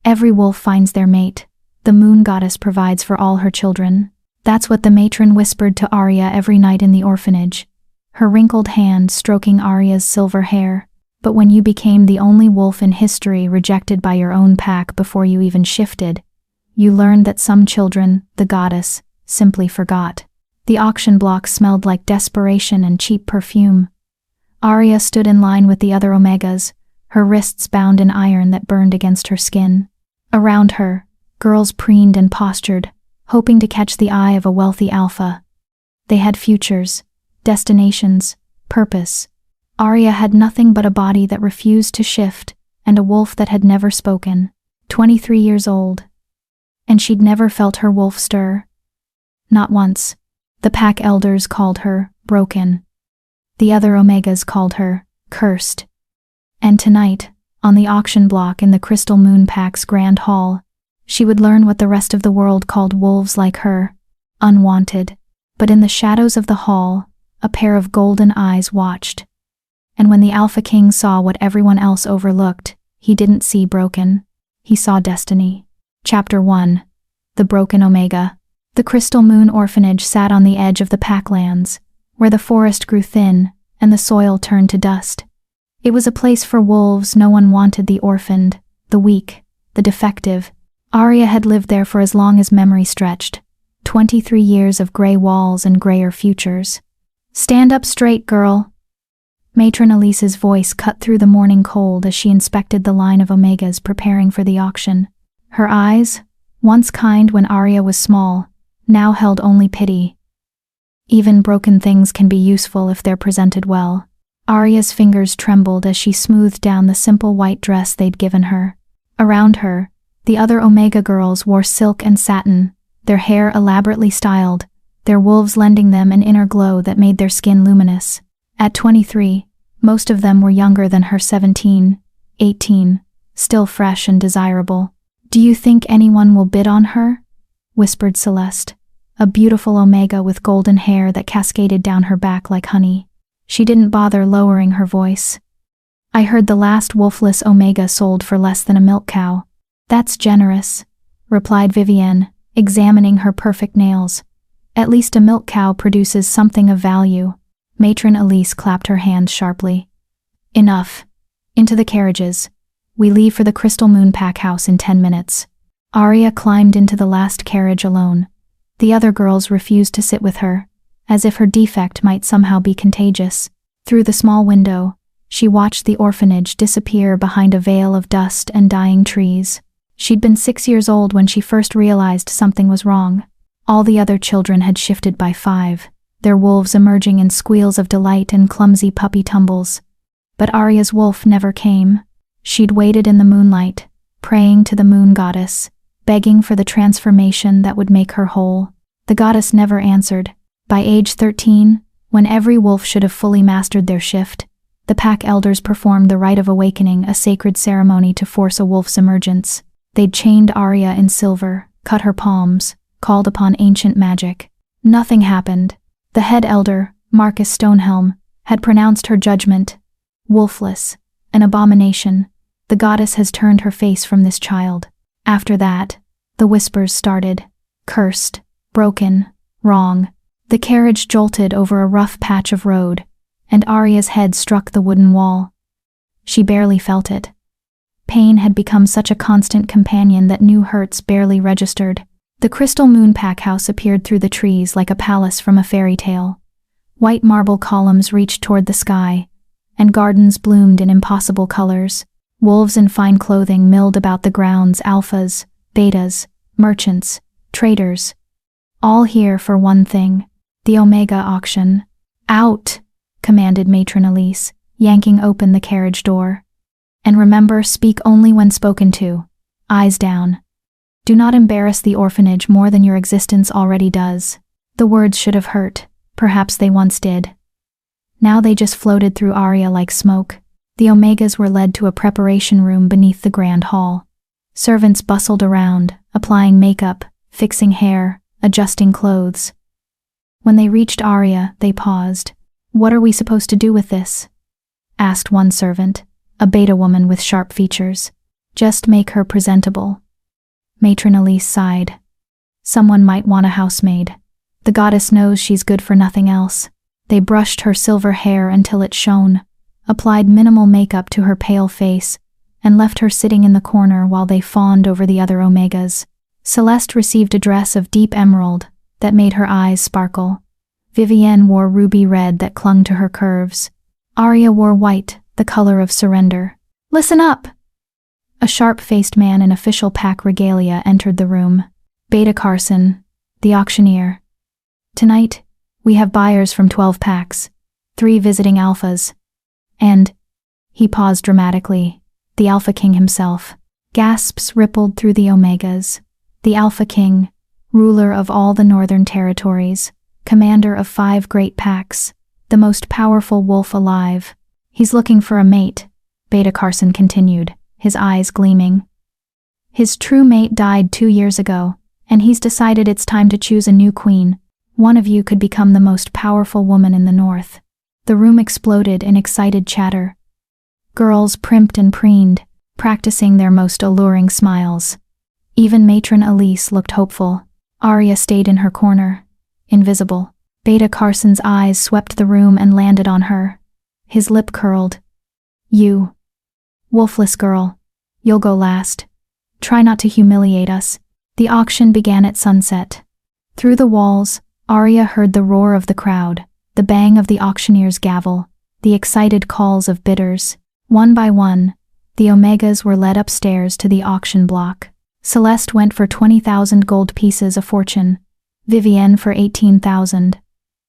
Every wolf finds their mate. The moon goddess provides for all her children. That's what the matron whispered to Arya every night in the orphanage, her wrinkled hand stroking Arya's silver hair. But when you became the only wolf in history rejected by your own pack before you even shifted, you learned that some children, the goddess, simply forgot. The auction block smelled like desperation and cheap perfume. Arya stood in line with the other Omegas, her wrists bound in iron that burned against her skin. Around her, girls preened and postured, hoping to catch the eye of a wealthy alpha. They had futures, destinations, purpose. Arya had nothing but a body that refused to shift and a wolf that had never spoken. 23 years old. And she'd never felt her wolf stir. Not once. The pack elders called her broken. The other Omegas called her cursed. And tonight, on the auction block in the Crystal Moon Pack's Grand Hall, she would learn what the rest of the world called wolves like her, unwanted. But in the shadows of the hall, a pair of golden eyes watched. And when the Alpha King saw what everyone else overlooked, he didn't see broken. He saw destiny. Chapter 1. The Broken Omega. The Crystal Moon Orphanage sat on the edge of the Packlands, where the forest grew thin and the soil turned to dust. It was a place for wolves. No one wanted the orphaned, the weak, the defective. Arya had lived there for as long as memory stretched. 23 years of gray walls and grayer futures. "Stand up straight, girl." Matron Elise's voice cut through the morning cold as she inspected the line of Omegas preparing for the auction. Her eyes, once kind when Arya was small, now held only pity. Even broken things can be useful if they're presented well. Arya's fingers trembled as she smoothed down the simple white dress they'd given her. Around her, the other Omega girls wore silk and satin, their hair elaborately styled, their wolves lending them an inner glow that made their skin luminous. At 23, most of them were younger than her 17, 18, still fresh and desirable. "Do you think anyone will bid on her?" whispered Celeste, a beautiful Omega with golden hair that cascaded down her back like honey. She didn't bother lowering her voice. "I heard the last wolfless Omega sold for less than a milk cow." "That's generous," replied Vivienne, examining her perfect nails. "At least a milk cow produces something of value." Matron Elise clapped her hands sharply. "Enough. Into the carriages. We leave for the Crystal Moon Pack house in 10 minutes. Arya climbed into the last carriage alone. The other girls refused to sit with her, as if her defect might somehow be contagious. Through the small window, she watched the orphanage disappear behind a veil of dust and dying trees. She'd been 6 years old when she first realized something was wrong. All the other children had shifted by 5, their wolves emerging in squeals of delight and clumsy puppy tumbles. But Arya's wolf never came. She'd waited in the moonlight, praying to the moon goddess, begging for the transformation that would make her whole. The goddess never answered. By age 13, when every wolf should have fully mastered their shift, the pack elders performed the rite of awakening, a sacred ceremony to force a wolf's emergence. They'd chained Arya in silver, cut her palms, called upon ancient magic. Nothing happened. The head elder, Marcus Stonehelm, had pronounced her judgment. Wolfless, an abomination. The goddess has turned her face from this child. After that, the whispers started. Cursed, broken, wrong. The carriage jolted over a rough patch of road, and Arya's head struck the wooden wall. She barely felt it. Pain had become such a constant companion that new hurts barely registered. The Crystal Moon Pack house appeared through the trees like a palace from a fairy tale. White marble columns reached toward the sky, and gardens bloomed in impossible colors. Wolves in fine clothing milled about the grounds, alphas, betas, merchants, traders. All here for one thing, the Omega auction. "Out!" commanded Matron Elise, yanking open the carriage door. "And remember, speak only when spoken to. Eyes down. Do not embarrass the orphanage more than your existence already does." The words should have hurt. Perhaps they once did. Now they just floated through Arya like smoke. The Omegas were led to a preparation room beneath the grand hall. Servants bustled around, applying makeup, fixing hair, adjusting clothes. When they reached Arya, they paused. "What are we supposed to do with this?" asked one servant, a beta woman with sharp features. Just make her presentable. Matron Elise sighed. Someone might want a housemaid. The goddess knows she's good for nothing else. They brushed her silver hair until it shone, applied minimal makeup to her pale face, and left her sitting in the corner while they fawned over the other Omegas. Celeste received a dress of deep emerald that made her eyes sparkle. Vivienne wore ruby red that clung to her curves. Arya wore white, the color of surrender. "Listen up!" A sharp-faced man in official pack regalia entered the room. Beta Carson, the auctioneer. "Tonight, we have buyers from 12 packs, 3 visiting alphas, and..." He paused dramatically. The Alpha King himself. Gasps rippled through the Omegas. The Alpha King, ruler of all the northern territories, commander of 5 great packs, the most powerful wolf alive. "He's looking for a mate," Beta Carson continued, his eyes gleaming. "His true mate died 2 years ago, and he's decided it's time to choose a new queen. One of you could become the most powerful woman in the north." The room exploded in excited chatter. Girls primped and preened, practicing their most alluring smiles. Even Matron Elise looked hopeful. Arya stayed in her corner, invisible. Beta Carson's eyes swept the room and landed on her. His lip curled. "You, wolfless girl, you'll go last. Try not to humiliate us." The auction began at sunset. Through the walls, Arya heard the roar of the crowd, the bang of the auctioneer's gavel, the excited calls of bidders. One by one, the Omegas were led upstairs to the auction block. Celeste went for 20,000 gold pieces a fortune, Vivienne for 18,000.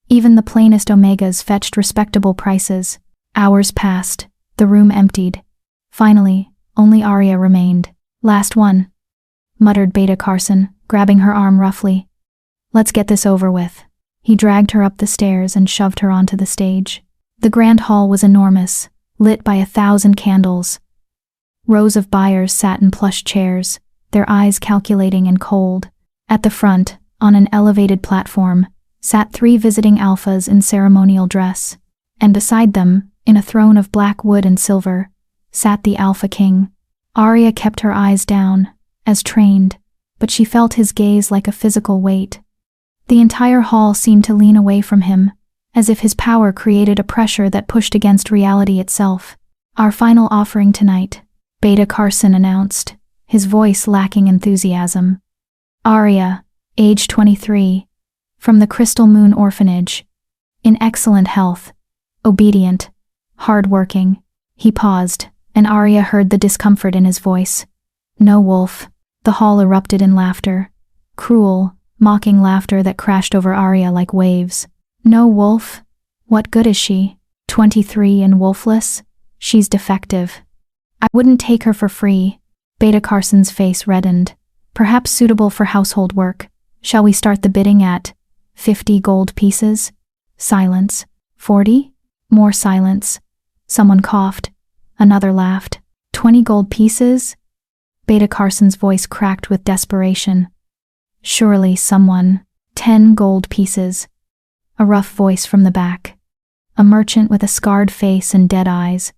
Even the plainest Omegas fetched respectable prices. Hours passed, the room emptied. Finally, only Arya remained. "Last one," muttered Beta Carson, grabbing her arm roughly. "Let's get this over with." He dragged her up the stairs and shoved her onto the stage. The grand hall was enormous, lit by 1,000 candles. Rows of buyers sat in plush chairs, their eyes calculating and cold. At the front, on an elevated platform, sat 3 visiting alphas in ceremonial dress, and beside them, in a throne of black wood and silver, sat the Alpha King. Arya kept her eyes down, as trained, but she felt his gaze like a physical weight. The entire hall seemed to lean away from him, as if his power created a pressure that pushed against reality itself. "Our final offering tonight," Beta Carson announced, his voice lacking enthusiasm. "Arya, age 23, from the Crystal Moon Orphanage. In excellent health, obedient, hard-working." He paused, and Arya heard the discomfort in his voice. "No wolf." The hall erupted in laughter. Cruel, mocking laughter that crashed over Arya like waves. "No wolf? What good is she? 23 and wolfless? She's defective. I wouldn't take her for free." Beta Carson's face reddened. "Perhaps suitable for household work. Shall we start the bidding at 50 gold pieces?" Silence. 40? More silence. Someone coughed. Another laughed. 20 gold pieces? Beta Carson's voice cracked with desperation. Surely someone. 10 gold pieces. A rough voice from the back. A merchant with a scarred face and dead eyes.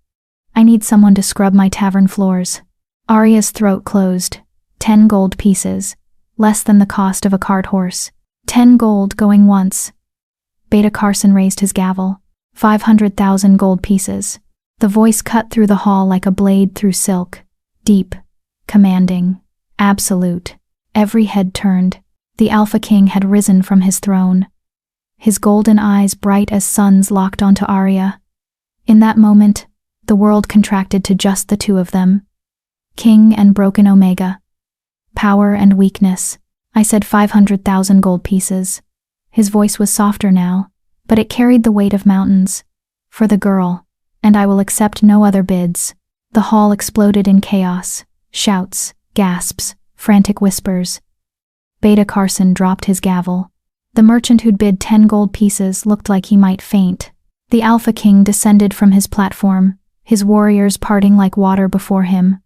"I need someone to scrub my tavern floors." Arya's throat closed. 10 gold pieces. Less than the cost of a cart horse. 10 gold going once. Beta Carson raised his gavel. 500,000 gold pieces. The voice cut through the hall like a blade through silk. Deep. Commanding. Absolute. Every head turned. The Alpha King had risen from his throne. His golden eyes bright as suns locked onto Arya. In that moment, the world contracted to just the two of them. King and broken Omega. Power and weakness. "I said 500,000 gold pieces." His voice was softer now, but it carried the weight of mountains. "For the girl, and I will accept no other bids." The hall exploded in chaos. Shouts, gasps, frantic whispers. Beta Carson dropped his gavel. The merchant who'd bid 10 gold pieces looked like he might faint. The Alpha King descended from his platform, his warriors parting like water before him.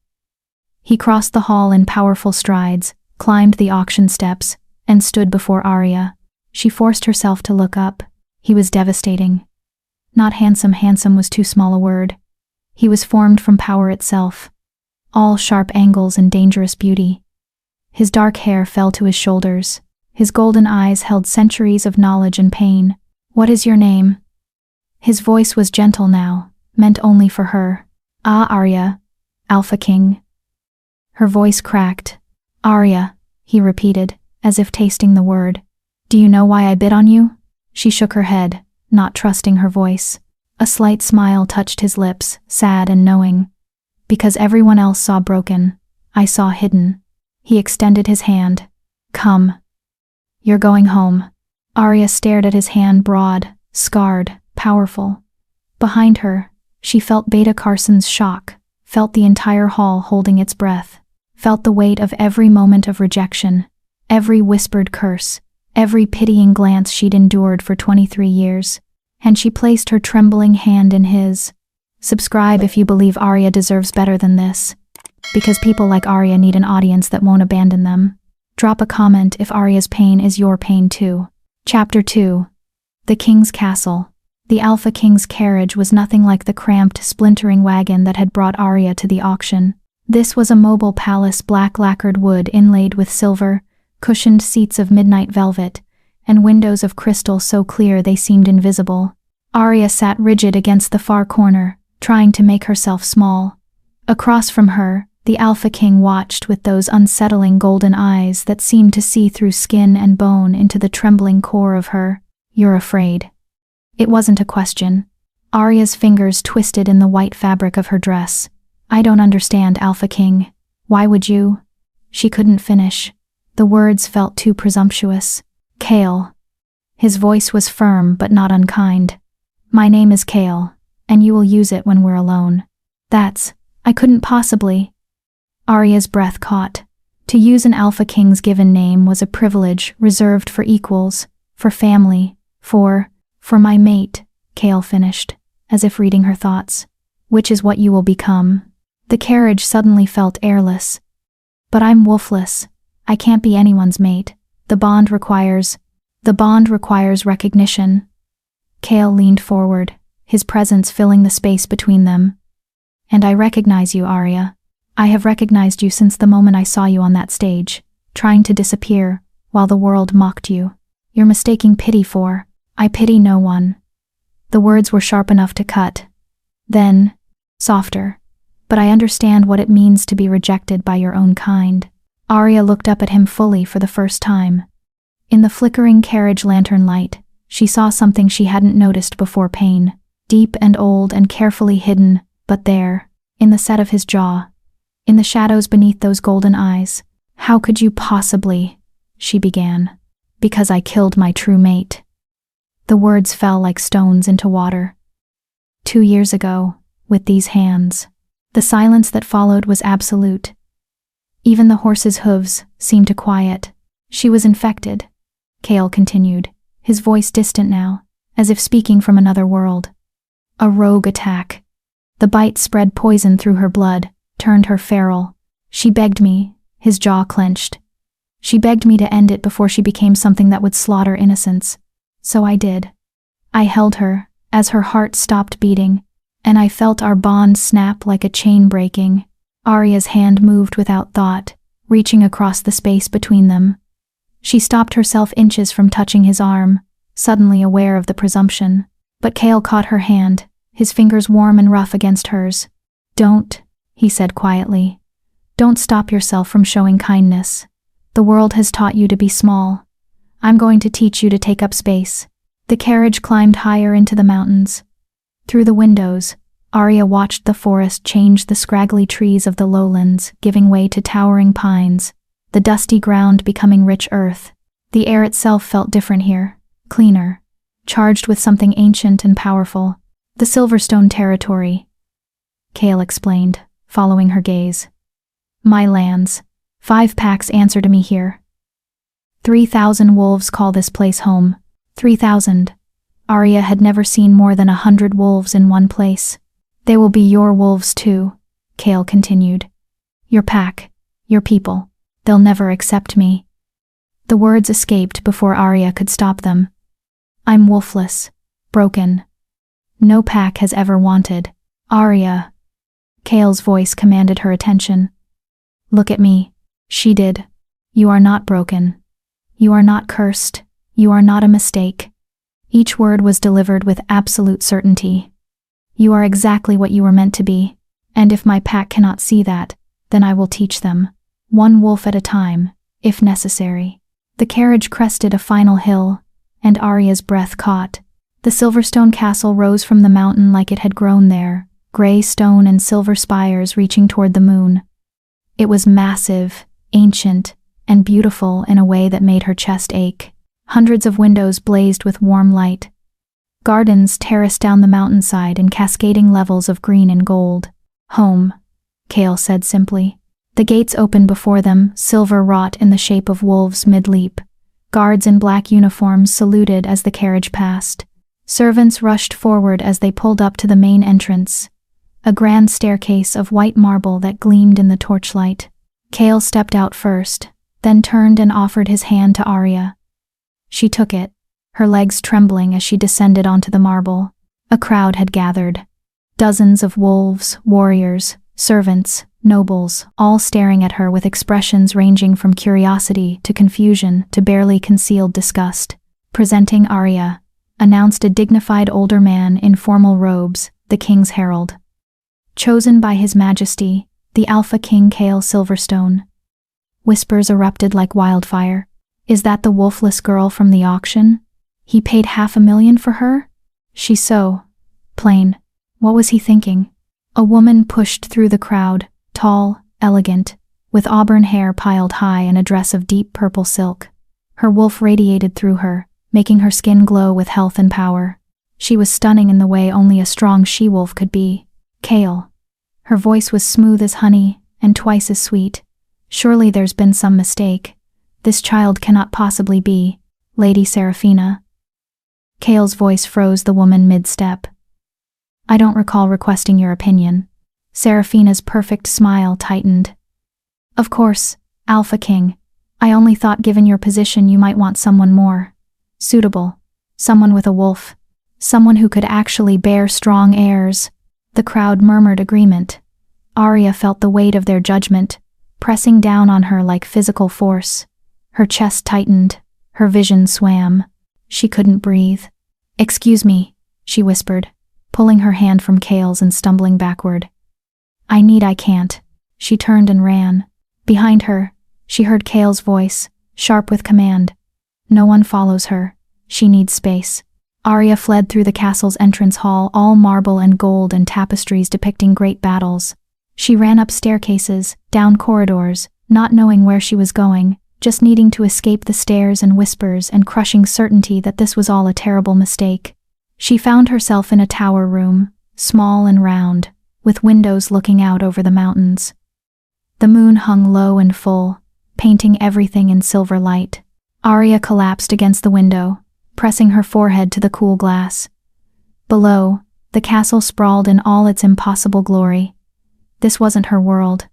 He crossed the hall in powerful strides, climbed the auction steps, and stood before Arya. She forced herself to look up. He was devastating. Not handsome, handsome was too small a word. He was formed from power itself. all sharp angles and dangerous beauty. His dark hair fell to his shoulders. His golden eyes held centuries of knowledge and pain. "What is your name?" His voice was gentle now, meant only for her. "Ah, Arya, Alpha King." Her voice cracked. "Arya," he repeated, as if tasting the word. "Do you know why I bit on you?" She shook her head, not trusting her voice. A slight smile touched his lips, sad and knowing. "Because everyone else saw broken, I saw hidden." He extended his hand. "Come. You're going home." Arya stared at his hand, broad, scarred, powerful. Behind her, she felt Beta Carson's shock, felt the entire hall holding its breath, felt the weight of every moment of rejection, every whispered curse, every pitying glance she'd endured for 23 years. And she placed her trembling hand in his. "Subscribe if you believe Arya deserves better than this. Because people like Arya need an audience that won't abandon them. Drop a comment if Arya's pain is your pain too." Chapter 2. The King's Castle. The Alpha King's carriage was nothing like the cramped, splintering wagon that had brought Arya to the auction. This was a mobile palace, black lacquered wood inlaid with silver, cushioned seats of midnight velvet, and windows of crystal so clear they seemed invisible. Arya sat rigid against the far corner, trying to make herself small. Across from her, the Alpha King watched with those unsettling golden eyes that seemed to see through skin and bone into the trembling core of her. "You're afraid." It wasn't a question. Arya's fingers twisted in the white fabric of her dress. "I don't understand, Alpha King. Why would you?" She couldn't finish. The words felt too presumptuous. "Kale." His voice was firm but not unkind. "My name is Kale, and you will use it when we're alone." I couldn't possibly." Arya's breath caught. To use an Alpha King's given name was a privilege reserved for equals, for family, for my mate, Kale finished, as if reading her thoughts. "Which is what you will become." The carriage suddenly felt airless. "But I'm wolfless. I can't be anyone's mate. The bond requires recognition." Kale leaned forward, his presence filling the space between them. "And I recognize you, Arya. I have recognized you since the moment I saw you on that stage, trying to disappear, while the world mocked you. You're mistaking pity for, I pity no one." The words were sharp enough to cut. Then, softer, "But I understand what it means to be rejected by your own kind." Arya looked up at him fully for the first time. In the flickering carriage lantern light, she saw something she hadn't noticed before: pain, deep and old and carefully hidden, but there, in the set of his jaw, in the shadows beneath those golden eyes. "How could you possibly?" she began. "Because I killed my true mate." The words fell like stones into water. 2 years ago, with these hands. The silence that followed was absolute. Even the horse's hooves seemed to quiet. "She was infected," Kale continued, his voice distant now, as if speaking from another world. "A rogue attack. The bite spread poison through her blood, turned her feral. She begged me," his jaw clenched. "She begged me to end it before she became something that would slaughter innocents. So I did. I held her, as her heart stopped beating, and I felt our bond snap like a chain breaking." Arya's hand moved without thought, reaching across the space between them. She stopped herself inches from touching his arm, suddenly aware of the presumption. But Kale caught her hand, his fingers warm and rough against hers. "Don't," he said quietly. "Don't stop yourself from showing kindness. The world has taught you to be small. I'm going to teach you to take up space." The carriage climbed higher into the mountains. Through the windows, Arya watched the forest change, the scraggly trees of the lowlands giving way to towering pines, the dusty ground becoming rich earth. The air itself felt different here, cleaner, charged with something ancient and powerful. "The Silverstone territory," Kale explained, following her gaze. "My lands. 5 packs answer to me here. 3,000 wolves call this place home. 3,000. Arya had never seen more than 100 wolves in one place. "They will be your wolves too," Kale continued. "Your pack, your people. They'll never accept me." The words escaped before Arya could stop them. "I'm wolfless, broken. No pack has ever wanted." "Arya." Kale's voice commanded her attention. Look at me. She did. You are not broken. You are not cursed. You are not a mistake. Each word was delivered with absolute certainty. You are exactly what you were meant to be, and if my pack cannot see that, then I will teach them, one wolf at a time, if necessary. The carriage crested a final hill, and Arya's breath caught. The Silverstone castle rose from the mountain like it had grown there, gray stone and silver spires reaching toward the moon. It was massive, ancient, and beautiful in a way that made her chest ache. Hundreds of windows blazed with warm light. Gardens terraced down the mountainside in cascading levels of green and gold. Home, Kale said simply. The gates opened before them, silver wrought in the shape of wolves mid-leap. Guards in black uniforms saluted as the carriage passed. Servants rushed forward as they pulled up to the main entrance, a grand staircase of white marble that gleamed in the torchlight. Kale stepped out first, then turned and offered his hand to Arya. She took it, her legs trembling as she descended onto the marble. A crowd had gathered. Dozens of wolves, warriors, servants, nobles, all staring at her with expressions ranging from curiosity to confusion to barely concealed disgust. Presenting Arya, announced a dignified older man in formal robes, the king's herald. Chosen by His Majesty, the Alpha King Kale Silverstone. Whispers erupted like wildfire. Is that the wolfless girl from the auction? He paid $500,000 for her? She's so plain. What was he thinking? A woman pushed through the crowd, tall, elegant, with auburn hair piled high and a dress of deep purple silk. Her wolf radiated through her, making her skin glow with health and power. She was stunning in the way only a strong she-wolf could be. Kale. Her voice was smooth as honey, and twice as sweet. Surely there's been some mistake. This child cannot possibly be Lady Seraphina. Kale's voice froze the woman mid-step. I don't recall requesting your opinion. Seraphina's perfect smile tightened. Of course, Alpha King. I only thought given your position you might want someone more suitable. Someone with a wolf. Someone who could actually bear strong heirs. The crowd murmured agreement. Arya felt the weight of their judgment, pressing down on her like physical force. Her chest tightened. Her vision swam. She couldn't breathe. Excuse me, she whispered, pulling her hand from Kale's and stumbling backward. I can't. She turned and ran. Behind her, she heard Kale's voice, sharp with command. No one follows her. She needs space. Arya fled through the castle's entrance hall, all marble and gold and tapestries depicting great battles. She ran up staircases, down corridors, not knowing where she was going, just needing to escape the stares and whispers and crushing certainty that this was all a terrible mistake. She found herself in a tower room, small and round, with windows looking out over the mountains. The moon hung low and full, painting everything in silver light. Arya collapsed against the window, pressing her forehead to the cool glass. Below, the castle sprawled in all its impossible glory. This wasn't her world.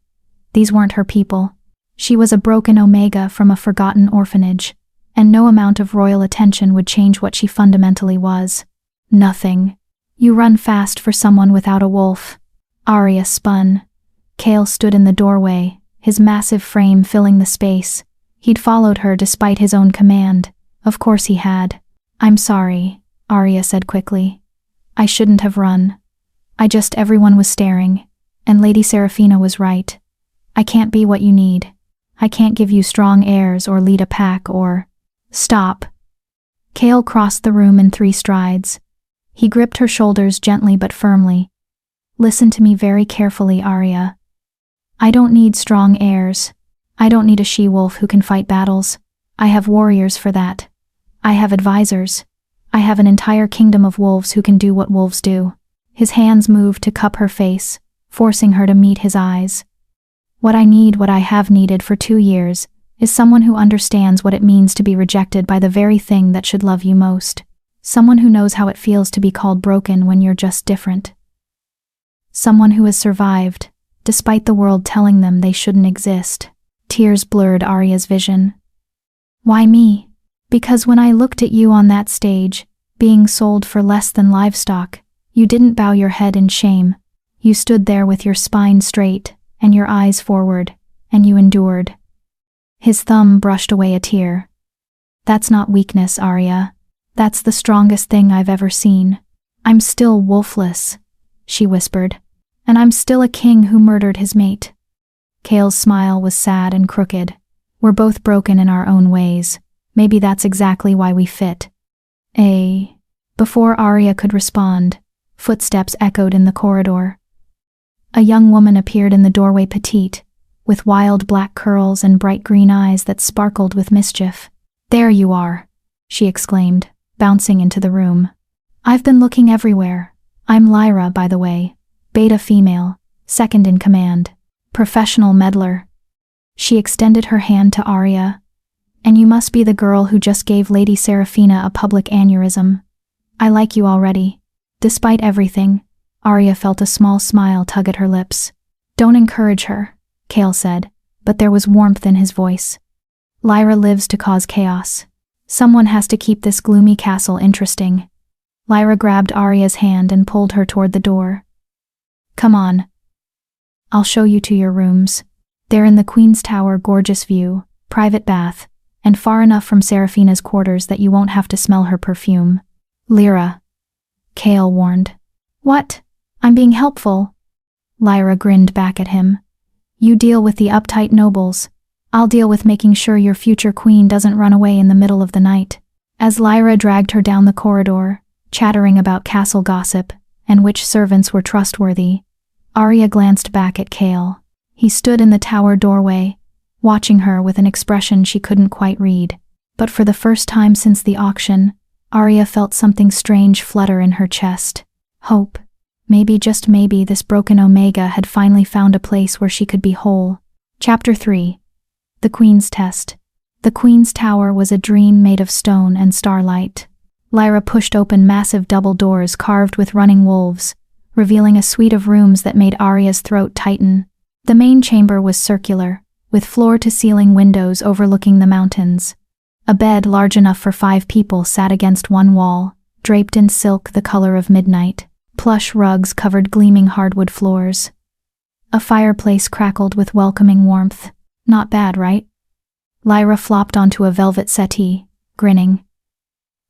These weren't her people. She was a broken omega from a forgotten orphanage, and no amount of royal attention would change what she fundamentally was. Nothing. You run fast for someone without a wolf. Arya spun. Kale stood in the doorway, his massive frame filling the space. He'd followed her despite his own command. Of course he had. I'm sorry, Arya said quickly. I shouldn't have run. Everyone was staring, and Lady Seraphina was right. I can't be what you need. I can't give you strong heirs or lead a pack or… Stop. Kale crossed the room in 3 strides. He gripped her shoulders gently but firmly. Listen to me very carefully, Arya. I don't need strong heirs. I don't need a she-wolf who can fight battles. I have warriors for that. I have advisors. I have an entire kingdom of wolves who can do what wolves do. His hands moved to cup her face, forcing her to meet his eyes. What I have needed for 2 years, is someone who understands what it means to be rejected by the very thing that should love you most. Someone who knows how it feels to be called broken when you're just different. Someone who has survived, despite the world telling them they shouldn't exist. Tears blurred Arya's vision. Why me? Because when I looked at you on that stage, being sold for less than livestock, you didn't bow your head in shame. You stood there with your spine straight and your eyes forward, and you endured. His thumb brushed away a tear. That's not weakness, Arya. That's the strongest thing I've ever seen. I'm still wolfless, she whispered, and I'm still a king who murdered his mate. Kale's smile was sad and crooked. We're both broken in our own ways. Maybe that's exactly why we fit. Before Arya could respond, footsteps echoed in the corridor. A young woman appeared in the doorway, petite, with wild black curls and bright green eyes that sparkled with mischief. There you are, she exclaimed, bouncing into the room. I've been looking everywhere. I'm Lyra, by the way, beta female, second in command, professional meddler. She extended her hand to Arya. And you must be the girl who just gave Lady Seraphina a public aneurysm. I like you already. Despite everything, Arya felt a small smile tug at her lips. Don't encourage her, Kale said, but there was warmth in his voice. Lyra lives to cause chaos. Someone has to keep this gloomy castle interesting. Lyra grabbed Arya's hand and pulled her toward the door. Come on. I'll show you to your rooms. They're in the Queen's Tower, gorgeous view, private bath, and far enough from Seraphina's quarters that you won't have to smell her perfume. Lyra, Kale warned. What? I'm being helpful. Lyra grinned back at him. You deal with the uptight nobles. I'll deal with making sure your future queen doesn't run away in the middle of the night. As Lyra dragged her down the corridor, chattering about castle gossip and which servants were trustworthy, Arya glanced back at Kale. He stood in the tower doorway, watching her with an expression she couldn't quite read. But for the first time since the auction, Arya felt something strange flutter in her chest. Hope. Maybe, just maybe, this broken Omega had finally found a place where she could be whole. Chapter 3. The Queen's Test. The Queen's Tower was a dream made of stone and starlight. Lyra pushed open massive double doors carved with running wolves, revealing a suite of rooms that made Arya's throat tighten. The main chamber was circular, with floor-to-ceiling windows overlooking the mountains. A bed large enough for 5 people sat against one wall, draped in silk the color of midnight. Plush rugs covered gleaming hardwood floors. A fireplace crackled with welcoming warmth. Not bad, right? Lyra flopped onto a velvet settee, grinning.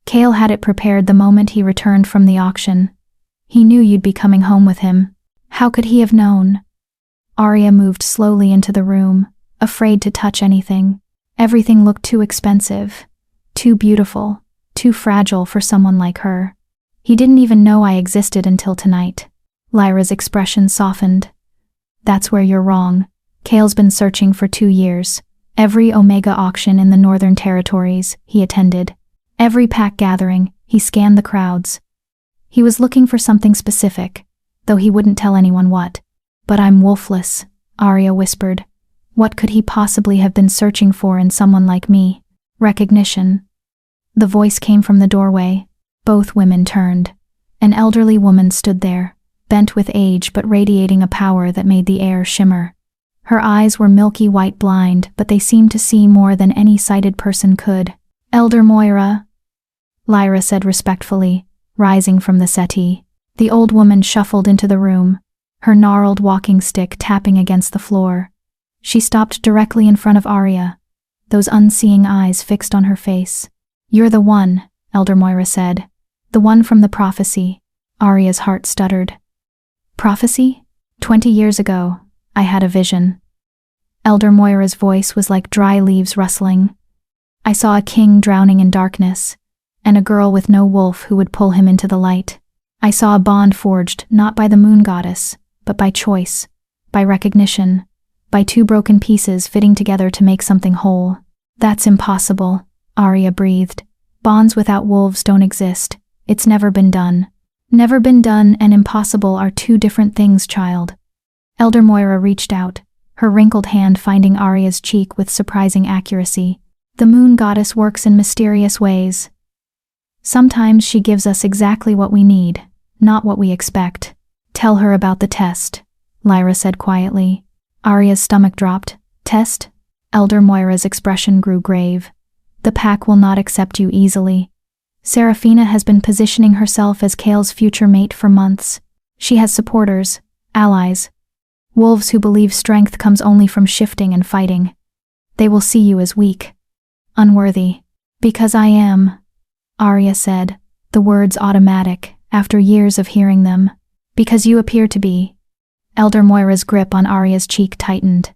Kale had it prepared the moment he returned from the auction. He knew you'd be coming home with him. How could he have known? Arya moved slowly into the room, afraid to touch anything. Everything looked too expensive, too beautiful, too fragile for someone like her. He didn't even know I existed until tonight. Lyra's expression softened. That's where you're wrong. Kale's been searching for 2 years. Every Omega auction in the Northern Territories, he attended. Every pack gathering, he scanned the crowds. He was looking for something specific, though he wouldn't tell anyone what. But I'm wolfless, Arya whispered. What could he possibly have been searching for in someone like me? Recognition. The voice came from the doorway. Both women turned. An elderly woman stood there, bent with age but radiating a power that made the air shimmer. Her eyes were milky white blind, but they seemed to see more than any sighted person could. Elder Moira, Lyra said respectfully, rising from the settee. The old woman shuffled into the room, her gnarled walking stick tapping against the floor. She stopped directly in front of Arya, those unseeing eyes fixed on her face. You're the one, Elder Moira said. The one from the prophecy. Arya's heart stuttered. Prophecy? 20 years ago, I had a vision. Elder Moira's voice was like dry leaves rustling. I saw a king drowning in darkness, and a girl with no wolf who would pull him into the light. I saw a bond forged not by the moon goddess, but by choice, by recognition, by 2 broken pieces fitting together to make something whole. That's impossible, Arya breathed. Bonds without wolves don't exist. It's never been done. Never been done and impossible are 2 different things, child. Elder Moira reached out, her wrinkled hand finding Arya's cheek with surprising accuracy. The moon goddess works in mysterious ways. Sometimes she gives us exactly what we need, not what we expect. Tell her about the test, Lyra said quietly. Arya's stomach dropped. Test? Elder Moira's expression grew grave. The pack will not accept you easily. Seraphina has been positioning herself as Kale's future mate for months. She has supporters, Allies. Wolves who believe strength comes only from shifting and fighting. They will see you as weak. Unworthy. Because I am, Arya said, the words automatic, after years of hearing them. Because you appear to be. Elder Moira's grip on Arya's cheek tightened.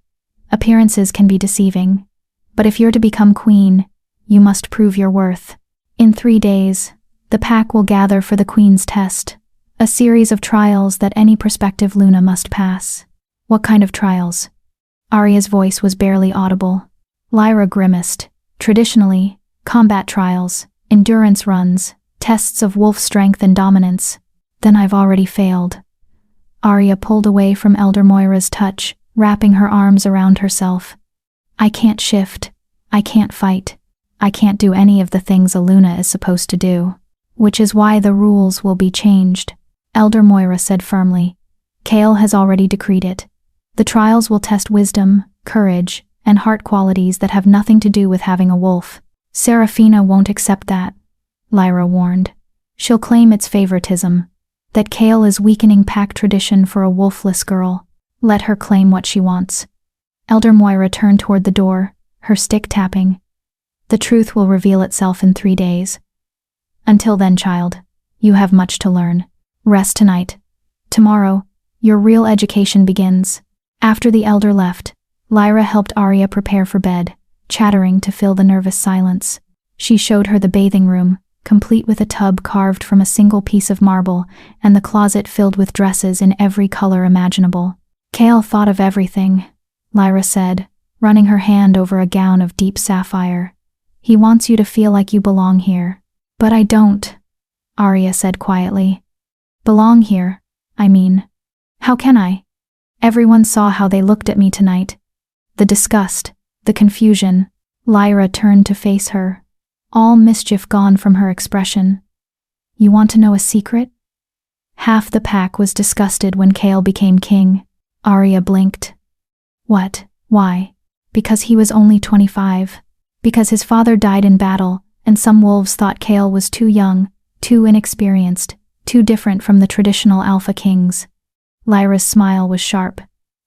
Appearances can be deceiving. But if you're to become queen, you must prove your worth. In 3 days, the pack will gather for the queen's test, a series of trials that any prospective Luna must pass. What kind of trials? Arya's voice was barely audible. Lyra grimaced. Traditionally, combat trials, endurance runs, tests of wolf strength and dominance. Then I've already failed. Arya pulled away from Elder Moira's touch, wrapping her arms around herself. I can't shift. I can't fight. I can't do any of the things a Luna is supposed to do. Which is why the rules will be changed, Elder Moira said firmly. Kale has already decreed it. The trials will test wisdom, courage, and heart qualities that have nothing to do with having a wolf. Serafina won't accept that, Lyra warned. She'll claim it's favoritism, that Kale is weakening pack tradition for a wolfless girl. Let her claim what she wants. Elder Moira turned toward the door, her stick tapping. The truth will reveal itself in 3 days. Until then, child, you have much to learn. Rest tonight. Tomorrow, your real education begins. After the elder left, Lyra helped Arya prepare for bed, chattering to fill the nervous silence. She showed her the bathing room, complete with a tub carved from a single piece of marble, and the closet filled with dresses in every color imaginable. Kale thought of everything, Lyra said, running her hand over a gown of deep sapphire. He wants you to feel like you belong here. But I don't, Arya said quietly. Belong here, I mean. How can I? Everyone saw how they looked at me tonight. The disgust, the confusion. Lyra turned to face her, all mischief gone from her expression. You want to know a secret? Half the pack was disgusted when Kale became king. Arya blinked. What? Why? Because he was only 25. Because his father died in battle, and some wolves thought Kale was too young, too inexperienced, too different from the traditional alpha kings. Lyra's smile was sharp.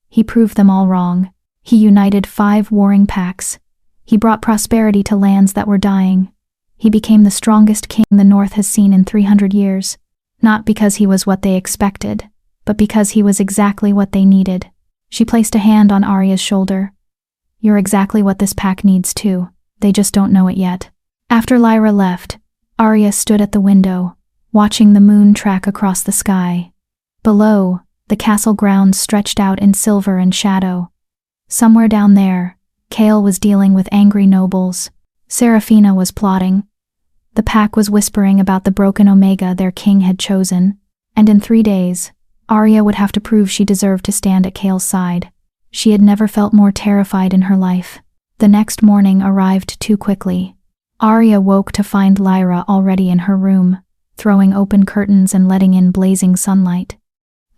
He proved them all wrong. He united 5 warring packs. He brought prosperity to lands that were dying. He became the strongest king the North has seen in 300 years. Not because he was what they expected, but because he was exactly what they needed. She placed a hand on Arya's shoulder. You're exactly what this pack needs too. They just don't know it yet. After Lyra left, Arya stood at the window, watching the moon track across the sky. Below, the castle grounds stretched out in silver and shadow. Somewhere down there, Kale was dealing with angry nobles. Serafina was plotting. The pack was whispering about the broken Omega their king had chosen, and in 3 days, Arya would have to prove she deserved to stand at Kale's side. She had never felt more terrified in her life. The next morning arrived too quickly. Arya woke to find Lyra already in her room, throwing open curtains and letting in blazing sunlight.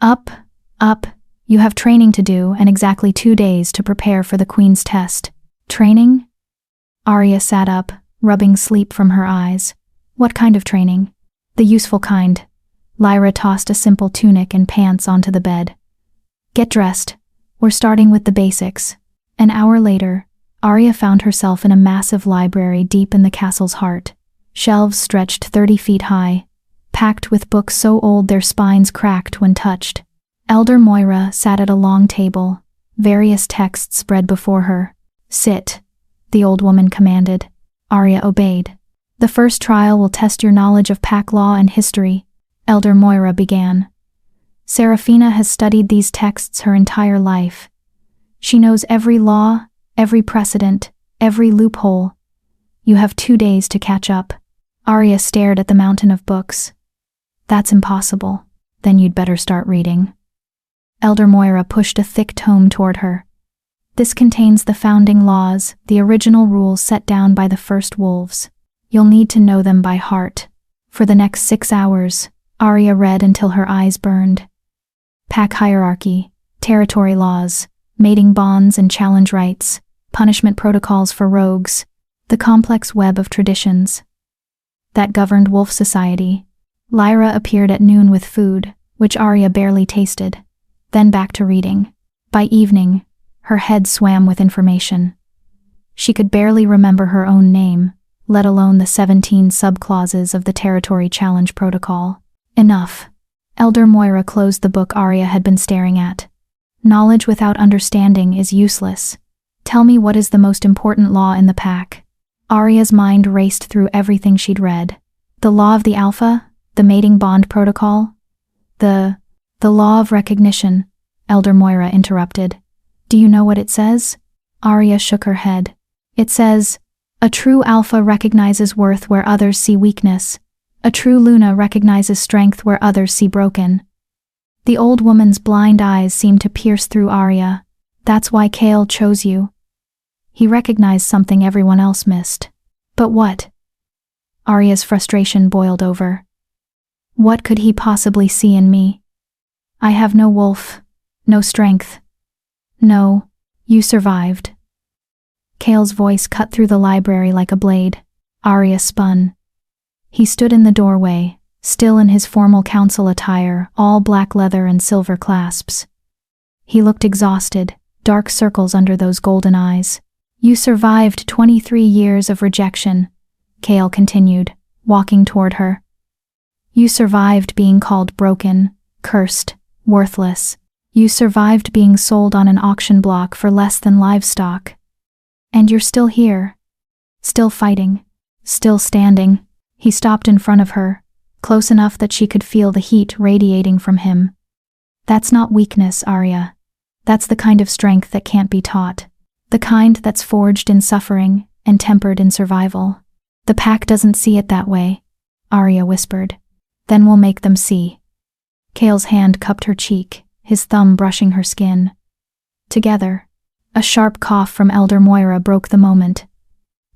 Up, you have training to do and exactly 2 days to prepare for the Queen's test. Training? Arya sat up, rubbing sleep from her eyes. What kind of training? The useful kind. Lyra tossed a simple tunic and pants onto the bed. Get dressed. We're starting with the basics. An hour later, Arya found herself in a massive library deep in the castle's heart. Shelves stretched 30 feet high, packed with books so old their spines cracked when touched. Elder Moira sat at a long table, various texts spread before her. Sit, the old woman commanded. Arya obeyed. The first trial will test your knowledge of pack law and history, Elder Moira began. Serafina has studied these texts her entire life. She knows every law, every precedent, every loophole. You have 2 days to catch up. Arya stared at the mountain of books. That's impossible. Then you'd better start reading. Elder Moira pushed a thick tome toward her. This contains the founding laws, the original rules set down by the first wolves. You'll need to know them by heart. For the next 6 hours, Arya read until her eyes burned. Pack hierarchy, territory laws, mating bonds and challenge rights, punishment protocols for rogues, the complex web of traditions that governed wolf society. Lyra appeared at noon with food, which Arya barely tasted. then back to reading. By evening, her head swam with information. She could barely remember her own name, let alone the 17 subclauses of the Territory Challenge Protocol. Enough. Elder Moira closed the book Arya had been staring at. Knowledge without understanding is useless. Tell me, what is the most important law in the pack? Arya's mind raced through everything she'd read. The law of the Alpha? The mating bond protocol? The law of recognition, Elder Moira interrupted. Do you know what it says? Arya shook her head. It says, a true Alpha recognizes worth where others see weakness. A true Luna recognizes strength where others see broken. The old woman's blind eyes seemed to pierce through Arya. That's why Kale chose you. He recognized something everyone else missed. But what? Arya's frustration boiled over. What could he possibly see in me? I have no wolf, no strength. No, you survived. Kale's voice cut through the library like a blade. Arya spun. He stood in the doorway, still in his formal council attire, all black leather and silver clasps. He looked exhausted, dark circles under those golden eyes. You survived 23 years of rejection, Kale continued, walking toward her. You survived being called broken, cursed, worthless. You survived being sold on an auction block for less than livestock. And you're still here. Still fighting. Still standing. He stopped in front of her, close enough that she could feel the heat radiating from him. That's not weakness, Arya. That's the kind of strength that can't be taught. The kind that's forged in suffering and tempered in survival. The pack doesn't see it that way, Arya whispered. Then we'll make them see. Kale's hand cupped her cheek, his thumb brushing her skin. Together, a sharp cough from Elder Moira broke the moment.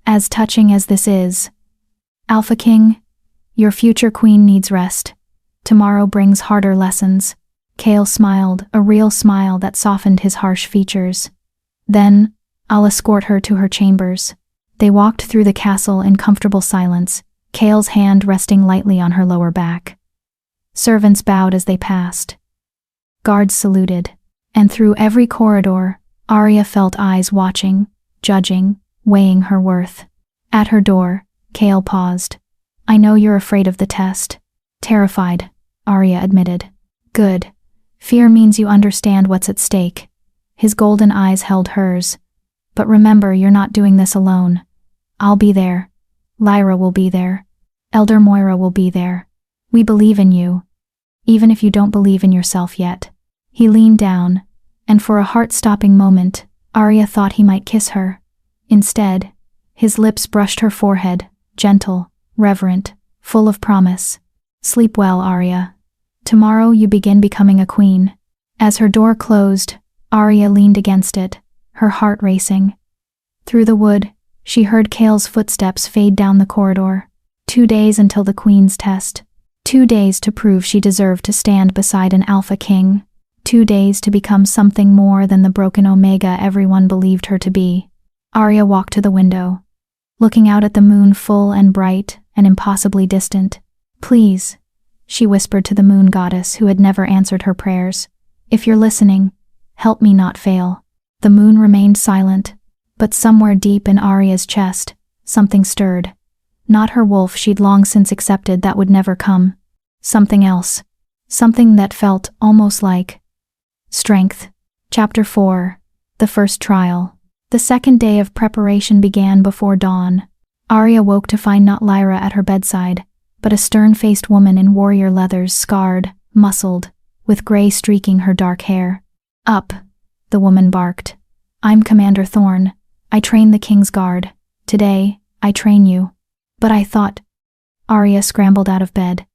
As touching as this is, Alpha King, your future queen needs rest. Tomorrow brings harder lessons. Kale smiled, a real smile that softened his harsh features. Then, I'll escort her to her chambers. They walked through the castle in comfortable silence, Kale's hand resting lightly on her lower back. Servants bowed as they passed. Guards saluted, and through every corridor, Arya felt eyes watching, judging, weighing her worth. At her door, Kale paused. I know you're afraid of the test. Terrified, Arya admitted. Good. Fear means you understand what's at stake. His golden eyes held hers. But remember, you're not doing this alone. I'll be there. Lyra will be there. Elder Moira will be there. We believe in you. Even if you don't believe in yourself yet. He leaned down, and for a heart-stopping moment, Arya thought he might kiss her. Instead, his lips brushed her forehead, gentle, reverent, full of promise. Sleep well, Arya. Tomorrow you begin becoming a queen. As her door closed, Arya leaned against it, her heart racing. Through the wood, she heard Kale's footsteps fade down the corridor. 2 days until the queen's test. 2 days to prove she deserved to stand beside an Alpha King. 2 days to become something more than the broken Omega everyone believed her to be. Arya walked to the window, looking out at the moon full and bright and impossibly distant. Please, she whispered to the moon goddess who had never answered her prayers. If you're listening, help me not fail. The moon remained silent, but somewhere deep in Arya's chest, something stirred. Not her wolf she'd long since accepted that would never come. Something else. Something that felt almost like strength. Chapter 4. The First Trial. The second day of preparation began before dawn. Arya woke to find not Lyra at her bedside, but a stern-faced woman in warrior leathers, scarred, muscled, with gray streaking her dark hair. Up, the woman barked. I'm Commander Thorne. I train the King's Guard. Today, I train you. But I thought... Arya scrambled out of bed.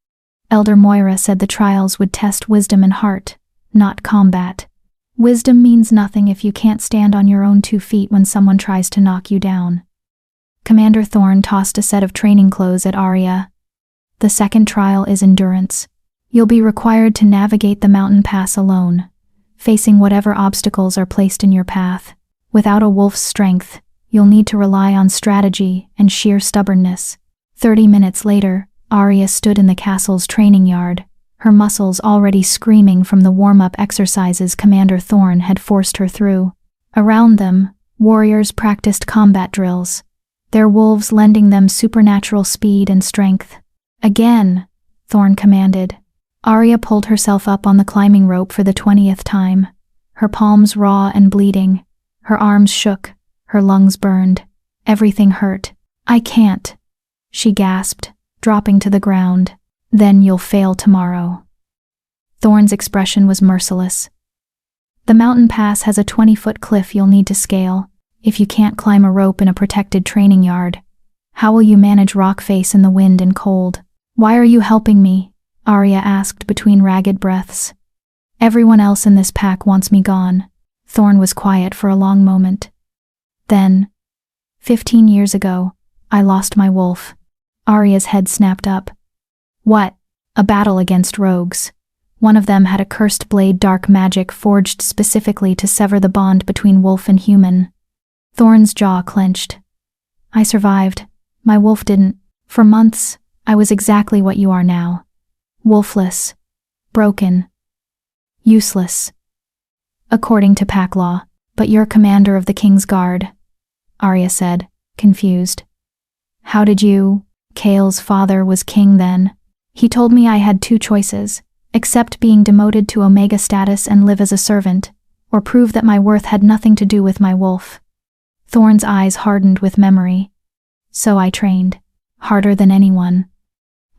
Elder Moira said the trials would test wisdom and heart, not combat. Wisdom means nothing if you can't stand on your own 2 feet when someone tries to knock you down. Commander Thorne tossed a set of training clothes at Arya. The second trial is endurance. You'll be required to navigate the mountain pass alone, facing whatever obstacles are placed in your path. Without a wolf's strength, you'll need to rely on strategy and sheer stubbornness. 30 minutes later, Arya stood in the castle's training yard, her muscles already screaming from the warm-up exercises Commander Thorn had forced her through. Around them, warriors practiced combat drills, their wolves lending them supernatural speed and strength. "Again," Thorn commanded. Arya pulled herself up on the climbing rope for the 20th time, her palms raw and bleeding, her arms shook, her lungs burned, everything hurt. "I can't," she gasped, dropping to the ground. "Then you'll fail tomorrow." Thorn's expression was merciless. "The mountain pass has a 20-foot cliff you'll need to scale. If you can't climb a rope in a protected training yard, how will you manage rock face in the wind and cold?" "Why are you helping me?" Arya asked between ragged breaths. "Everyone else in this pack wants me gone." Thorn was quiet for a long moment. Then, 15 years ago, I lost my wolf. Arya's head snapped up. "What?" "A battle against rogues. One of them had a cursed blade, dark magic forged specifically to sever the bond between wolf and human." Thorn's jaw clenched. "I survived. My wolf didn't. For months, I was exactly what you are now. Wolfless. Broken. Useless. According to pack law, but you're commander of the King's Guard," Arya said, confused. "How did you—" "Kale's father was king then. He told me I had two choices: accept being demoted to Omega status and live as a servant, or prove that my worth had nothing to do with my wolf." Thorn's eyes hardened with memory. "So I trained. Harder than anyone.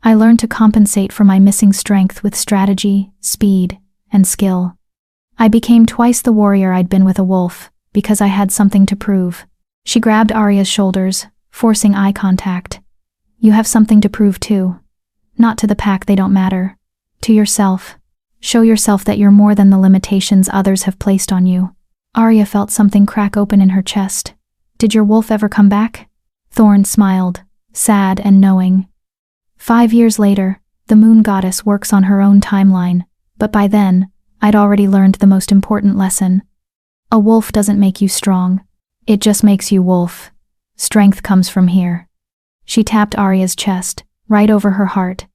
I learned to compensate for my missing strength with strategy, speed, and skill. I became twice the warrior I'd been with a wolf, because I had something to prove." She grabbed Arya's shoulders, forcing eye contact. "You have something to prove too. Not to the pack, they don't matter. To yourself. Show yourself that you're more than the limitations others have placed on you." Arya felt something crack open in her chest. "Did your wolf ever come back?" Thorn smiled, sad and knowing. 5 years later, the moon goddess works on her own timeline, but by then, I'd already learned the most important lesson. A wolf doesn't make you strong. It just makes you wolf. Strength comes from here. She tapped Arya's chest, right over her heart.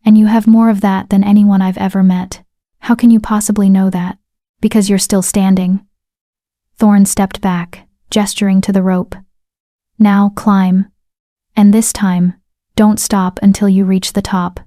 "And you have more of that than anyone I've ever met. How can you possibly know that? Because you're still standing." Thorn stepped back, gesturing to the rope. "Now climb. And this time, don't stop until you reach the top."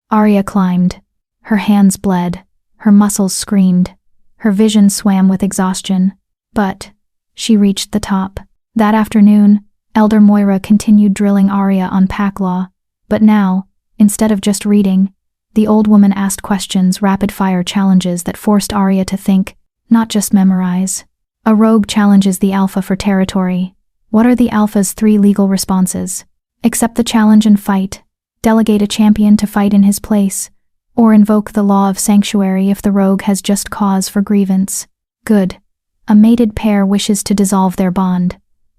Arya climbed. Her hands bled, her muscles screamed, her vision swam with exhaustion. But she reached the top. That afternoon, Elder Moira continued drilling Arya on pack law, but now, instead of just reading, the old woman asked questions, rapid-fire challenges that forced Arya to think, not just memorize. A rogue challenges the alpha for territory. What are the alpha's 3 legal responses? Accept the challenge and fight, delegate a champion to fight in his place, or invoke the law of sanctuary if the rogue has just cause for grievance. Good. A mated pair wishes to dissolve their bond.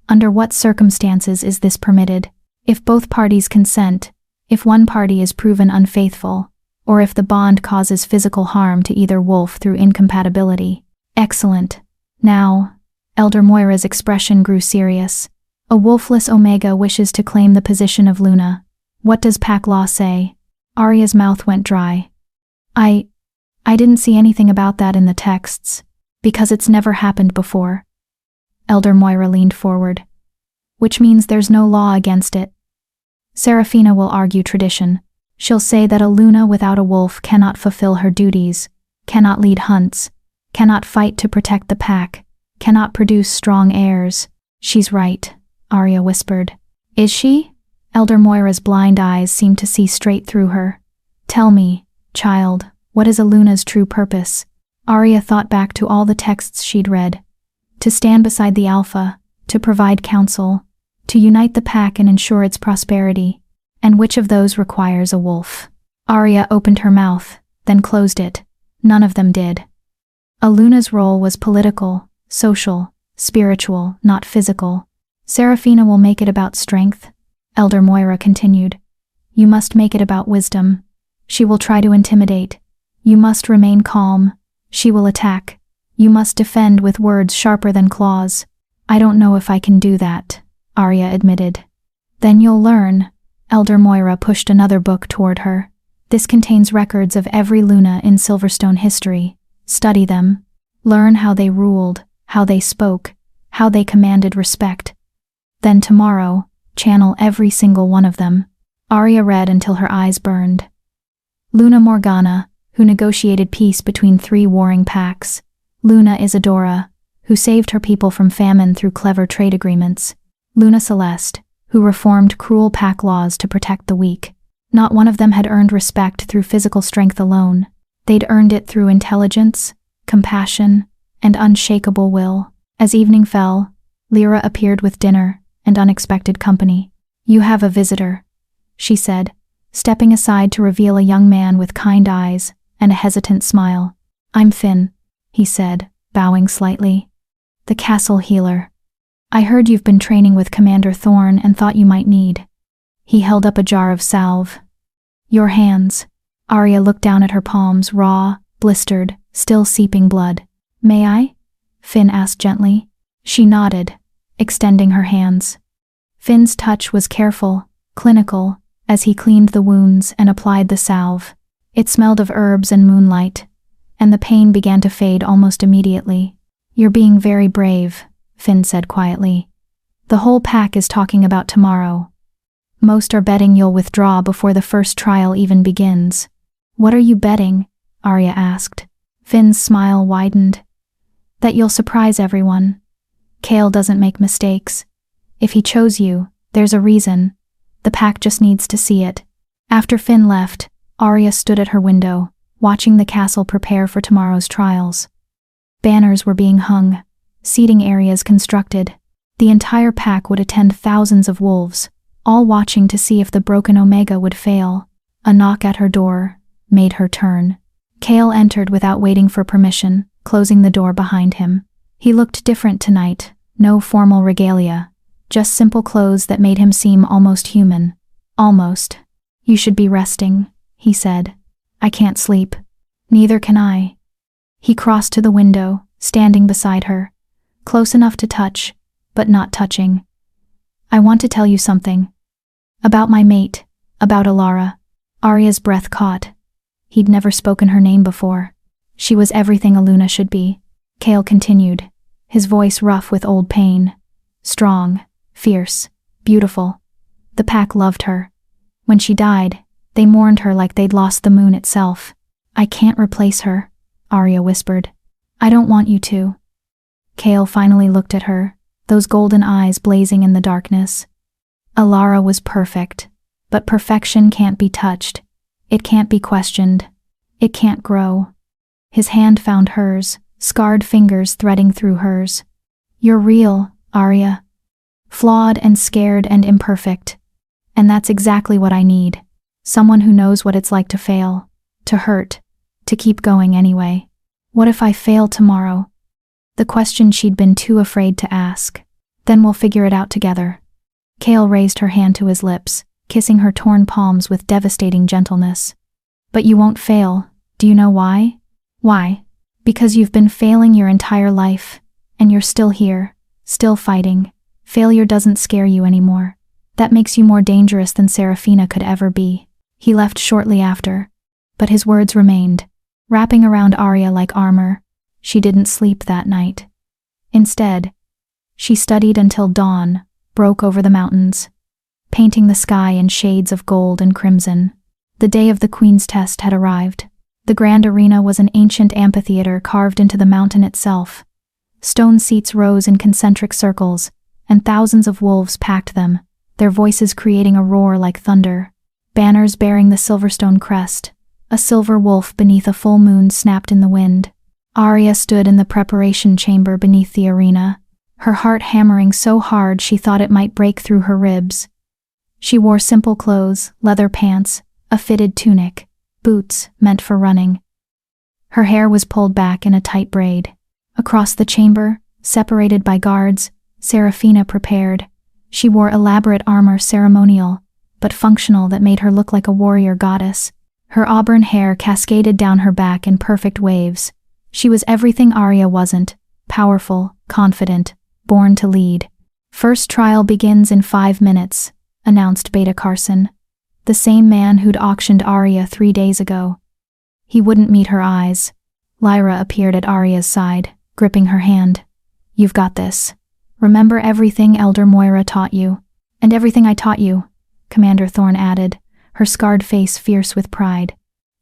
Under what circumstances is this permitted? If both parties consent, if one party is proven unfaithful, or if the bond causes physical harm to either wolf through incompatibility. Excellent. Now, Elder Moira's expression grew serious. A wolfless Omega wishes to claim the position of Luna. What does pack law say? Arya's mouth went dry. I didn't see anything about that in the texts, because it's never happened before. Elder Moira leaned forward. Which means there's no law against it. Seraphina will argue tradition. She'll say that a Luna without a wolf cannot fulfill her duties, cannot lead hunts, cannot fight to protect the pack, cannot produce strong heirs. She's right, Arya whispered. Is she? Elder Moira's blind eyes seemed to see straight through her. Tell me, child, what is a Luna's true purpose? Arya thought back to all the texts she'd read. To stand beside the Alpha, to provide counsel, to unite the pack and ensure its prosperity. And which of those requires a wolf? Arya opened her mouth, then closed it. None of them did. A Luna's role was political, social, spiritual, not physical. Seraphina will make it about strength. Elder Moira continued. You must make it about wisdom. She will try to intimidate. You must remain calm. She will attack. You must defend with words sharper than claws. I don't know if I can do that, Arya admitted. Then you'll learn. Elder Moira pushed another book toward her. This contains records of every Luna in Silverstone history. Study them. Learn how they ruled, how they spoke, how they commanded respect. Then tomorrow, channel every single one of them. Arya read until her eyes burned. Luna Morgana, who negotiated peace between 3 warring packs. Luna Isadora, who saved her people from famine through clever trade agreements. Luna Celeste, who reformed cruel pack laws to protect the weak. Not one of them had earned respect through physical strength alone. They'd earned it through intelligence, compassion, and unshakable will. As evening fell, Lyra appeared with dinner and unexpected company. "You have a visitor," she said, stepping aside to reveal a young man with kind eyes and a hesitant smile. "I'm Finn," he said, bowing slightly. "The castle healer. I heard you've been training with Commander Thorne and thought you might need." He held up a jar of salve. "Your hands." Arya looked down at her palms, raw, blistered, still seeping blood. "May I?" Finn asked gently. She nodded, extending her hands. Finn's touch was careful, clinical, as he cleaned the wounds and applied the salve. It smelled of herbs and moonlight, and the pain began to fade almost immediately. "You're being very brave," Finn said quietly. "The whole pack is talking about tomorrow. Most are betting you'll withdraw before the first trial even begins." "What are you betting?" Arya asked. Finn's smile widened. "That you'll surprise everyone. Kale doesn't make mistakes. If he chose you, there's a reason. The pack just needs to see it." After Finn left, Arya stood at her window, watching the castle prepare for tomorrow's trials. Banners were being hung, seating areas constructed. The entire pack would attend thousands of wolves, all watching to see if the broken Omega would fail. A knock at her door made her turn. Kale entered without waiting for permission, closing the door behind him. He looked different tonight, no formal regalia, just simple clothes that made him seem almost human. "Almost. You should be resting," he said. "I can't sleep." "Neither can I." He crossed to the window, standing beside her, close enough to touch, but not touching. "I want to tell you something. About my mate, about Alara." Arya's breath caught. He'd never spoken her name before. She was everything a Luna should be. Kale continued, his voice rough with old pain. Strong, fierce, beautiful. The pack loved her. When she died, they mourned her like they'd lost the moon itself. "I can't replace her," Arya whispered. "I don't want you to." Kale finally looked at her, those golden eyes blazing in the darkness. Alara was perfect, but perfection can't be touched. It can't be questioned. It can't grow. His hand found hers, scarred fingers threading through hers. "You're real, Arya. Flawed and scared and imperfect. And that's exactly what I need. Someone who knows what it's like to fail, to hurt, to keep going anyway." "What if I fail tomorrow?" The question she'd been too afraid to ask. "Then we'll figure it out together." Kale raised her hand to his lips, kissing her torn palms with devastating gentleness. "But you won't fail. Do you know why?" "Why?" "Because you've been failing your entire life, and you're still here, still fighting. Failure doesn't scare you anymore. That makes you more dangerous than Serafina could ever be." He left shortly after, but his words remained, wrapping around Arya like armor. She didn't sleep that night. Instead, she studied until dawn broke over the mountains, painting the sky in shades of gold and crimson. The day of the Queen's test had arrived. The grand arena was an ancient amphitheater carved into the mountain itself. Stone seats rose in concentric circles, and thousands of wolves packed them, their voices creating a roar like thunder. Banners bearing the Silverstone crest, a silver wolf beneath a full moon snapped in the wind. Arya stood in the preparation chamber beneath the arena, her heart hammering so hard she thought it might break through her ribs. She wore simple clothes, leather pants, a fitted tunic, boots meant for running. Her hair was pulled back in a tight braid. Across the chamber, separated by guards, Serafina prepared. She wore elaborate armor, ceremonial, but functional, that made her look like a warrior goddess. Her auburn hair cascaded down her back in perfect waves. She was everything Arya wasn't: powerful, confident, born to lead. "First trial begins in 5 minutes, announced Beta Carson. the same man who'd auctioned Arya 3 days ago. He wouldn't meet her eyes. Lyra appeared at Arya's side, gripping her hand. "You've got this. Remember everything Elder Moira taught you." "And everything I taught you," Commander Thorne added, her scarred face fierce with pride.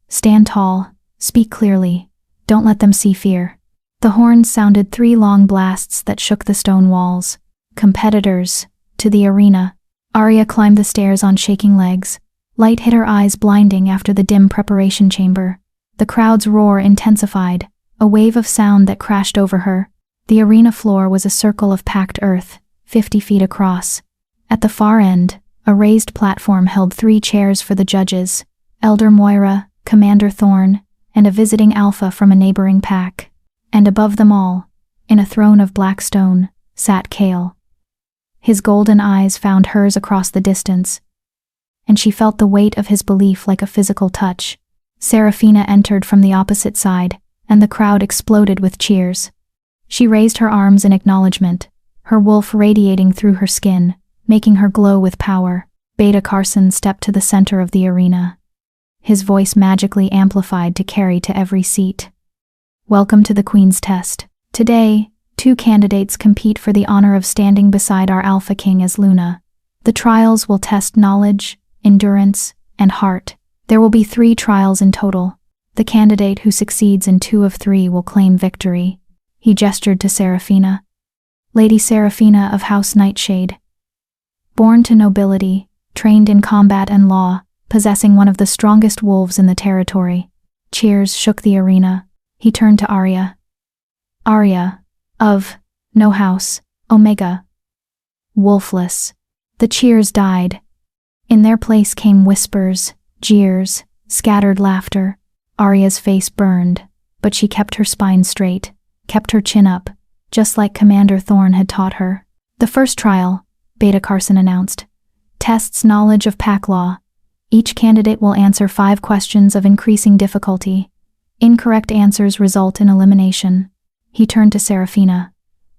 "Stand tall, speak clearly, don't let them see fear." The horns sounded 3 long blasts that shook the stone walls. "Competitors, to the arena." Arya climbed the stairs on shaking legs. Light hit her eyes, blinding after the dim preparation chamber. The crowd's roar intensified, a wave of sound that crashed over her. The arena floor was a circle of packed earth, 50 feet across. At the far end, a raised platform held 3 chairs for the judges, Elder Moira, Commander Thorne, and a visiting alpha from a neighboring pack. And above them all, in a throne of black stone, sat Kale. His golden eyes found hers across the distance, and she felt the weight of his belief like a physical touch. Seraphina entered from the opposite side, and the crowd exploded with cheers. She raised her arms in acknowledgement, her wolf radiating through her skin, making her glow with power. Beta Carson stepped to the center of the arena, his voice magically amplified to carry to every seat. "Welcome to the Queen's Test. Today, 2 candidates compete for the honor of standing beside our Alpha King as Luna. The trials will test knowledge, endurance, and heart. There will be 3 trials in total. The candidate who succeeds in 2 of 3 will claim victory." He gestured to Seraphina. "Lady Seraphina of House Nightshade. Born to nobility, trained in combat and law, possessing one of the strongest wolves in the territory." Cheers shook the arena. He turned to Arya. "Arya, of no house, Omega. Wolfless." The cheers died. In their place came whispers, jeers, scattered laughter. Arya's face burned, but she kept her spine straight, kept her chin up, just like Commander Thorne had taught her. "The first trial," Beta Carson announced, "tests knowledge of pack law. Each candidate will answer 5 questions of increasing difficulty. Incorrect answers result in elimination." He turned to Seraphina.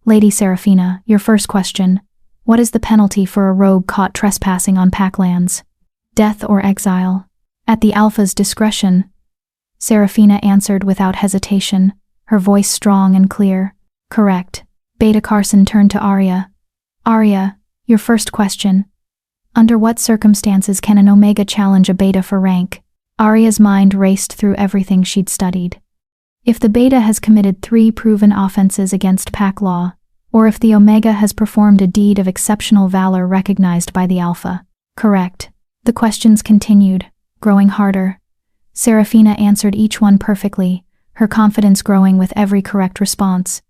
"Lady Seraphina, your first question. What is the penalty for a rogue caught trespassing on pack lands? Death or exile?" "At the Alpha's discretion," Seraphina answered without hesitation, her voice strong and clear. "Correct." Beta Carson turned to Arya. "Arya, your first question. Under what circumstances can an Omega challenge a Beta for rank?" Arya's mind raced through everything she'd studied. If the Beta has committed 3 proven offenses against pack law, or if the Omega has performed a deed of exceptional valor recognized by the Alpha. "Correct." The questions continued, growing harder. Seraphina answered each one perfectly, her confidence growing with every correct response.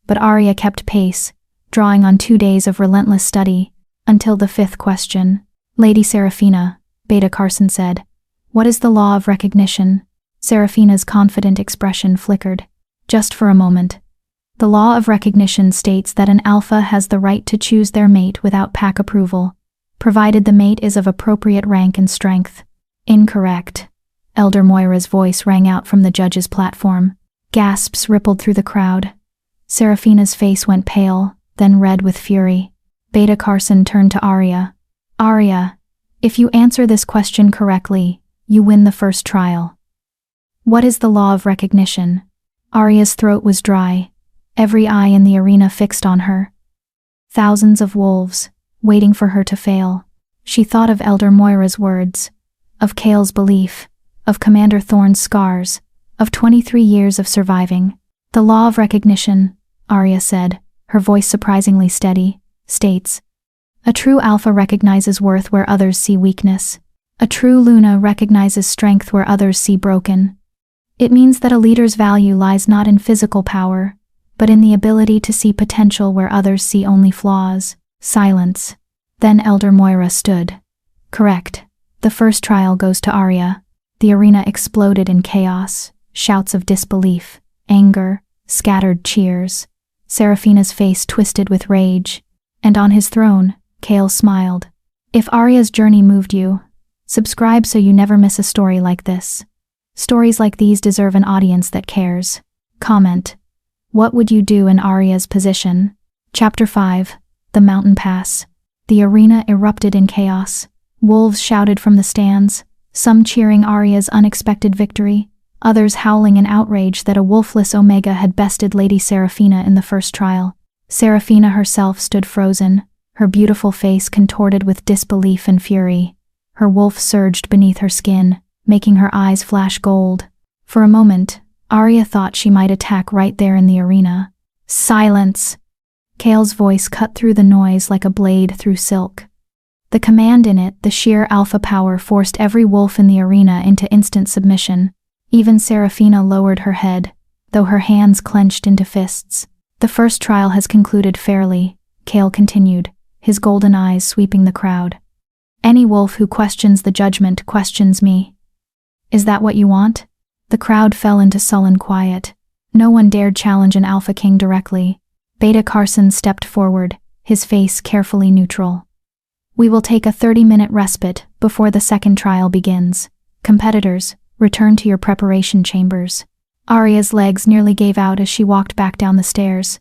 But Arya kept pace, drawing on 2 days of relentless study, until the 5th question. "Lady Seraphina," Beta Carson said, "what is the law of recognition?" Seraphina's confident expression flickered. "Just for a moment. The law of recognition states that an alpha has the right to choose their mate without pack approval, provided the mate is of appropriate rank and strength." "Incorrect." Elder Moira's voice rang out from the judge's platform. Gasps rippled through the crowd. Seraphina's face went pale, then red with fury. Beta Carson turned to Arya. "Arya, if you answer this question correctly, you win the first trial." "What is the law of recognition?" Arya's throat was dry, every eye in the arena fixed on her. Thousands of wolves, waiting for her to fail. She thought of Elder Moira's words, of Kale's belief, of Commander Thorne's scars, of 23 years of surviving. "The law of recognition," Arya said, her voice surprisingly steady, states, "A true alpha recognizes worth where others see weakness. A true Luna recognizes strength where others see broken. It means that a leader's value lies not in physical power, but in the ability to see potential where others see only flaws." Silence. Then Elder Moira stood. "Correct. The first trial goes to Arya." The arena exploded in chaos, shouts of disbelief, anger, scattered cheers. Seraphina's face twisted with rage, and on his throne, Kale smiled. "If Arya's journey moved you, subscribe so you never miss a story like this. Stories like these deserve an audience that cares." Comment. What would you do in Arya's position? Chapter 5. The Mountain Pass. The arena erupted in chaos. Wolves shouted from the stands, some cheering Arya's unexpected victory, others howling in outrage that a wolfless Omega had bested Lady Seraphina in the first trial. Seraphina herself stood frozen, her beautiful face contorted with disbelief and fury. Her wolf surged beneath her skin, making her eyes flash gold. For a moment, Arya thought she might attack right there in the arena. "Silence!" Kale's voice cut through the noise like a blade through silk. The command in it, the sheer alpha power, forced every wolf in the arena into instant submission. Even Seraphina lowered her head, though her hands clenched into fists. "The first trial has concluded fairly," Kale continued, his golden eyes sweeping the crowd. "Any wolf who questions the judgment questions me. Is that what you want?" The crowd fell into sullen quiet. No one dared challenge an Alpha King directly. Beta Carson stepped forward, his face carefully neutral. "We will take a 30-minute respite before the second trial begins. Competitors, return to your preparation chambers." Arya's legs nearly gave out as she walked back down the stairs.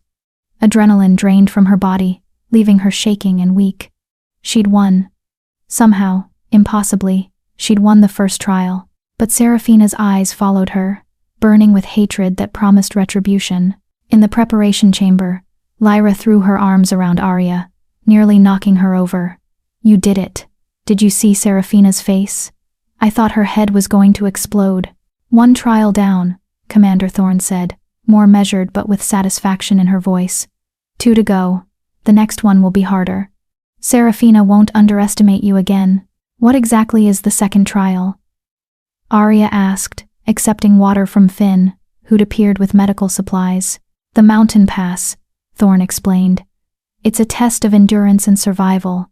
Adrenaline drained from her body, leaving her shaking and weak. She'd won. Somehow, impossibly, she'd won the first trial. But Seraphina's eyes followed her, burning with hatred that promised retribution. In the preparation chamber, Lyra threw her arms around Arya, nearly knocking her over. "You did it. Did you see Seraphina's face? I thought her head was going to explode." "One trial down," Commander Thorne said, more measured but with satisfaction in her voice. "2 to go. The next one will be harder. Seraphina won't underestimate you again." "What exactly is the second trial?" Arya asked, accepting water from Finn, who'd appeared with medical supplies. "The mountain pass," Thorne explained. "It's a test of endurance and survival.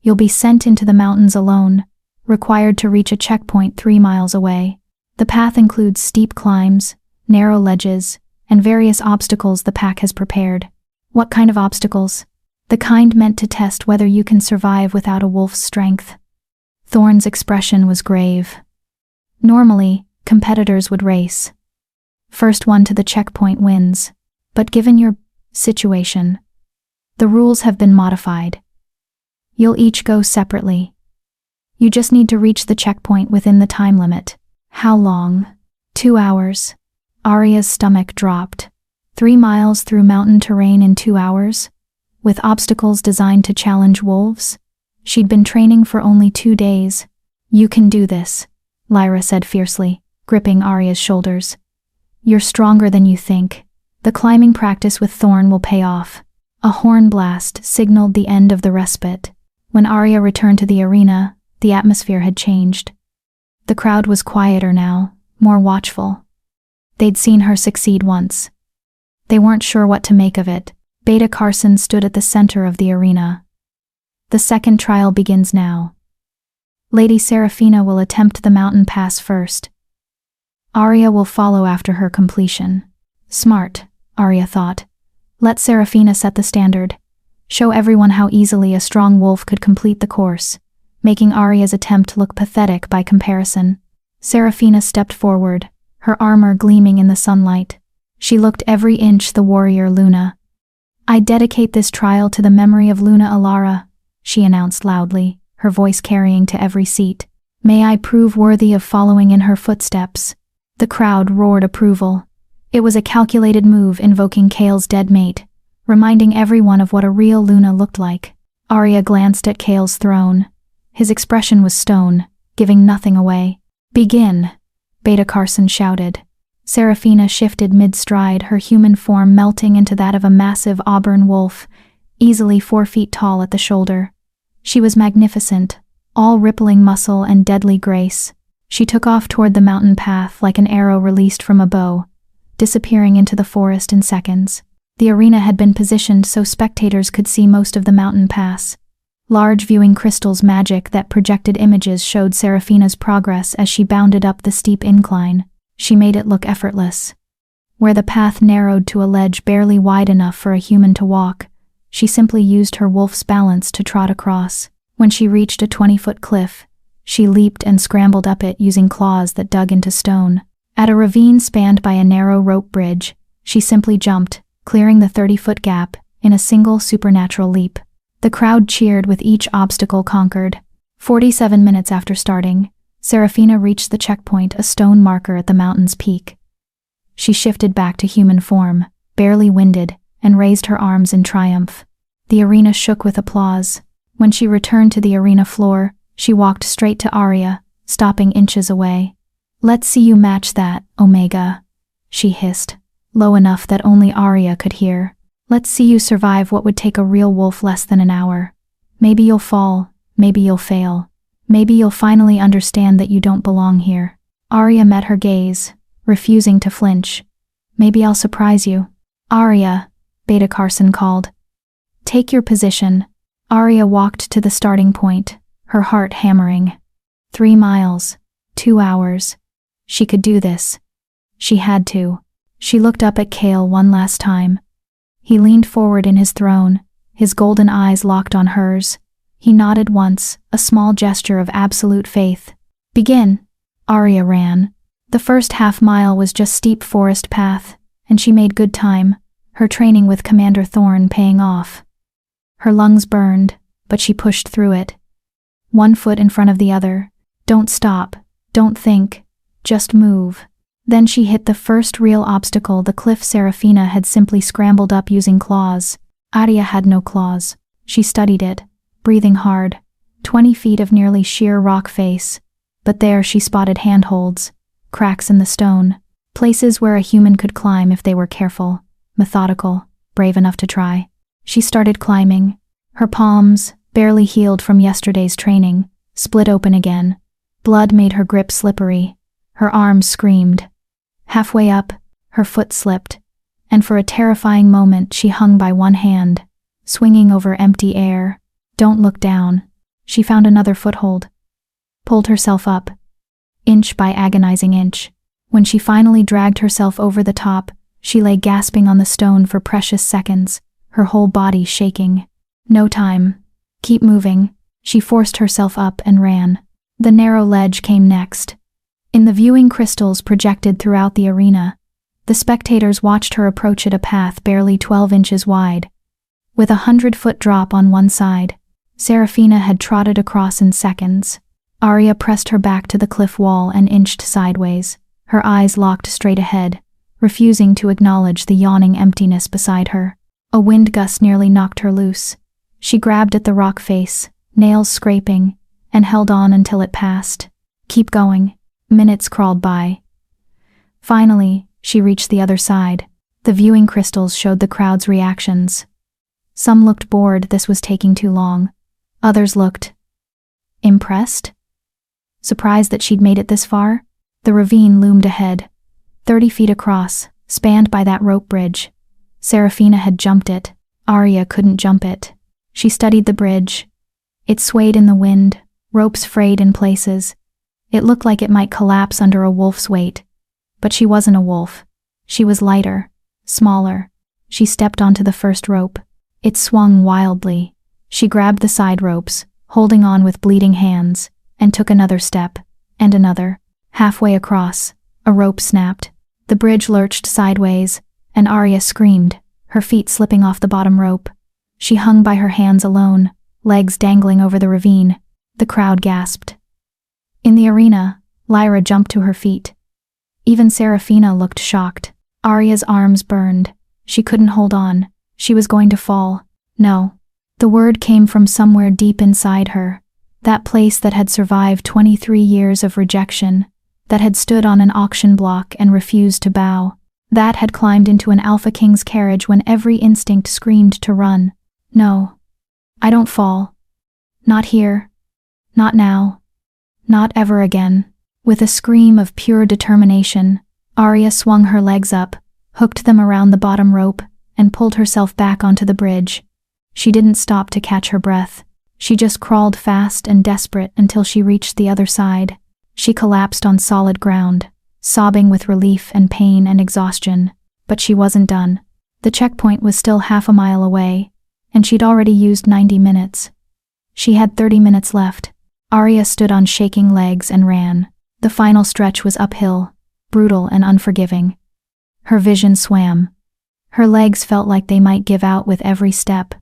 You'll be sent into the mountains alone, required to reach a checkpoint 3 miles away. The path includes steep climbs, narrow ledges, and various obstacles the pack has prepared." "What kind of obstacles?" "The kind meant to test whether you can survive without a wolf's strength." Thorne's expression was grave. "Normally, competitors would race. First one to the checkpoint wins. But given your situation, the rules have been modified. You'll each go separately. You just need to reach the checkpoint within the time limit." "How long?" 2 hours. Arya's stomach dropped. 3 miles through mountain terrain in 2 hours? With obstacles designed to challenge wolves? She'd been training for only 2 days. "You can do this," Lyra said fiercely, gripping Arya's shoulders. "You're stronger than you think. The climbing practice with Thorne will pay off." A horn blast signaled the end of the respite. When Arya returned to the arena, the atmosphere had changed. The crowd was quieter now, more watchful. They'd seen her succeed once. They weren't sure what to make of it. Beta Carson stood at the center of the arena. "The second trial begins now. Lady Seraphina will attempt the mountain pass first. Arya will follow after her completion." Smart, Arya thought. Let Seraphina set the standard. Show everyone how easily a strong wolf could complete the course, making Arya's attempt look pathetic by comparison. Seraphina stepped forward, her armor gleaming in the sunlight. She looked every inch the warrior Luna. "I dedicate this trial to the memory of Luna Alara," she announced loudly, her voice carrying to every seat. "May I prove worthy of following in her footsteps." The crowd roared approval. It was a calculated move invoking Kale's dead mate, reminding everyone of what a real Luna looked like. Arya glanced at Kale's throne. His expression was stone, giving nothing away. "Begin," Beta Carson shouted. Seraphina shifted mid-stride, her human form melting into that of a massive auburn wolf, easily 4 feet tall at the shoulder. She was magnificent, all rippling muscle and deadly grace. She took off toward the mountain path like an arrow released from a bow, disappearing into the forest in seconds. The arena had been positioned so spectators could see most of the mountain pass. Large viewing crystals magic that projected images showed Seraphina's progress as she bounded up the steep incline. She made it look effortless. Where the path narrowed to a ledge barely wide enough for a human to walk, she simply used her wolf's balance to trot across. When she reached a 20-foot cliff, she leaped and scrambled up it using claws that dug into stone. At a ravine spanned by a narrow rope bridge, she simply jumped, clearing the 30-foot gap in a single supernatural leap. The crowd cheered with each obstacle conquered. 47 minutes after starting, Serafina reached the checkpoint, a stone marker at the mountain's peak. She shifted back to human form, barely winded, and raised her arms in triumph. The arena shook with applause. When she returned to the arena floor, she walked straight to Arya, stopping inches away. "Let's see you match that, Omega," she hissed, low enough that only Arya could hear. "Let's see you survive what would take a real wolf less than an hour. Maybe you'll fall, maybe you'll fail. Maybe you'll finally understand that you don't belong here." Arya met her gaze, refusing to flinch. "Maybe I'll surprise you." "Arya," Beta Carson called. "Take your position." Arya walked to the starting point, her heart hammering. 3 miles, 2 hours. She could do this. She had to. She looked up at Kale one last time. He leaned forward in his throne, his golden eyes locked on hers. He nodded once, a small gesture of absolute faith. "Begin." Arya ran. The first half-mile was just steep forest path, and she made good time, her training with Commander Thorne paying off. Her lungs burned, but she pushed through it. One foot in front of the other. Don't stop, don't think, just move. Then she hit the first real obstacle, the cliff Serafina had simply scrambled up using claws. Arya had no claws. She studied it, breathing hard. 20 feet of nearly sheer rock face. But there she spotted handholds, cracks in the stone, places where a human could climb if they were careful, methodical, brave enough to try. She started climbing. Her palms, barely healed from yesterday's training, split open again. Blood made her grip slippery. Her arms screamed. Halfway up, her foot slipped, and for a terrifying moment she hung by one hand, swinging over empty air. Don't look down. She found another foothold. Pulled herself up, inch by agonizing inch. When she finally dragged herself over the top, she lay gasping on the stone for precious seconds, her whole body shaking. No time. Keep moving. She forced herself up and ran. The narrow ledge came next. In the viewing crystals projected throughout the arena, the spectators watched her approach at a path barely 12 inches wide. With a 100-foot drop on one side, Serafina had trotted across in seconds. Arya pressed her back to the cliff wall and inched sideways, her eyes locked straight ahead, refusing to acknowledge the yawning emptiness beside her. A wind gust nearly knocked her loose. She grabbed at the rock face, nails scraping, and held on until it passed. Keep going. Minutes crawled by. Finally, she reached the other side. The viewing crystals showed the crowd's reactions. Some looked bored, this was taking too long. Others looked impressed? Surprised that she'd made it this far? The ravine loomed ahead, 30 feet across, spanned by that rope bridge. Serafina had jumped it. Arya couldn't jump it. She studied the bridge. It swayed in the wind, ropes frayed in places. It looked like it might collapse under a wolf's weight. But she wasn't a wolf. She was lighter, smaller. She stepped onto the first rope. It swung wildly. She grabbed the side ropes, holding on with bleeding hands, and took another step, and another. Halfway across, a rope snapped. The bridge lurched sideways, and Arya screamed, her feet slipping off the bottom rope. She hung by her hands alone, legs dangling over the ravine. The crowd gasped. In the arena, Lyra jumped to her feet. Even Serafina looked shocked. Arya's arms burned. She couldn't hold on. She was going to fall. No. The word came from somewhere deep inside her. That place that had survived 23 years of rejection, that had stood on an auction block and refused to bow, that had climbed into an Alpha King's carriage when every instinct screamed to run. No. I don't fall. Not here. Not now. Not ever again. With a scream of pure determination, Arya swung her legs up, hooked them around the bottom rope, and pulled herself back onto the bridge. She didn't stop to catch her breath. She just crawled fast and desperate until she reached the other side. She collapsed on solid ground, sobbing with relief and pain and exhaustion. But she wasn't done. The checkpoint was still half a mile away, and she'd already used 90 minutes. She had 30 minutes left. Arya stood on shaking legs and ran. The final stretch was uphill, brutal and unforgiving. Her vision swam. Her legs felt like they might give out with every step.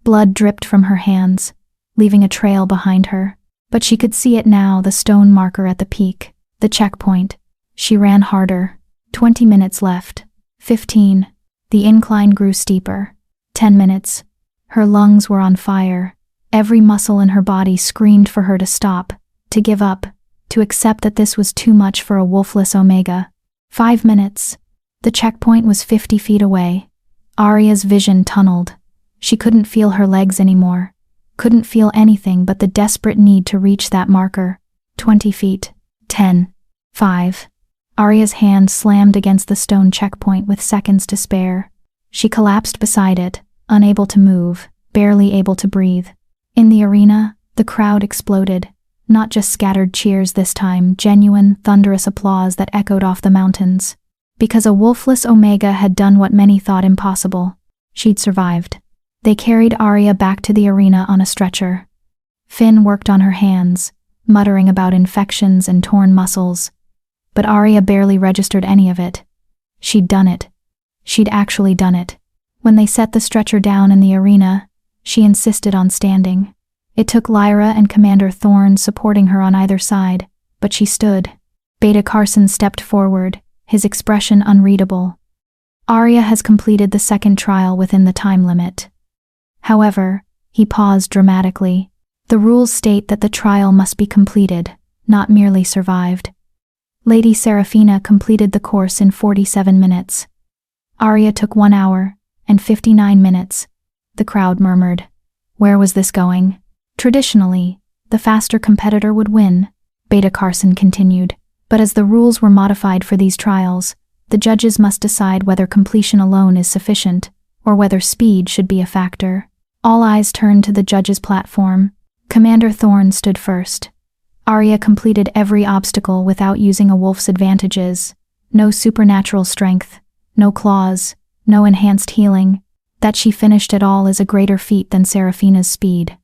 Blood dripped from her hands, leaving a trail behind her. But she could see it now, the stone marker at the peak, the checkpoint. She ran harder. 20 minutes left. 15. The incline grew steeper. 10 minutes. Her lungs were on fire. Every muscle in her body screamed for her to stop, to give up, to accept that this was too much for a wolfless Omega. 5 minutes. The checkpoint was 50 feet away. Arya's vision tunneled. She couldn't feel her legs anymore. Couldn't feel anything but the desperate need to reach that marker. 20 feet. 10. 5. Arya's hand slammed against the stone checkpoint with seconds to spare. She collapsed beside it, unable to move, barely able to breathe. In the arena, the crowd exploded. Not just scattered cheers this time, genuine, thunderous applause that echoed off the mountains. Because a wolfless Omega had done what many thought impossible. She'd survived. They carried Arya back to the arena on a stretcher. Finn worked on her hands, muttering about infections and torn muscles. But Arya barely registered any of it. She'd done it. She'd actually done it. When they set the stretcher down in the arena, she insisted on standing. It took Lyra and Commander Thorne supporting her on either side, but she stood. Beta Carson stepped forward, his expression unreadable. Arya has completed the second trial within the time limit. However, he paused dramatically. The rules state that the trial must be completed, not merely survived. Lady Seraphina completed the course in 47 minutes. Arya took 1 hour and 59 minutes. The crowd murmured. Where was this going? Traditionally, the faster competitor would win, Beta Carson continued. But as the rules were modified for these trials, the judges must decide whether completion alone is sufficient, or whether speed should be a factor. All eyes turned to the judges' platform. Commander Thorne stood first. Arya completed every obstacle without using a wolf's advantages. No supernatural strength, no claws, no enhanced healing. That she finished it all is a greater feat than Seraphina's speed.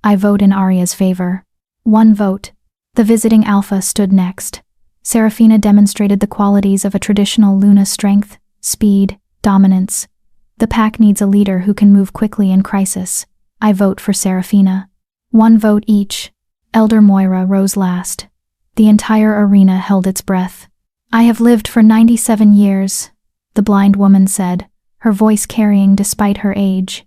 I vote in Arya's favor. 1 vote. The visiting Alpha stood next. Seraphina demonstrated the qualities of a traditional Luna: strength, speed, dominance. The pack needs a leader who can move quickly in crisis. I vote for Seraphina. 1 vote each. Elder Moira rose last. The entire arena held its breath. I have lived for 97 years, the blind woman said, her voice carrying despite her age.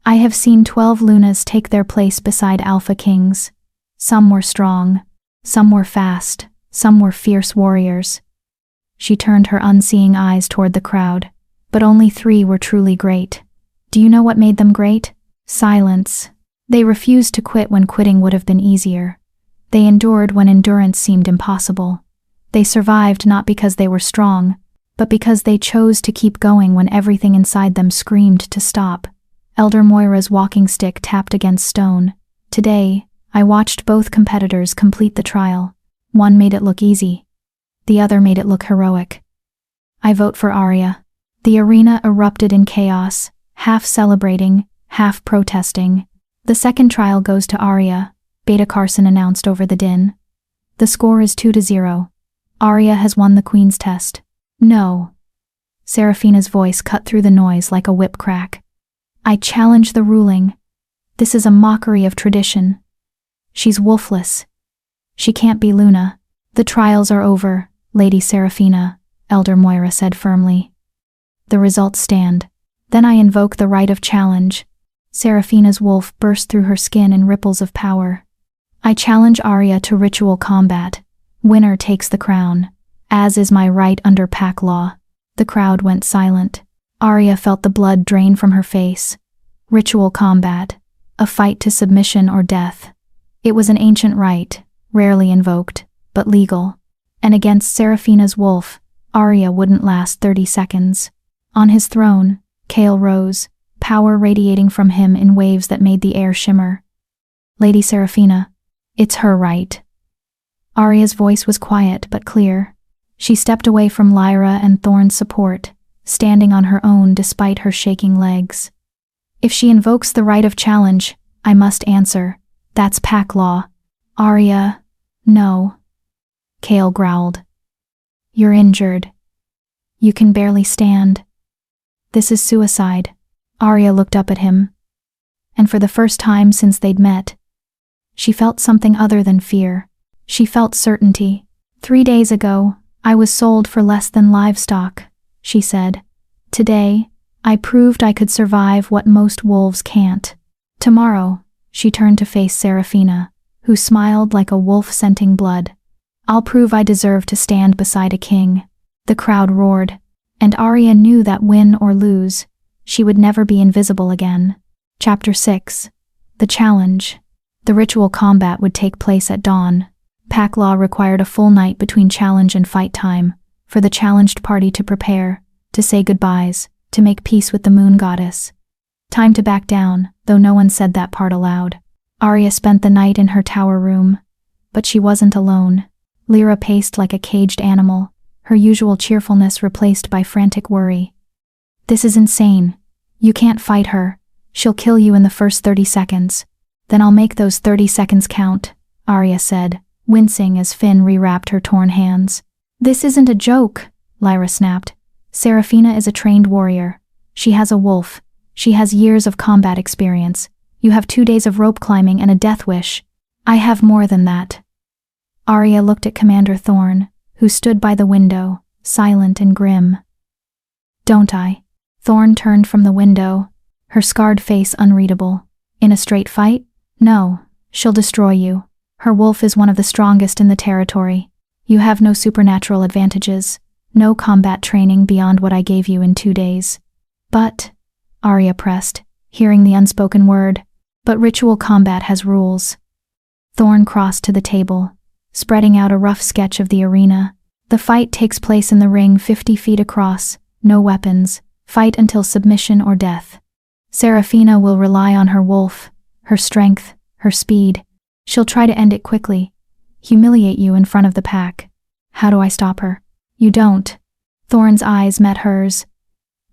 I have seen 12 Lunas take their place beside Alpha Kings. Some were strong, some were fast, some were fierce warriors. She turned her unseeing eyes toward the crowd, but only 3 were truly great. Do you know what made them great? Silence. They refused to quit when quitting would have been easier. They endured when endurance seemed impossible. They survived not because they were strong, but because they chose to keep going when everything inside them screamed to stop. Elder Moira's walking stick tapped against stone. Today, I watched both competitors complete the trial. One made it look easy. The other made it look heroic. I vote for Arya. The arena erupted in chaos, half celebrating, half protesting. The second trial goes to Arya, Beta Carson announced over the din. The score is 2-0. Arya has won the Queen's test. No. Seraphina's voice cut through the noise like a whip crack. I challenge the ruling. This is a mockery of tradition. She's wolfless. She can't be Luna. The trials are over, Lady Seraphina, Elder Moira said firmly. The results stand. Then I invoke the right of challenge. Seraphina's wolf burst through her skin in ripples of power. I challenge Arya to ritual combat. Winner takes the crown, as is my right under pack law. The crowd went silent. Arya felt the blood drain from her face. Ritual combat, a fight to submission or death. It was an ancient right, rarely invoked, but legal. And against Seraphina's wolf, Arya wouldn't last 30 seconds. On his throne, Kale rose, power radiating from him in waves that made the air shimmer. Lady Seraphina, it's her right. Arya's voice was quiet but clear. She stepped away from Lyra and Thorne's support, standing on her own despite her shaking legs. If she invokes the right of challenge, I must answer. That's pack law. Arya, no. Kale growled. You're injured. You can barely stand. This is suicide. Arya looked up at him. And for the first time since they'd met, She felt something other than fear. She felt certainty. 3 days ago, I was sold for less than livestock, she said. Today, I proved I could survive what most wolves can't. Tomorrow, she turned to face Seraphina, who smiled like a wolf scenting blood. I'll prove I deserve to stand beside a king. The crowd roared, and Arya knew that win or lose, she would never be invisible again. Chapter 6. The Challenge. The ritual combat would take place at dawn. Pack law required a full night between challenge and fight time, for the challenged party to prepare, to say goodbyes, to make peace with the moon goddess. Time to back down, though no one said that part aloud. Arya spent the night in her tower room, but she wasn't alone. Lyra paced like a caged animal, her usual cheerfulness replaced by frantic worry. This is insane. You can't fight her. She'll kill you in the first 30 seconds. Then I'll make those 30 seconds count, Arya said, wincing as Finn rewrapped her torn hands. This isn't a joke, Lyra snapped. Seraphina is a trained warrior. She has a wolf. She has years of combat experience. You have 2 days of rope climbing and a death wish. I have more than that. Arya looked at Commander Thorne, who stood by the window, silent and grim. Don't I? Thorne turned from the window, her scarred face unreadable. In a straight fight? No, she'll destroy you. Her wolf is one of the strongest in the territory. You have no supernatural advantages, no combat training beyond what I gave you in 2 days. But, Arya pressed, hearing the unspoken word, but ritual combat has rules. Thorne crossed to the table, spreading out a rough sketch of the arena. The fight takes place in the ring 50 feet across, no weapons, fight until submission or death. Seraphina will rely on her wolf, her strength, her speed. She'll try to end it quickly, humiliate you in front of the pack. How do I stop her? You don't. Thorne's eyes met hers.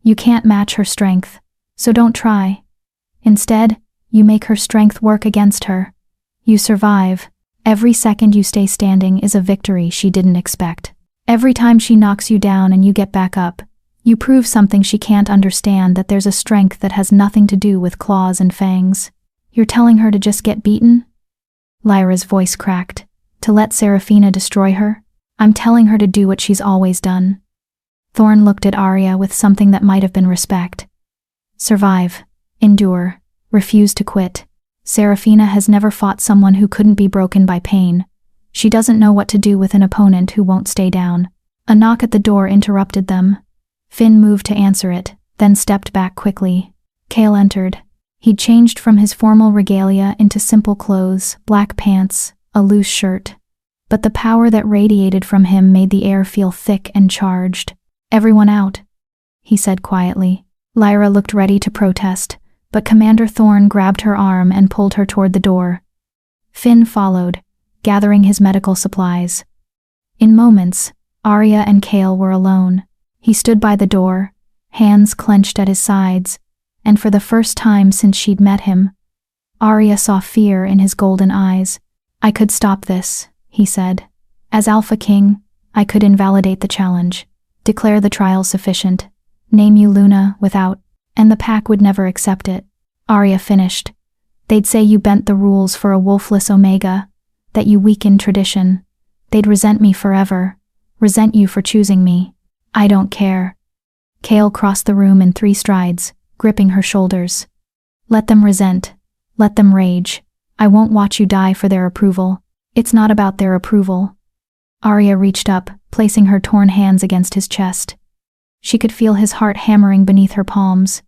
You can't match her strength, so don't try. Instead, you make her strength work against her. You survive. Every second you stay standing is a victory she didn't expect. Every time she knocks you down and you get back up, you prove something she can't understand, that there's a strength that has nothing to do with claws and fangs. You're telling her to just get beaten? Lyra's voice cracked. To let Seraphina destroy her? I'm telling her to do what she's always done. Thorne looked at Arya with something that might have been respect. Survive. Endure. Refuse to quit. Seraphina has never fought someone who couldn't be broken by pain. She doesn't know what to do with an opponent who won't stay down. A knock at the door interrupted them. Finn moved to answer it, then stepped back quickly. Cale entered. He'd changed from his formal regalia into simple clothes, black pants, a loose shirt. But the power that radiated from him made the air feel thick and charged. Everyone out, he said quietly. Lyra looked ready to protest, but Commander Thorne grabbed her arm and pulled her toward the door. Finn followed, gathering his medical supplies. In moments, Arya and Cale were alone. He stood by the door, hands clenched at his sides, and for the first time since she'd met him, Arya saw fear in his golden eyes. I could stop this, he said. As Alpha King, I could invalidate the challenge, declare the trial sufficient, name you Luna without, and the pack would never accept it. Arya finished. They'd say you bent the rules for a wolfless Omega, that you weakened tradition. They'd resent me forever, resent you for choosing me. I don't care. Cale crossed the room in 3 strides, gripping her shoulders. Let them resent. Let them rage. I won't watch you die for their approval. It's not about their approval. Arya reached up, placing her torn hands against his chest. She could feel his heart hammering beneath her palms.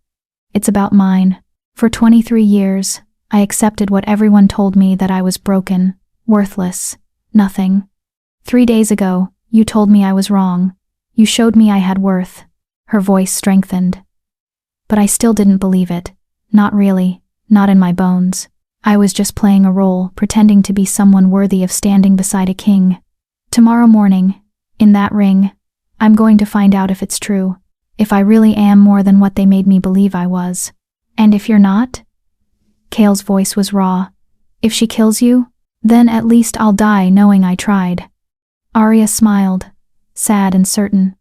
It's about mine. For 23 years, I accepted what everyone told me, that I was broken, worthless, nothing. 3 days ago, you told me I was wrong. You showed me I had worth. Her voice strengthened. But I still didn't believe it. Not really, not in my bones. I was just playing a role, pretending to be someone worthy of standing beside a king. Tomorrow morning, in that ring, I'm going to find out if it's true, if I really am more than what they made me believe I was. And if you're not? Cale's voice was raw. If she kills you, then at least I'll die knowing I tried. Arya smiled, sad and certain.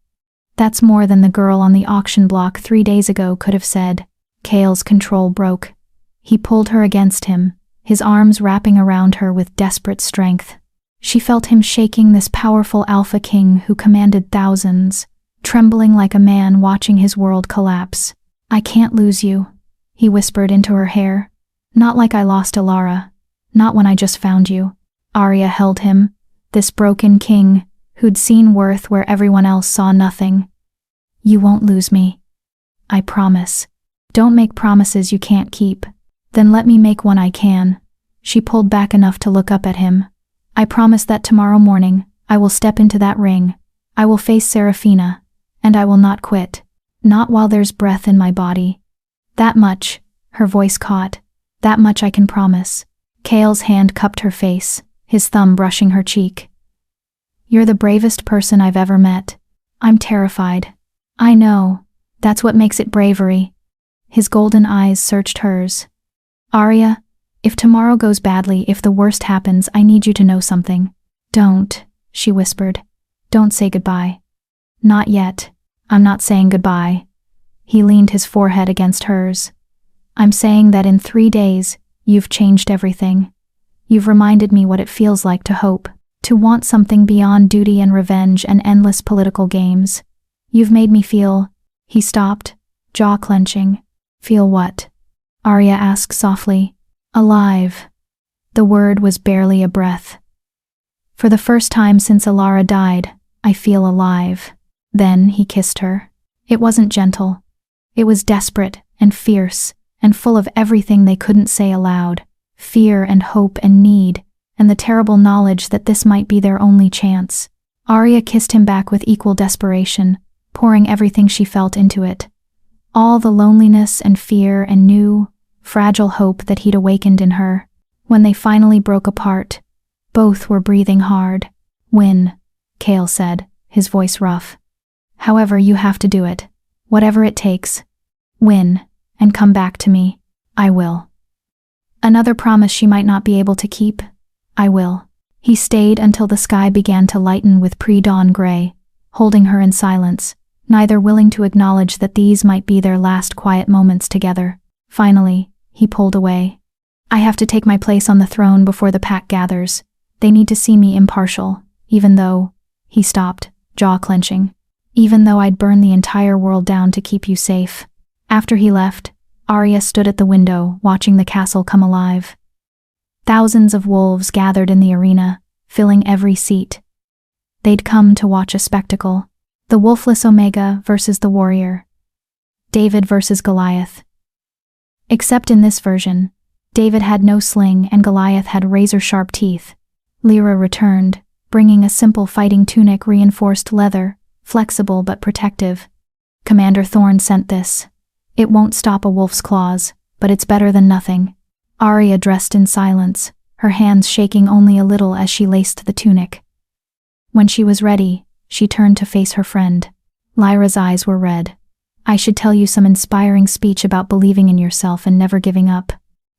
That's more than the girl on the auction block 3 days ago could have said. Cale's control broke. He pulled her against him, his arms wrapping around her with desperate strength. She felt him shaking this powerful alpha king who commanded thousands, trembling like a man watching his world collapse. "I can't lose you," he whispered into her hair. "Not like I lost Alara. Not when I just found you." Arya held him, this broken king who'd seen worth where everyone else saw nothing. "You won't lose me. I promise." "Don't make promises you can't keep." "Then let me make one I can." She pulled back enough to look up at him. "I promise that tomorrow morning, I will step into that ring. I will face Seraphina, and I will not quit. Not while there's breath in my body. That much," her voice caught, "that much I can promise." Kale's hand cupped her face, his thumb brushing her cheek. "You're the bravest person I've ever met. I'm terrified." "I know. That's what makes it bravery." His golden eyes searched hers. "Arya, if tomorrow goes badly, if the worst happens, I need you to know something." "Don't," she whispered. "Don't say goodbye." "Not yet. I'm not saying goodbye." He leaned his forehead against hers. "I'm saying that in 3 days, you've changed everything. You've reminded me what it feels like to hope, to want something beyond duty and revenge and endless political games. You've made me feel—" He stopped, jaw clenching. "Feel what?" Arya asked softly. "Alive." The word was barely a breath. "For the first time since Alara died, I feel alive." Then he kissed her. It wasn't gentle. It was desperate and fierce and full of everything they couldn't say aloud. Fear and hope and need, and the terrible knowledge that this might be their only chance. Arya kissed him back with equal desperation, pouring everything she felt into it. All the loneliness and fear and new, fragile hope that he'd awakened in her. When they finally broke apart, both were breathing hard. "Win," Kale said, his voice rough. "However, you have to do it. Whatever it takes. Win, and come back to me. I will." Another promise she might not be able to keep. "I will." He stayed until the sky began to lighten with pre-dawn gray, holding her in silence, neither willing to acknowledge that these might be their last quiet moments together. Finally, he pulled away. "I have to take my place on the throne before the pack gathers. They need to see me impartial, even though—" He stopped, jaw clenching. "Even though I'd burn the entire world down to keep you safe." After he left, Arya stood at the window, watching the castle come alive. Thousands of wolves gathered in the arena, filling every seat. They'd come to watch a spectacle. The wolfless Omega versus the warrior. David versus Goliath. Except in this version, David had no sling and Goliath had razor-sharp teeth. Lyra returned, bringing a simple fighting tunic, reinforced leather, flexible but protective. "Commander Thorne sent this. It won't stop a wolf's claws, but it's better than nothing." Arya dressed in silence, her hands shaking only a little as she laced the tunic. When she was ready, she turned to face her friend. Lyra's eyes were red. "I should tell you some inspiring speech about believing in yourself and never giving up.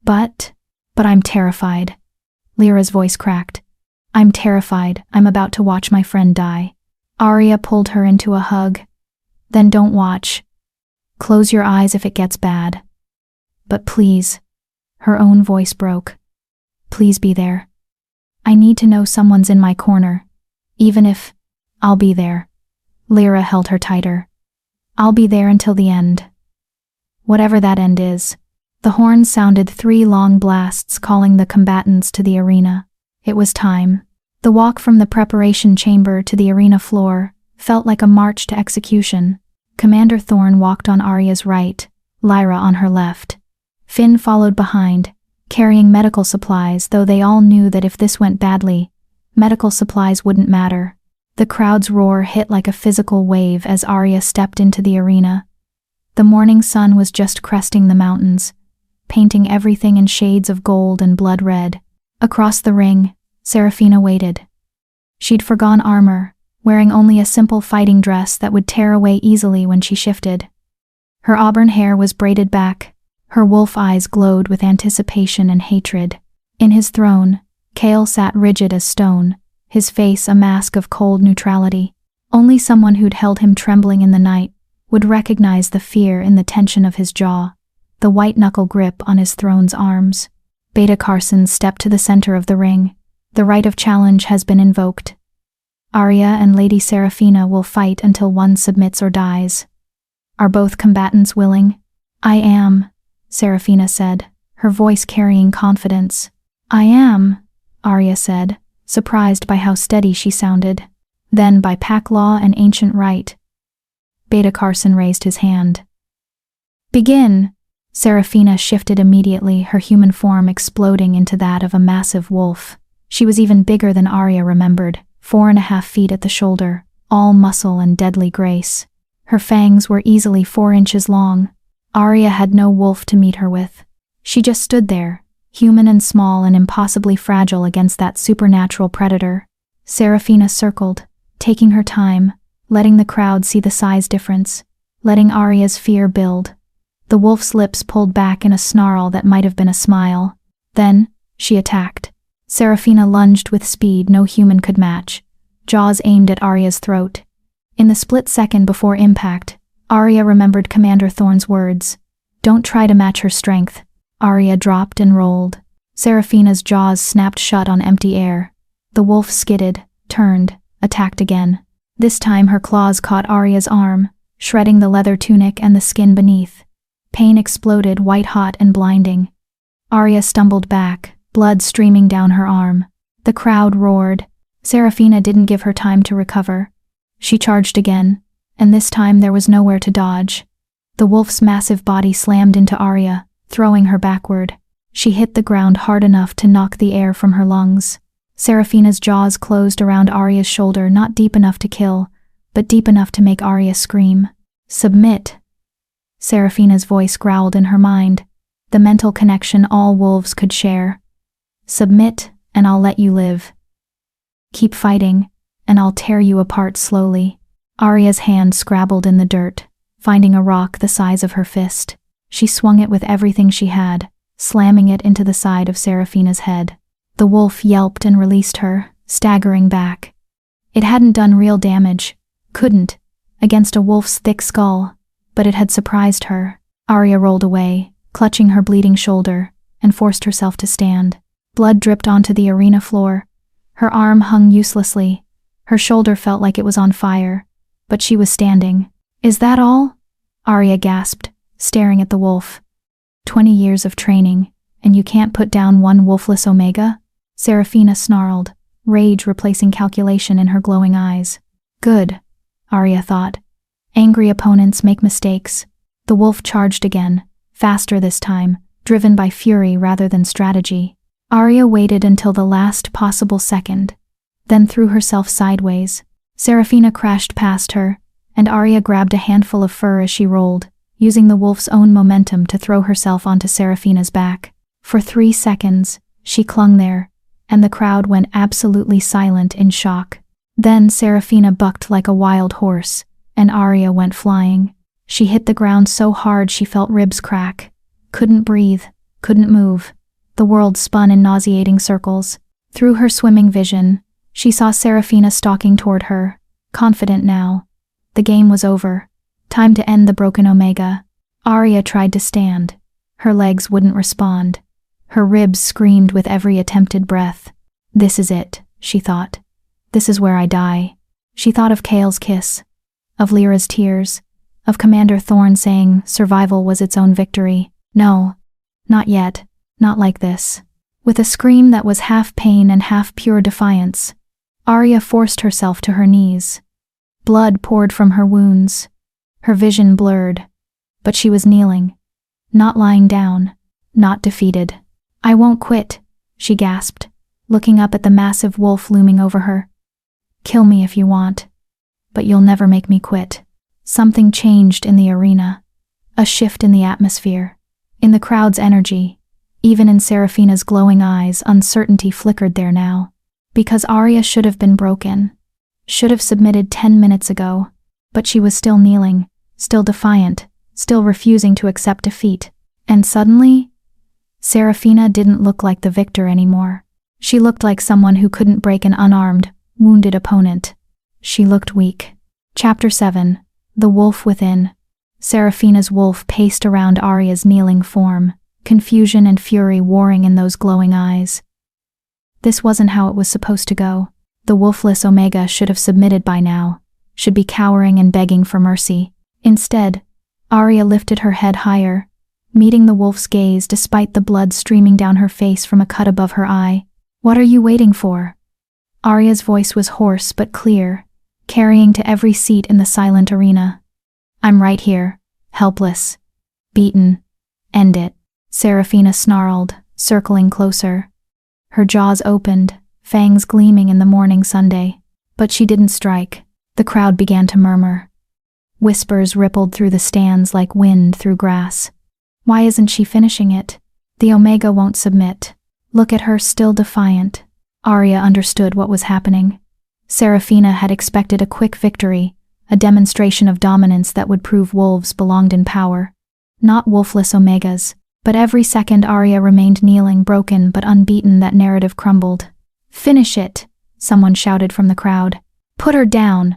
But I'm terrified." Lyra's voice cracked. "I'm terrified. I'm about to watch my friend die." Arya pulled her into a hug. "Then don't watch. Close your eyes if it gets bad. But please," her own voice broke. "Please be there. I need to know someone's in my corner. Even if I'll be there." Lyra held her tighter. "I'll be there until the end. Whatever that end is." The horns sounded 3 long blasts, calling the combatants to the arena. It was time. The walk from the preparation chamber to the arena floor felt like a march to execution. Commander Thorne walked on Arya's right, Lyra on her left. Finn followed behind, carrying medical supplies, though they all knew that if this went badly, medical supplies wouldn't matter. The crowd's roar hit like a physical wave as Arya stepped into the arena. The morning sun was just cresting the mountains, painting everything in shades of gold and blood red. Across the ring, Seraphina waited. She'd forgone armor, wearing only a simple fighting dress that would tear away easily when she shifted. Her auburn hair was braided back, her wolf eyes glowed with anticipation and hatred. In his throne, Kale sat rigid as stone, his face a mask of cold neutrality. Only someone who'd held him trembling in the night would recognize the fear in the tension of his jaw, the white-knuckle grip on his throne's arms. Beta Carson stepped to the center of the ring. The right of challenge has been invoked. Arya and Lady Serafina will fight until one submits or dies. Are both combatants willing? I am, Serafina said, her voice carrying confidence. I am, Arya said, surprised by how steady she sounded. Then by pack law and ancient right. Beta Carson raised his hand. Begin! Serafina shifted immediately, her human form exploding into that of a massive wolf. She was even bigger than Arya remembered, 4.5 feet at the shoulder, all muscle and deadly grace. Her fangs were easily 4 inches long. Arya had no wolf to meet her with. She just stood there, human and small and impossibly fragile against that supernatural predator. Serafina circled, taking her time, letting the crowd see the size difference, letting Arya's fear build. The wolf's lips pulled back in a snarl that might have been a smile. Then, she attacked. Serafina lunged with speed no human could match, jaws aimed at Arya's throat. In the split second before impact, Arya remembered Commander Thorne's words. Don't try to match her strength. Arya dropped and rolled. Serafina's jaws snapped shut on empty air. The wolf skidded, turned, attacked again. This time her claws caught Arya's arm, shredding the leather tunic and the skin beneath. Pain exploded, white-hot and blinding. Arya stumbled back, blood streaming down her arm. The crowd roared. Serafina didn't give her time to recover. She charged again, and this time there was nowhere to dodge. The wolf's massive body slammed into Arya, throwing her backward. She hit the ground hard enough to knock the air from her lungs. Serafina's jaws closed around Arya's shoulder, not deep enough to kill, but deep enough to make Arya scream. Submit. Serafina's voice growled in her mind, the mental connection all wolves could share. Submit, and I'll let you live. Keep fighting, and I'll tear you apart slowly. Arya's hand scrabbled in the dirt, finding a rock the size of her fist. She swung it with everything she had, slamming it into the side of Serafina's head. The wolf yelped and released her, staggering back. It hadn't done real damage, couldn't, against a wolf's thick skull, but it had surprised her. Arya rolled away, clutching her bleeding shoulder, and forced herself to stand. Blood dripped onto the arena floor. Her arm hung uselessly. Her shoulder felt like it was on fire, but she was standing. Is that all? Arya gasped, staring at the wolf. 20 years of training, and you can't put down one wolfless Omega? Serafina snarled, rage replacing calculation in her glowing eyes. Good, Arya thought. Angry opponents make mistakes. The wolf charged again, faster this time, driven by fury rather than strategy. Arya waited until the last possible second, then threw herself sideways. Serafina crashed past her, and Arya grabbed a handful of fur as she rolled, using the wolf's own momentum to throw herself onto Serafina's back. For 3 seconds, she clung there, and the crowd went absolutely silent in shock. Then Serafina bucked like a wild horse, and Arya went flying. She hit the ground so hard she felt ribs crack. Couldn't breathe, couldn't move. The world spun in nauseating circles. Through her swimming vision, she saw Serafina stalking toward her, confident now. The game was over. Time to end the broken Omega. Arya tried to stand. Her legs wouldn't respond. Her ribs screamed with every attempted breath. This is it, she thought. This is where I die. She thought of Kale's kiss, of Lyra's tears, of Commander Thorne saying survival was its own victory. No, not yet, not like this. With a scream that was half pain and half pure defiance, Arya forced herself to her knees. Blood poured from her wounds. Her vision blurred, but she was kneeling, not lying down, not defeated. I won't quit, she gasped, looking up at the massive wolf looming over her. Kill me if you want, but you'll never make me quit. Something changed in the arena, a shift in the atmosphere, in the crowd's energy. Even in Serafina's glowing eyes, uncertainty flickered there now. Because Arya should have been broken, should have submitted 10 minutes ago, but she was still kneeling, still defiant, still refusing to accept defeat. And suddenly, Serafina didn't look like the victor anymore. She looked like someone who couldn't break an unarmed, wounded opponent. She looked weak. Chapter 7. The Wolf Within. Serafina's wolf paced around Arya's kneeling form, confusion and fury warring in those glowing eyes. This wasn't how it was supposed to go. The wolfless Omega should have submitted by now, should be cowering and begging for mercy. Instead, Arya lifted her head higher, meeting the wolf's gaze despite the blood streaming down her face from a cut above her eye. "What are you waiting for?" Arya's voice was hoarse but clear, carrying to every seat in the silent arena. "I'm right here, helpless, beaten. End it." Seraphina snarled, circling closer. Her jaws opened, fangs gleaming in the morning Sunday. But she didn't strike. The crowd began to murmur. Whispers rippled through the stands like wind through grass. Why isn't she finishing it? The Omega won't submit. Look at her, still defiant. Arya understood what was happening. Seraphina had expected a quick victory, a demonstration of dominance that would prove wolves belonged in power. Not wolfless Omegas. But every second Arya remained kneeling, broken but unbeaten, that narrative crumbled. "Finish it," someone shouted from the crowd. "Put her down,"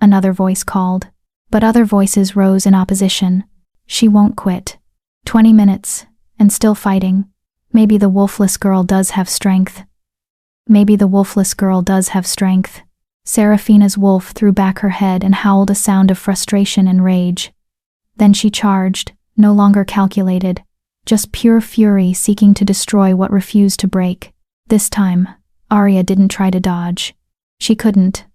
another voice called. But other voices rose in opposition. "She won't quit. 20 minutes, and still fighting. Maybe the wolfless girl does have strength. Maybe the wolfless girl does have strength." Seraphina's wolf threw back her head and howled a sound of frustration and rage. Then she charged, no longer calculated, just pure fury seeking to destroy what refused to break. This time, Arya didn't try to dodge. She couldn't.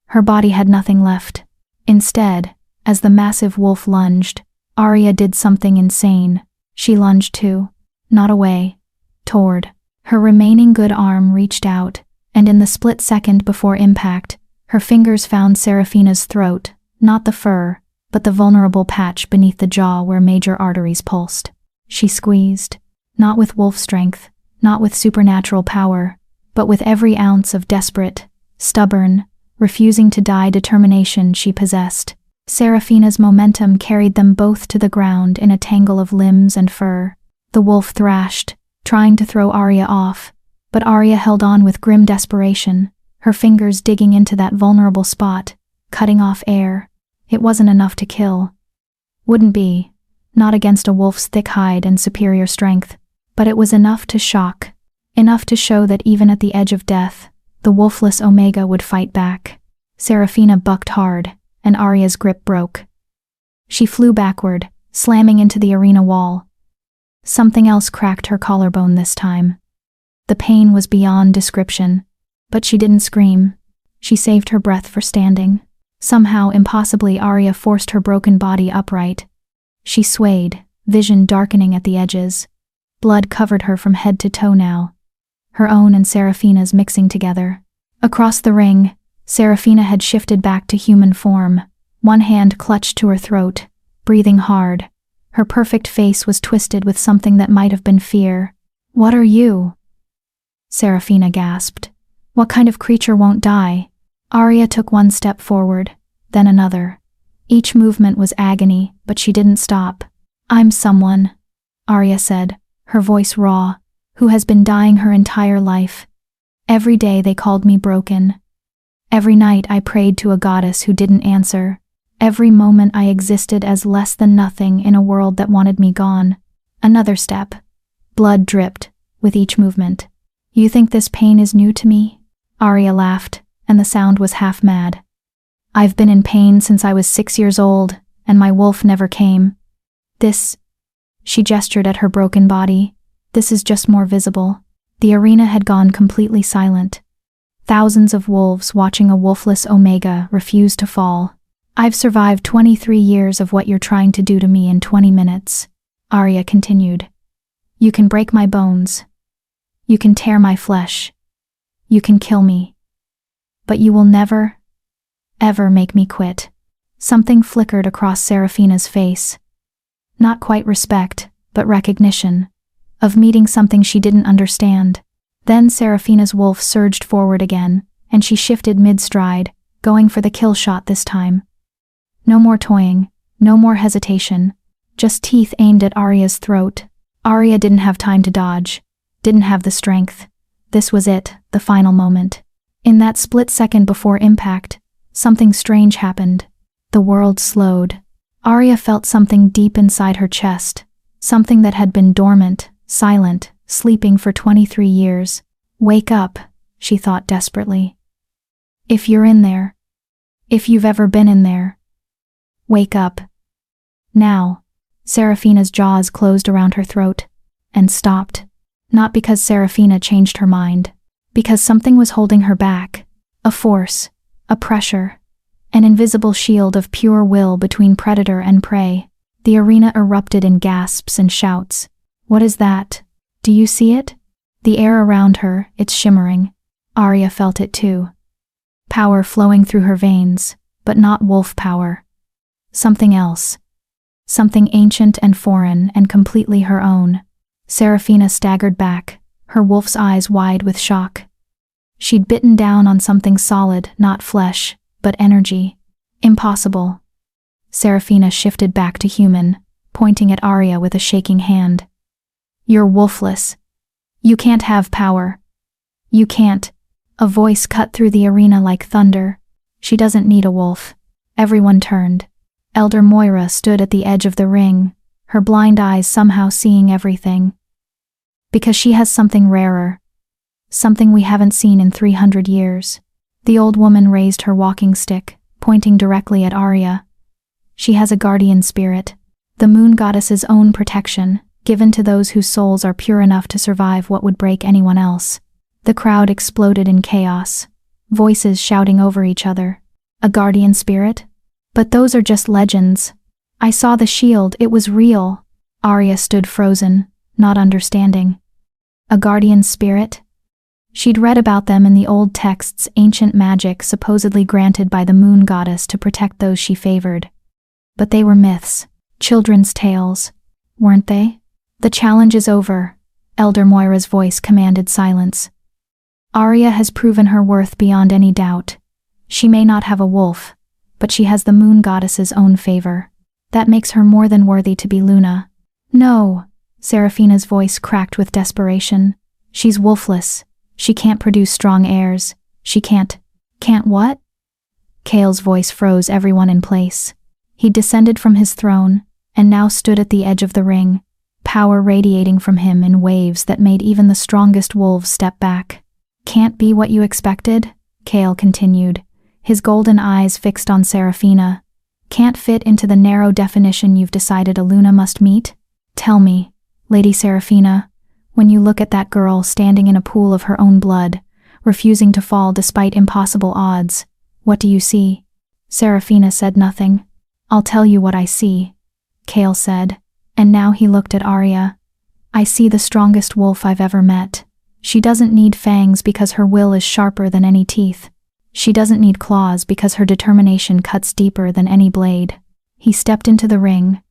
Her body had nothing left. Instead, as the massive wolf lunged, Arya did something insane. She lunged too. Not away. Toward. Her remaining good arm reached out, and in the split second before impact, her fingers found Seraphina's throat, not the fur, but the vulnerable patch beneath the jaw where major arteries pulsed. She squeezed, not with wolf strength, not with supernatural power, but with every ounce of desperate, stubborn, refusing to die determination she possessed. Seraphina's momentum carried them both to the ground in a tangle of limbs and fur. The wolf thrashed, trying to throw Arya off, but Arya held on with grim desperation, her fingers digging into that vulnerable spot, cutting off air. It wasn't enough to kill. Wouldn't be. Not against a wolf's thick hide and superior strength. But it was enough to shock. Enough to show that even at the edge of death, the wolfless Omega would fight back. Seraphina bucked hard, and Arya's grip broke. She flew backward, slamming into the arena wall. Something else cracked her collarbone this time. The pain was beyond description. But she didn't scream. She saved her breath for standing. Somehow, impossibly, Arya forced her broken body upright. She swayed, vision darkening at the edges. Blood covered her from head to toe now, her own and Seraphina's mixing together. Across the ring, Seraphina had shifted back to human form, one hand clutched to her throat, breathing hard. Her perfect face was twisted with something that might have been fear. "What are you?" Seraphina gasped. "What kind of creature won't die?" Arya took one step forward, then another. Each movement was agony, but she didn't stop. "I'm someone," Arya said, her voice raw, "who has been dying her entire life. Every day they called me broken. Every night I prayed to a goddess who didn't answer. Every moment I existed as less than nothing in a world that wanted me gone." Another step. Blood dripped with each movement. "You think this pain is new to me?" Arya laughed, and the sound was half mad. "I've been in pain since I was 6 years old, and my wolf never came. This," she gestured at her broken body, "this is just more visible." The arena had gone completely silent. Thousands of wolves watching a wolfless Omega refuse to fall. "I've survived 23 years of what you're trying to do to me in 20 minutes, Arya continued. "You can break my bones. You can tear my flesh. You can kill me. But you will never, ever make me quit." Something flickered across Seraphina's face. Not quite respect, but recognition. Of meeting something she didn't understand. Then Seraphina's wolf surged forward again, and she shifted mid-stride, going for the kill shot this time. No more toying, no more hesitation, just teeth aimed at Arya's throat. Arya didn't have time to dodge, didn't have the strength. This was it, the final moment. In that split second before impact, something strange happened. The world slowed. Arya felt something deep inside her chest, Something that had been dormant, silent, sleeping for 23 years. Wake up, she thought desperately. If you're in there. If you've ever been in there. Wake up. Now. Serafina's jaws closed around her throat and stopped. Not because Serafina changed her mind. Because something was holding her back. A force. A pressure. An invisible shield of pure will between predator and prey. The arena erupted in gasps and shouts. What is that? Do you see it? The air around her, it's shimmering. Arya felt it too. Power flowing through her veins, but not wolf power. Something else. Something ancient and foreign and completely her own. Serafina staggered back, her wolf's eyes wide with shock. She'd bitten down on something solid, not flesh, but energy. Impossible. Serafina shifted back to human, pointing at Arya with a shaking hand. You're wolfless. You can't have power. You can't. A voice cut through the arena like thunder. She doesn't need a wolf. Everyone turned. Elder Moira stood at the edge of the ring, her blind eyes somehow seeing everything. Because she has something rarer. Something we haven't seen in 300 years. The old woman raised her walking stick, pointing directly at Arya. She has a guardian spirit, the moon goddess's own protection, given to those whose souls are pure enough to survive what would break anyone else. The crowd exploded in chaos, voices shouting over each other. A guardian spirit? But those are just legends. I saw the shield, it was real. Arya stood frozen, not understanding. A guardian spirit? She'd read about them in the old texts, ancient magic supposedly granted by the moon goddess to protect those she favored. But they were myths, children's tales, weren't they? The challenge is over. Elder Moira's voice commanded silence. Arya has proven her worth beyond any doubt. She may not have a wolf, but she has the moon goddess's own favor. That makes her more than worthy to be Luna. No, Serafina's voice cracked with desperation. She's wolfless. She can't produce strong heirs. She can't. Can't what? Kale's voice froze everyone in place. He descended from his throne, and now stood at the edge of the ring, power radiating from him in waves that made even the strongest wolves step back. Can't be what you expected? Kale continued, his golden eyes fixed on Serafina. Can't fit into the narrow definition you've decided a Luna must meet? Tell me, Lady Serafina, when you look at that girl standing in a pool of her own blood, refusing to fall despite impossible odds, what do you see? Serafina said nothing. I'll tell you what I see, Kale said, and now he looked at Arya. I see the strongest wolf I've ever met. She doesn't need fangs because her will is sharper than any teeth. She doesn't need claws because her determination cuts deeper than any blade. He stepped into the ring,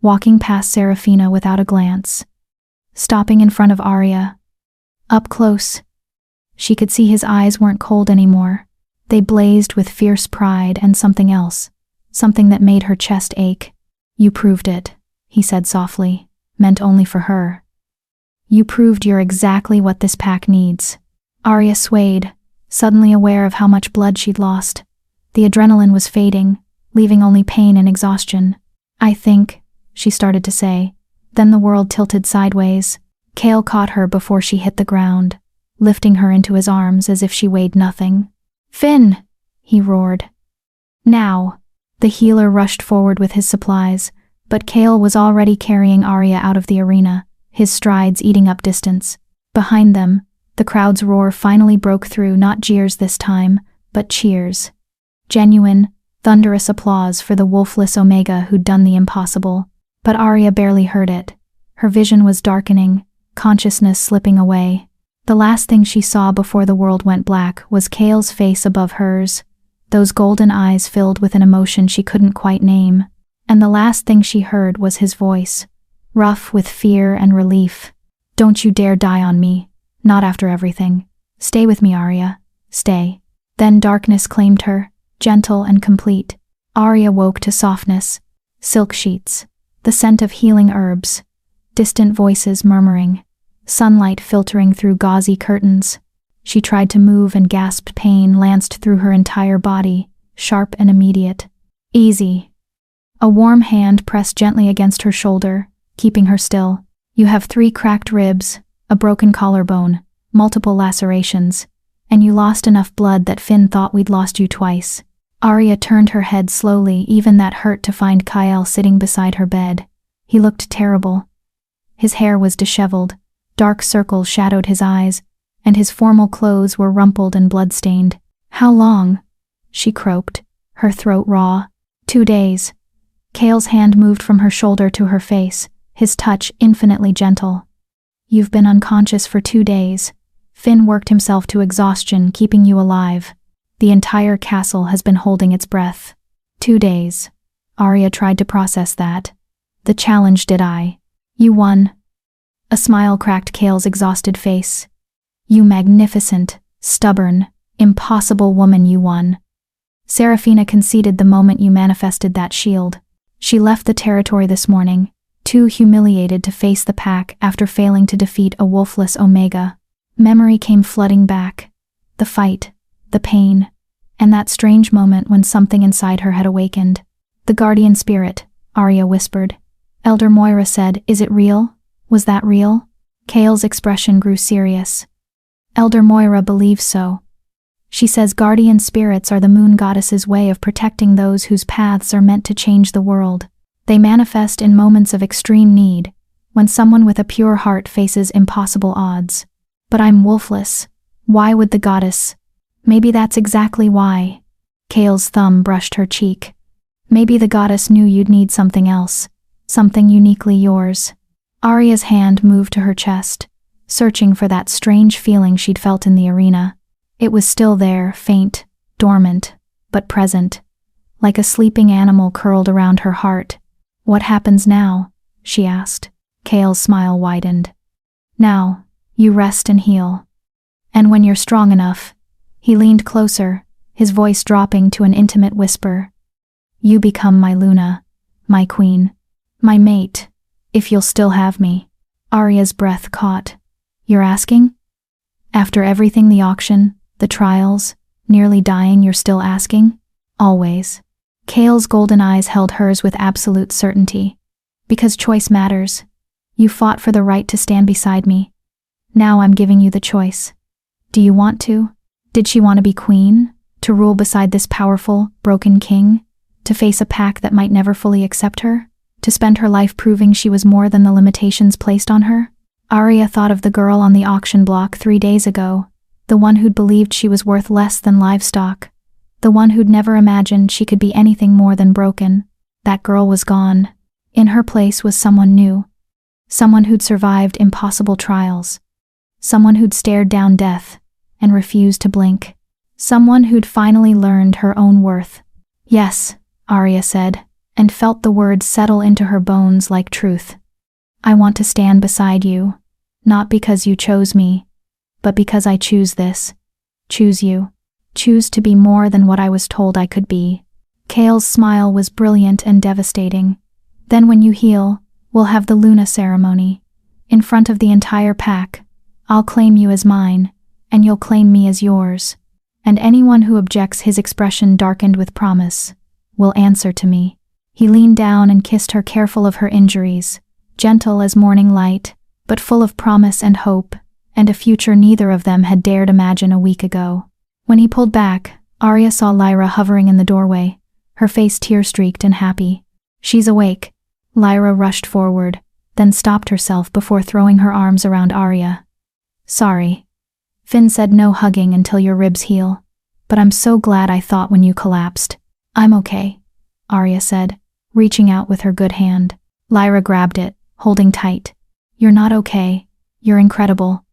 walking past Serafina without a glance, stopping in front of Arya. Up close. She could see his eyes weren't cold anymore. They blazed with fierce pride and something else, something that made her chest ache. You proved it, he said softly, meant only for her. You proved you're exactly what this pack needs. Arya swayed, suddenly aware of how much blood she'd lost. The adrenaline was fading, leaving only pain and exhaustion. I think, she started to say. Then the world tilted sideways. Kale caught her before she hit the ground, lifting her into his arms as if she weighed nothing. Finn! He roared. Now! The healer rushed forward with his supplies, but Kale was already carrying Arya out of the arena, his strides eating up distance. Behind them, the crowd's roar finally broke through, not jeers this time, but cheers. Genuine, thunderous applause for the wolfless Omega who'd done the impossible. But Arya barely heard it. Her vision was darkening, consciousness slipping away. The last thing she saw before the world went black was Kale's face above hers, those golden eyes filled with an emotion she couldn't quite name. And the last thing she heard was his voice, rough with fear and relief. Don't you dare die on me. Not after everything. Stay with me, Arya. Stay. Then darkness claimed her, gentle and complete. Arya woke to softness, silk sheets, the scent of healing herbs, distant voices murmuring, sunlight filtering through gauzy curtains. She tried to move and gasped. Pain lanced through her entire body, sharp and immediate. Easy. A warm hand pressed gently against her shoulder, keeping her still. You have 3 cracked ribs, a broken collarbone, multiple lacerations, and you lost enough blood that Finn thought we'd lost you twice. Arya turned her head slowly, even that hurt to find Kyle sitting beside her bed. He looked terrible. His hair was disheveled, dark circles shadowed his eyes, and his formal clothes were rumpled and blood-stained. "How long?" she croaked, her throat raw. 2 days. Kale's hand moved from her shoulder to her face, his touch infinitely gentle. "You've been unconscious for 2 days. Finn worked himself to exhaustion, keeping you alive. The entire castle has been holding its breath." 2 days. Arya tried to process that. "The challenge did I. You won." A smile cracked Kale's exhausted face. "You magnificent, stubborn, impossible woman, you won." Serafina conceded the moment you manifested that shield. She left the territory this morning, too humiliated to face the pack after failing to defeat a wolfless Omega. Memory came flooding back. The fight, the pain, and that strange moment when something inside her had awakened. "The guardian spirit," Arya whispered. Elder Moira said, "Is it real? Was that real?" Kale's expression grew serious. "Elder Moira believes so. She says guardian spirits are the moon goddess's way of protecting those whose paths are meant to change the world. They manifest in moments of extreme need, when someone with a pure heart faces impossible odds. But I'm wolfless. Why would the goddess? Maybe that's exactly why." Kale's thumb brushed her cheek. "Maybe the goddess knew you'd need something else, something uniquely yours." Arya's hand moved to her chest, searching for that strange feeling she'd felt in the arena. It was still there, faint, dormant, but present, like a sleeping animal curled around her heart. "What happens now?" she asked. Kale's smile widened. "Now, you rest and heal. And when you're strong enough," he leaned closer, his voice dropping to an intimate whisper, "you become my Luna, my queen, my mate, if you'll still have me." Arya's breath caught. "You're asking? After everything, the auction, the trials, nearly dying, you're still asking?" "Always." Kale's golden eyes held hers with absolute certainty. "Because choice matters. You fought for the right to stand beside me. Now I'm giving you the choice. Do you want to?" Did she want to be queen? To rule beside this powerful, broken king? To face a pack that might never fully accept her? To spend her life proving she was more than the limitations placed on her? Arya thought of the girl on the auction block 3 days ago, the one who'd believed she was worth less than livestock, the one who'd never imagined she could be anything more than broken. That girl was gone. In her place was someone new. Someone who'd survived impossible trials. Someone who'd stared down death and refused to blink. Someone who'd finally learned her own worth. "Yes," Arya said, and felt the words settle into her bones like truth. "I want to stand beside you, not because you chose me, but because I choose this. Choose you. Choose to be more than what I was told I could be." Kale's smile was brilliant and devastating. "Then when you heal, we'll have the Luna ceremony. In front of the entire pack, I'll claim you as mine, and you'll claim me as yours. And anyone who objects," his expression darkened with promise, "will answer to me." He leaned down and kissed her, careful of her injuries, gentle as morning light, but full of promise and hope, and a future neither of them had dared imagine a week ago. When he pulled back, Arya saw Lyra hovering in the doorway, her face tear-streaked and happy. "She's awake." Lyra rushed forward, then stopped herself before throwing her arms around Arya. "Sorry." Finn said, "No hugging until your ribs heal. But I'm so glad I thought when you collapsed." "I'm okay," Arya said, reaching out with her good hand. Lyra grabbed it, holding tight. "You're not okay. You're incredible.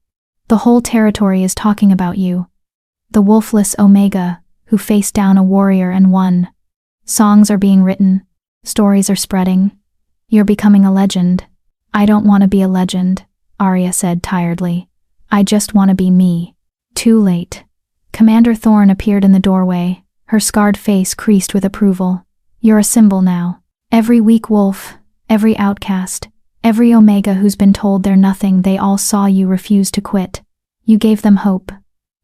The whole territory is talking about you. The wolfless Omega, who faced down a warrior and won. Songs are being written. Stories are spreading. You're becoming a legend." "I don't want to be a legend," Arya said tiredly. "I just want to be me." Too late. Commander Thorne appeared in the doorway, her scarred face creased with approval. "You're a symbol now. Every weak wolf, every outcast, every Omega who's been told they're nothing, they all saw you refuse to quit. You gave them hope.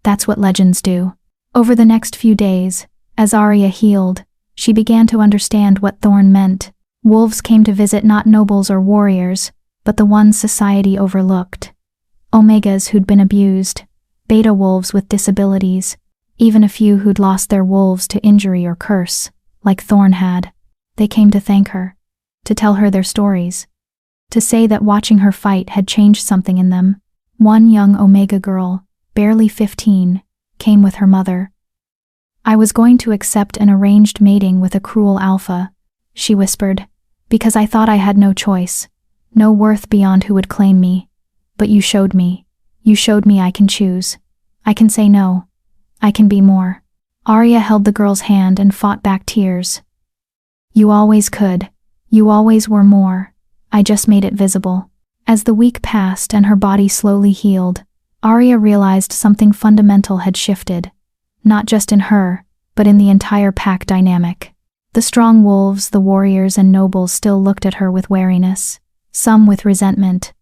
That's what legends do." Over the next few days, as Arya healed, she began to understand what Thorne meant. Wolves came to visit not nobles or warriors, but the ones society overlooked. Omegas who'd been abused, beta wolves with disabilities, even a few who'd lost their wolves to injury or curse, like Thorn had. They came to thank her, to tell her their stories, to say that watching her fight had changed something in them. One young Omega girl, barely 15, came with her mother. "I was going to accept an arranged mating with a cruel alpha," she whispered, "because I thought I had no choice, no worth beyond who would claim me. But you showed me I can choose. I can say no. I can be more." Arya held the girl's hand and fought back tears. "You always could. You always were more. I just made it visible." As the week passed and her body slowly healed, Arya realized something fundamental had shifted, not just in her, but in the entire pack dynamic. The strong wolves, the warriors and nobles still looked at her with wariness, some with resentment.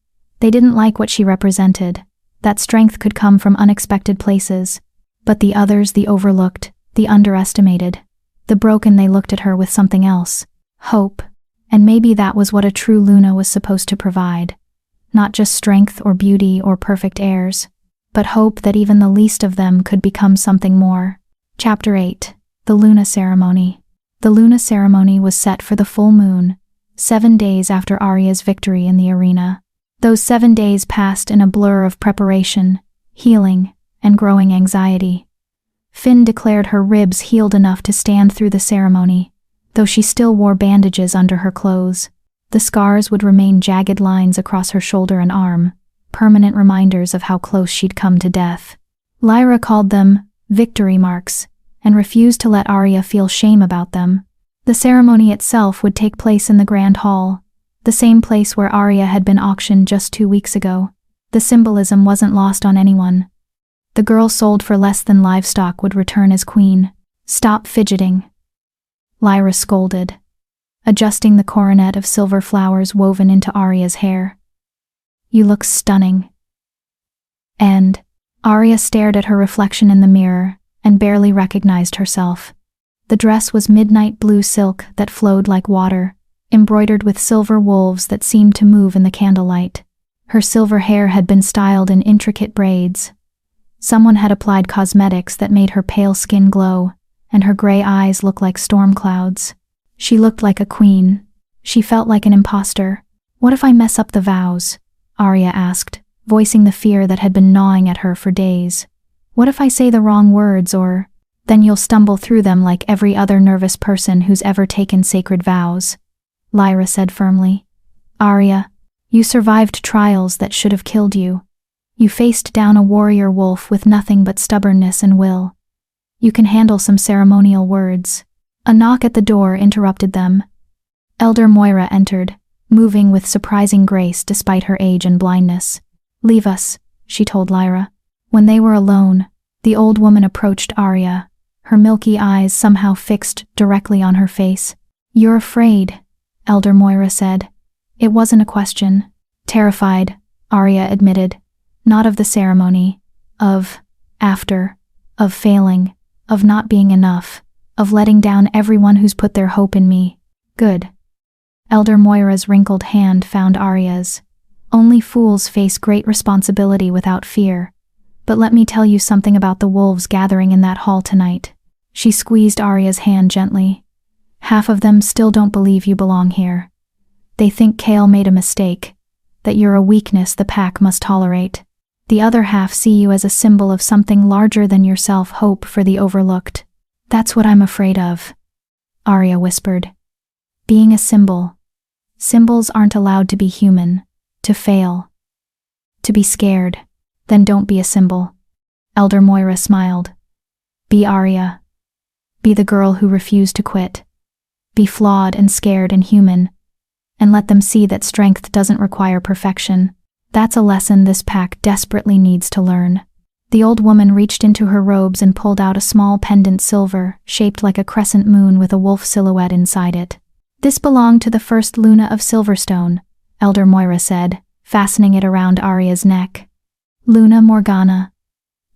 They didn't like what she represented, that strength could come from unexpected places. But the others, the overlooked, the underestimated, the broken, they looked at her with something else, hope. And maybe that was what a true Luna was supposed to provide. Not just strength or beauty or perfect heirs, but hope that even the least of them could become something more. Chapter 8. The Luna Ceremony. The Luna Ceremony was set for the full moon, 7 days after Arya's victory in the arena. Those 7 days passed in a blur of preparation, healing, and growing anxiety. Finn declared her ribs healed enough to stand through the ceremony, though she still wore bandages under her clothes. The scars would remain jagged lines across her shoulder and arm, permanent reminders of how close she'd come to death. Lyra called them victory marks, and refused to let Arya feel shame about them. The ceremony itself would take place in the Grand Hall, the same place where Arya had been auctioned just 2 weeks ago. The symbolism wasn't lost on anyone. The girl sold for less than livestock would return as queen. "Stop fidgeting," Lyra scolded, adjusting the coronet of silver flowers woven into Arya's hair. "You look stunning." And Arya stared at her reflection in the mirror and barely recognized herself. The dress was midnight blue silk that flowed like water, embroidered with silver wolves that seemed to move in the candlelight. Her silver hair had been styled in intricate braids. Someone had applied cosmetics that made her pale skin glow, and her gray eyes look like storm clouds. She looked like a queen. She felt like an imposter. "What if I mess up the vows?" Arya asked, voicing the fear that had been gnawing at her for days. "What if I say the wrong words, or then you'll stumble through them like every other nervous person who's ever taken sacred vows?" Lyra said firmly. "Arya, you survived trials that should have killed you. You faced down a warrior wolf with nothing but stubbornness and will. You can handle some ceremonial words." A knock at the door interrupted them. Elder Moira entered, moving with surprising grace despite her age and blindness. "Leave us," she told Lyra. When they were alone, the old woman approached Arya, her milky eyes somehow fixed directly on her face. "You're afraid," Elder Moira said. It wasn't a question. "Terrified," Arya admitted. "Not of the ceremony. Of failing. Of not being enough. Of letting down everyone who's put their hope in me." "Good." Elder Moira's wrinkled hand found Arya's. "Only fools face great responsibility without fear. But let me tell you something about the wolves gathering in that hall tonight." She squeezed Arya's hand gently. "Half of them still don't believe you belong here. They think Kale made a mistake, that you're a weakness the pack must tolerate. The other half see you as a symbol of something larger than yourself, hope for the overlooked." "That's what I'm afraid of," Arya whispered. "Being a symbol. Symbols aren't allowed to be human, to fail, to be scared. Then don't be a symbol." Elder Moira smiled. "Be Arya. Be the girl who refused to quit. Be flawed and scared and human, and let them see that strength doesn't require perfection. That's a lesson this pack desperately needs to learn." The old woman reached into her robes and pulled out a small pendant silver, shaped like a crescent moon with a wolf silhouette inside it. "This belonged to the first Luna of Silverstone," Elder Moira said, fastening it around Arya's neck. "Luna Morgana.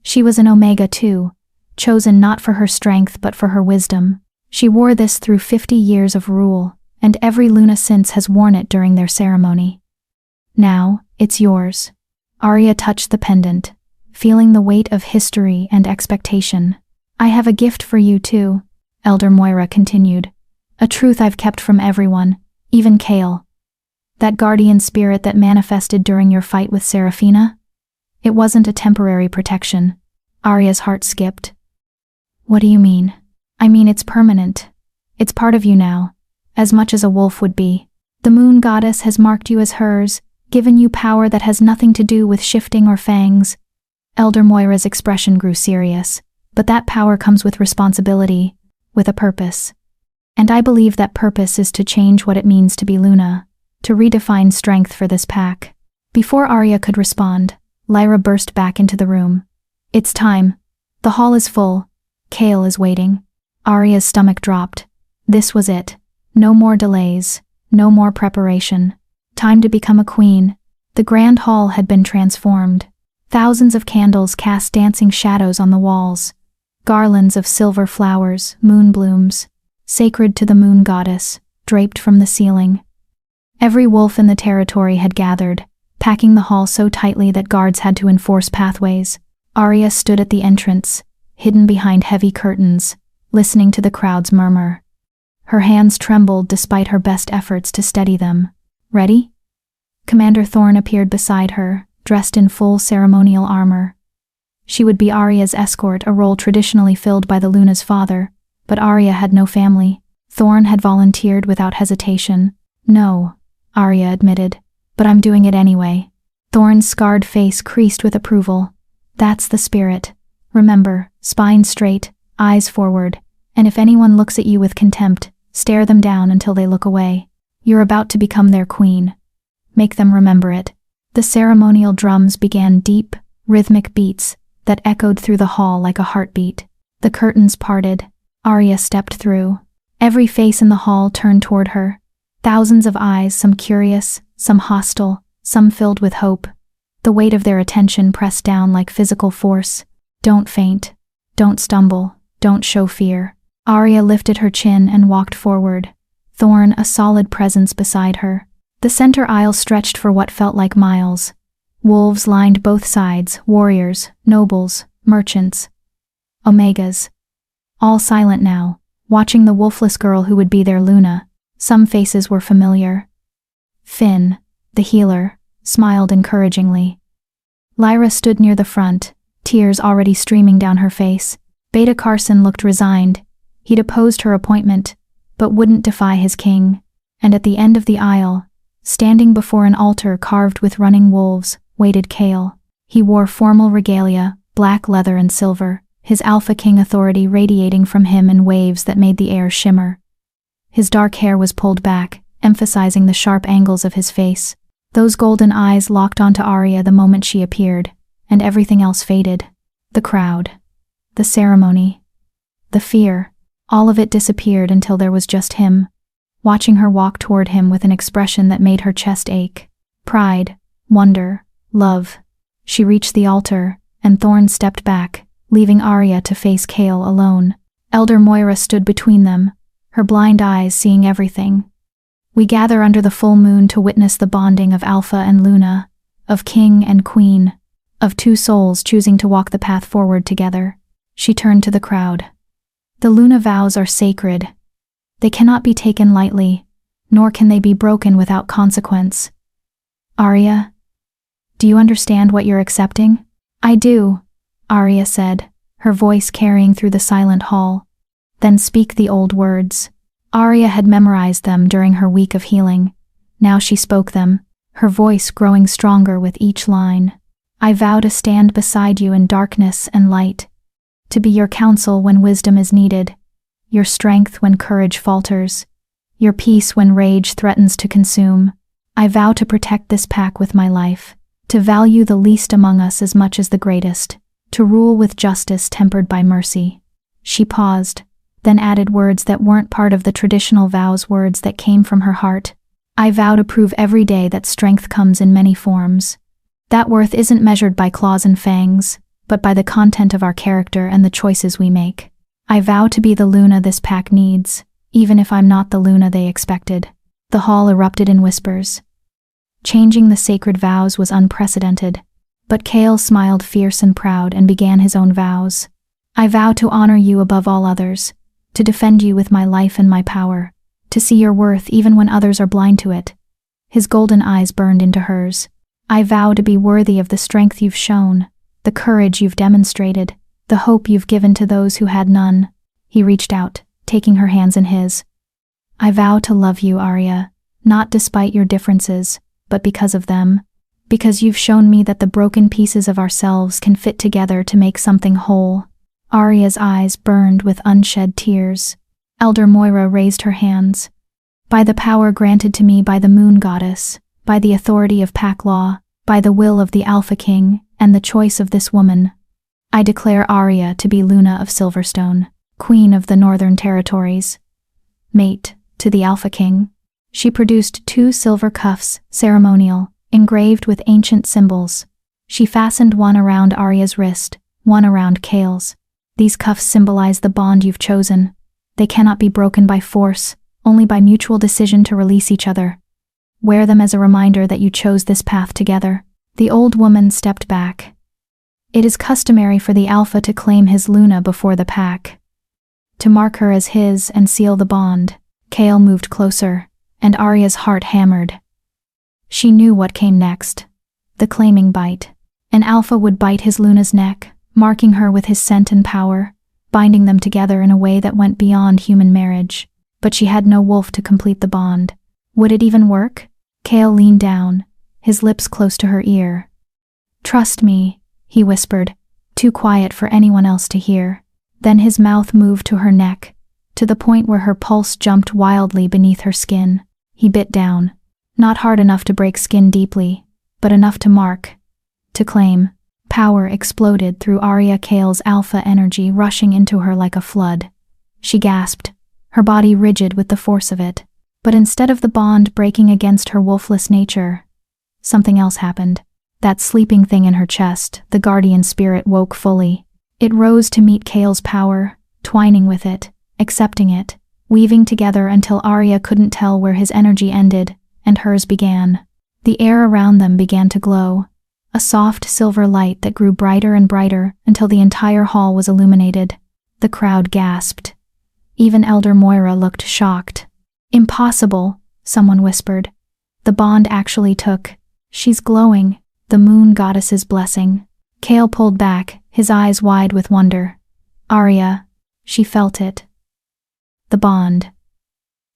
She was an Omega too, chosen not for her strength but for her wisdom. She wore this through 50 years of rule, and every Luna since has worn it during their ceremony. Now, it's yours. Arya touched the pendant, feeling the weight of history and expectation. I have a gift for you too, Elder Moira continued. A truth I've kept from everyone, even Kale. That guardian spirit that manifested during your fight with Seraphina? It wasn't a temporary protection. Arya's heart skipped. What do you mean? I mean it's permanent. It's part of you now, as much as a wolf would be. The moon goddess has marked you as hers, given you power that has nothing to do with shifting or fangs. Elder Moira's expression grew serious, but that power comes with responsibility, with a purpose. And I believe that purpose is to change what it means to be Luna, to redefine strength for this pack. Before Arya could respond, Lyra burst back into the room. It's time. The hall is full. Kale is waiting. Arya's stomach dropped. This was it. No more delays. No more preparation. Time to become a queen. The grand hall had been transformed. Thousands of candles cast dancing shadows on the walls. Garlands of silver flowers, moon blooms, sacred to the moon goddess, draped from the ceiling. Every wolf in the territory had gathered, packing the hall so tightly that guards had to enforce pathways. Arya stood at the entrance, hidden behind heavy curtains, listening to the crowd's murmur. Her hands trembled despite her best efforts to steady them. Ready? Commander Thorne appeared beside her, dressed in full ceremonial armor. She would be Arya's escort, a role traditionally filled by the Luna's father, but Arya had no family. Thorne had volunteered without hesitation. No, Arya admitted, but I'm doing it anyway. Thorne's scarred face creased with approval. That's the spirit. Remember, spine straight, eyes forward, and if anyone looks at you with contempt, stare them down until they look away. You're about to become their queen. Make them remember it. The ceremonial drums began deep, rhythmic beats that echoed through the hall like a heartbeat. The curtains parted. Arya stepped through. Every face in the hall turned toward her. Thousands of eyes, some curious, some hostile, some filled with hope. The weight of their attention pressed down like physical force. Don't faint. Don't stumble. Don't show fear. Arya lifted her chin and walked forward. Thorne, a solid presence beside her. The center aisle stretched for what felt like miles. Wolves lined both sides, warriors, nobles, merchants. Omegas. All silent now, watching the wolfless girl who would be their Luna. Some faces were familiar. Finn, the healer, smiled encouragingly. Lyra stood near the front, tears already streaming down her face. Beta Carson looked resigned. He'd opposed her appointment, but wouldn't defy his king. And at the end of the aisle, standing before an altar carved with running wolves, waited Kale. He wore formal regalia, black leather and silver, his Alpha King authority radiating from him in waves that made the air shimmer. His dark hair was pulled back, emphasizing the sharp angles of his face. Those golden eyes locked onto Arya the moment she appeared, and everything else faded. The crowd, the ceremony, the fear, all of it disappeared until there was just him, watching her walk toward him with an expression that made her chest ache. Pride, wonder, love. She reached the altar, and Thorne stepped back, leaving Arya to face Kale alone. Elder Moira stood between them, her blind eyes seeing everything. We gather under the full moon to witness the bonding of Alpha and Luna, of king and queen, of two souls choosing to walk the path forward together. She turned to the crowd. The Luna vows are sacred. They cannot be taken lightly, nor can they be broken without consequence. Arya, do you understand what you're accepting? I do, Arya said, her voice carrying through the silent hall. Then speak the old words. Arya had memorized them during her week of healing. Now she spoke them, her voice growing stronger with each line. I vow to stand beside you in darkness and light, to be your counsel when wisdom is needed, your strength when courage falters, your peace when rage threatens to consume. I vow to protect this pack with my life, to value the least among us as much as the greatest, to rule with justice tempered by mercy. She paused, then added words that weren't part of the traditional vows, words that came from her heart. I vow to prove every day that strength comes in many forms. That worth isn't measured by claws and fangs, but by the content of our character and the choices we make. I vow to be the Luna this pack needs, even if I'm not the Luna they expected. The hall erupted in whispers. Changing the sacred vows was unprecedented, but Kale smiled fierce and proud and began his own vows. I vow to honor you above all others, to defend you with my life and my power, to see your worth even when others are blind to it. His golden eyes burned into hers. I vow to be worthy of the strength you've shown, the courage you've demonstrated, the hope you've given to those who had none. He reached out, taking her hands in his. I vow to love you, Arya, not despite your differences, but because of them. Because you've shown me that the broken pieces of ourselves can fit together to make something whole. Arya's eyes burned with unshed tears. Elder Moira raised her hands. By the power granted to me by the Moon Goddess, by the authority of pack law, by the will of the Alpha King, and the choice of this woman, I declare Arya to be Luna of Silverstone, Queen of the Northern Territories. Mate to the Alpha King. She produced 2 silver cuffs, ceremonial, engraved with ancient symbols. She fastened one around Arya's wrist, one around Kale's. These cuffs symbolize the bond you've chosen. They cannot be broken by force, only by mutual decision to release each other. Wear them as a reminder that you chose this path together. The old woman stepped back. It is customary for the Alpha to claim his Luna before the pack, to mark her as his and seal the bond. Kale moved closer, and Arya's heart hammered. She knew what came next. The claiming bite. An Alpha would bite his Luna's neck, marking her with his scent and power, binding them together in a way that went beyond human marriage. But she had no wolf to complete the bond. Would it even work? Kale leaned down, his lips close to her ear. Trust me, he whispered, too quiet for anyone else to hear. Then his mouth moved to her neck, to the point where her pulse jumped wildly beneath her skin. He bit down, not hard enough to break skin deeply, but enough to mark, to claim. Power exploded through Arya. Kale's alpha energy rushing into her like a flood. She gasped, her body rigid with the force of it. But instead of the bond breaking against her wolfless nature, something else happened. That sleeping thing in her chest, the guardian spirit, woke fully. It rose to meet Kale's power, twining with it, accepting it, weaving together until Arya couldn't tell where his energy ended and hers began. The air around them began to glow, a soft silver light that grew brighter and brighter until the entire hall was illuminated. The crowd gasped. Even Elder Moira looked shocked. Impossible, someone whispered. The bond actually took. She's glowing, the moon goddess's blessing. Kale pulled back, his eyes wide with wonder. Arya, she felt it. The bond.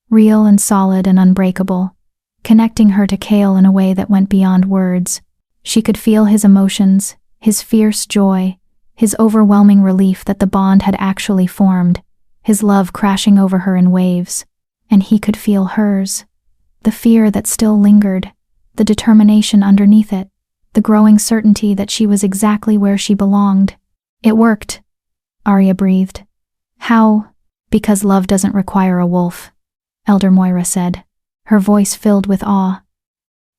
Real and solid and unbreakable, connecting her to Kale in a way that went beyond words. She could feel his emotions, his fierce joy, his overwhelming relief that the bond had actually formed, his love crashing over her in waves. And he could feel hers, the fear that still lingered, the determination underneath it, the growing certainty that she was exactly where she belonged. It worked, Arya breathed. How? Because love doesn't require a wolf, Elder Moira said, her voice filled with awe.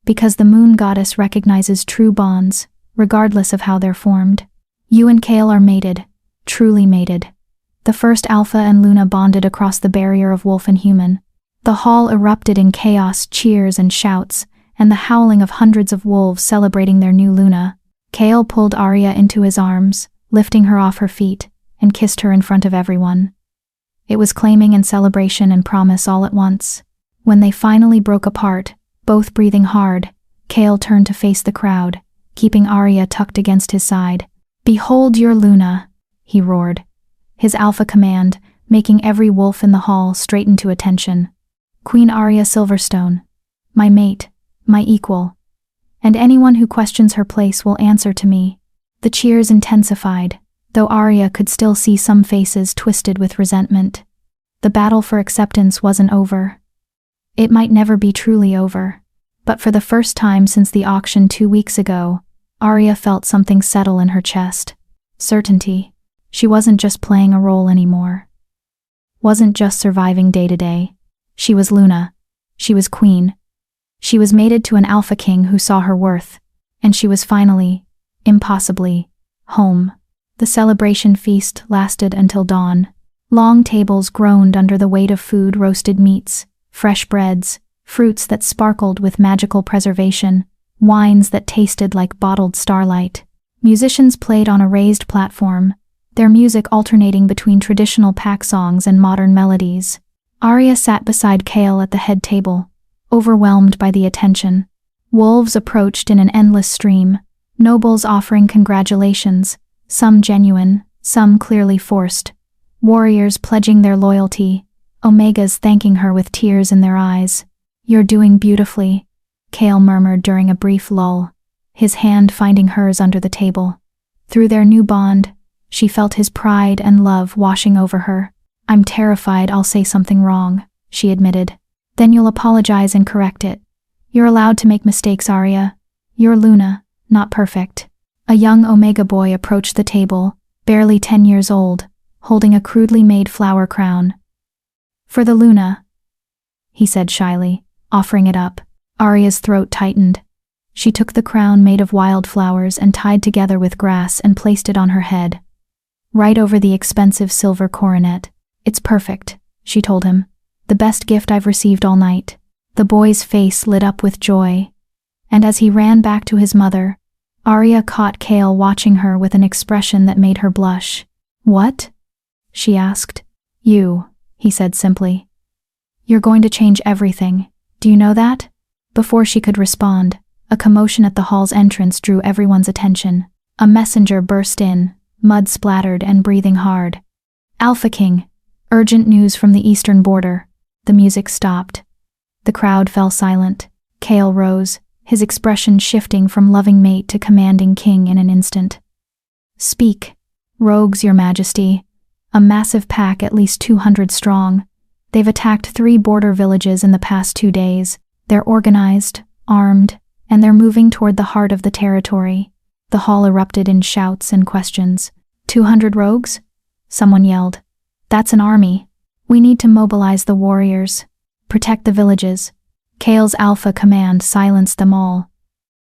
Because the moon goddess recognizes true bonds, regardless of how they're formed. You and Kale are mated, truly mated. The first Alpha and Luna bonded across the barrier of wolf and human. The hall erupted in chaos, cheers and shouts, and the howling of hundreds of wolves celebrating their new Luna. Kale pulled Arya into his arms, lifting her off her feet, and kissed her in front of everyone. It was claiming and celebration and promise all at once. When they finally broke apart, both breathing hard, Kale turned to face the crowd, keeping Arya tucked against his side. Behold your Luna, he roared. His alpha command, making every wolf in the hall straighten to attention. Queen Arya Silverstone, my mate, my equal. And anyone who questions her place will answer to me. The cheers intensified, though Arya could still see some faces twisted with resentment. The battle for acceptance wasn't over. It might never be truly over. But for the first time since the auction 2 weeks ago, Arya felt something settle in her chest. Certainty. She wasn't just playing a role anymore. Wasn't just surviving day to day. She was Luna. She was queen. She was mated to an alpha king who saw her worth. And she was finally, impossibly, home. The celebration feast lasted until dawn. Long tables groaned under the weight of food, roasted meats, fresh breads, fruits that sparkled with magical preservation, wines that tasted like bottled starlight. Musicians played on a raised platform, their music alternating between traditional pack songs and modern melodies. Arya sat beside Chaol at the head table, overwhelmed by the attention. Wolves approached in an endless stream, nobles offering congratulations, some genuine, some clearly forced. Warriors pledging their loyalty, Omegas thanking her with tears in their eyes. "You're doing beautifully," Chaol murmured during a brief lull, his hand finding hers under the table. Through their new bond, she felt his pride and love washing over her. "I'm terrified I'll say something wrong," she admitted. "Then you'll apologize and correct it. You're allowed to make mistakes, Arya. You're Luna, not perfect." A young Omega boy approached the table, barely 10 years old, holding a crudely made flower crown. "For the Luna," he said shyly, offering it up. Arya's throat tightened. She took the crown made of wildflowers and tied together with grass and placed it on her head, right over the expensive silver coronet. "It's perfect," she told him. "The best gift I've received all night." The boy's face lit up with joy, and as he ran back to his mother, Arya caught Chaol watching her with an expression that made her blush. "What?" she asked. "You," he said simply. "You're going to change everything. Do you know that?" Before she could respond, a commotion at the hall's entrance drew everyone's attention. A messenger burst in, mud-splattered and breathing hard. "Alpha King, urgent news from the eastern border." The music stopped. The crowd fell silent. Chaol rose, his expression shifting from loving mate to commanding king in an instant. "Speak." "Rogues, your majesty. A massive pack, at least 200 strong. They've attacked 3 border villages in the past 2 days. They're organized, armed, and they're moving toward the heart of the territory." The hall erupted in shouts and questions. 200 rogues?" Someone yelled. "That's an army. We need to mobilize the warriors. Protect the villages." Chaol's alpha command silenced them all.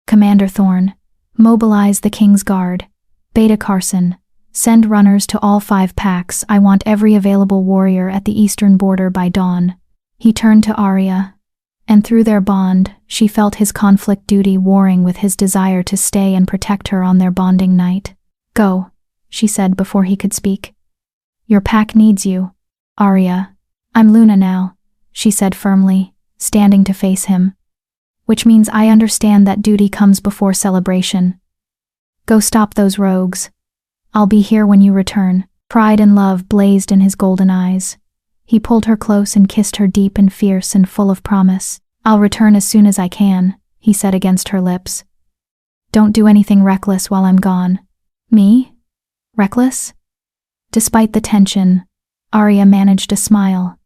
"Commander Thorn, mobilize the King's Guard. Beta Carson, send runners to all 5 packs. I want every available warrior at the eastern border by dawn." He turned to Arya, and through their bond, she felt his conflict duty warring with his desire to stay and protect her on their bonding night. "Go," she said before he could speak. "Your pack needs you." "Arya, I'm Luna now," she said firmly, standing to face him. "Which means I understand that duty comes before celebration. Go stop those rogues. I'll be here when you return." Pride and love blazed in his golden eyes. He pulled her close and kissed her deep and fierce and full of promise. "I'll return as soon as I can," he said against her lips. "Don't do anything reckless while I'm gone." "Me? Reckless?" Despite the tension, Arya managed a smile.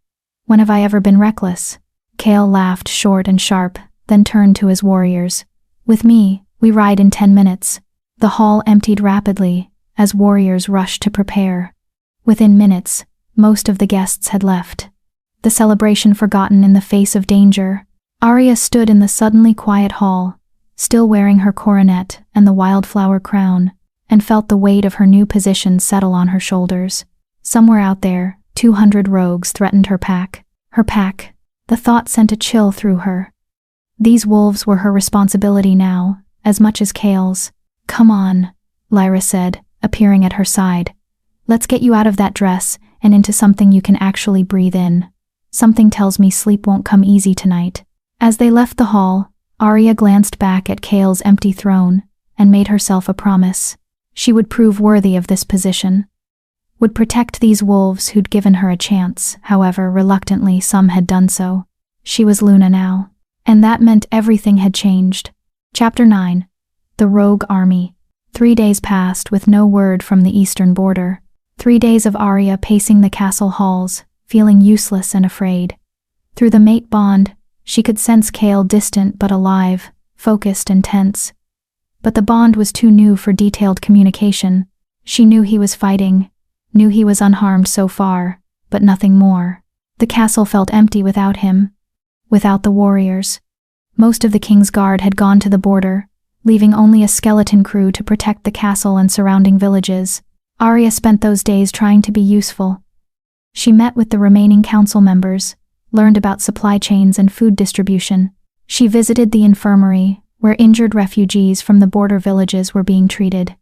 "When have I ever been reckless?" Chaol laughed short and sharp, then turned to his warriors. "With me, we ride in 10 minutes." The hall emptied rapidly as warriors rushed to prepare. Within minutes, most of the guests had left. The celebration forgotten in the face of danger, Arya stood in the suddenly quiet hall, still wearing her coronet and the wildflower crown, and felt the weight of her new position settle on her shoulders. Somewhere out there, 200 rogues threatened her pack. Her pack. The thought sent a chill through her. These wolves were her responsibility now, as much as Chaol's. "Come on," Lyra said, appearing at her side. "Let's get you out of that dress and into something you can actually breathe in. Something tells me sleep won't come easy tonight." As they left the hall, Arya glanced back at Chaol's empty throne and made herself a promise. She would prove worthy of this position. Would protect these wolves who'd given her a chance, however reluctantly some had done so. She was Luna now, and that meant everything had changed. Chapter 9. The Rogue Army. 3 days passed with no word from the eastern border. 3 days of Arya pacing the castle halls, feeling useless and afraid. Through the mate bond, she could sense Chaol distant but alive, focused and tense. But the bond was too new for detailed communication. She knew he was fighting, knew he was unharmed so far, but nothing more. The castle felt empty without him, without the warriors. Most of the King's Guard had gone to the border, leaving only a skeleton crew to protect the castle and surrounding villages. Arya spent those days trying to be useful. She met with the remaining council members, learned about supply chains and food distribution. She visited the infirmary, where injured refugees from the border villages were being treated.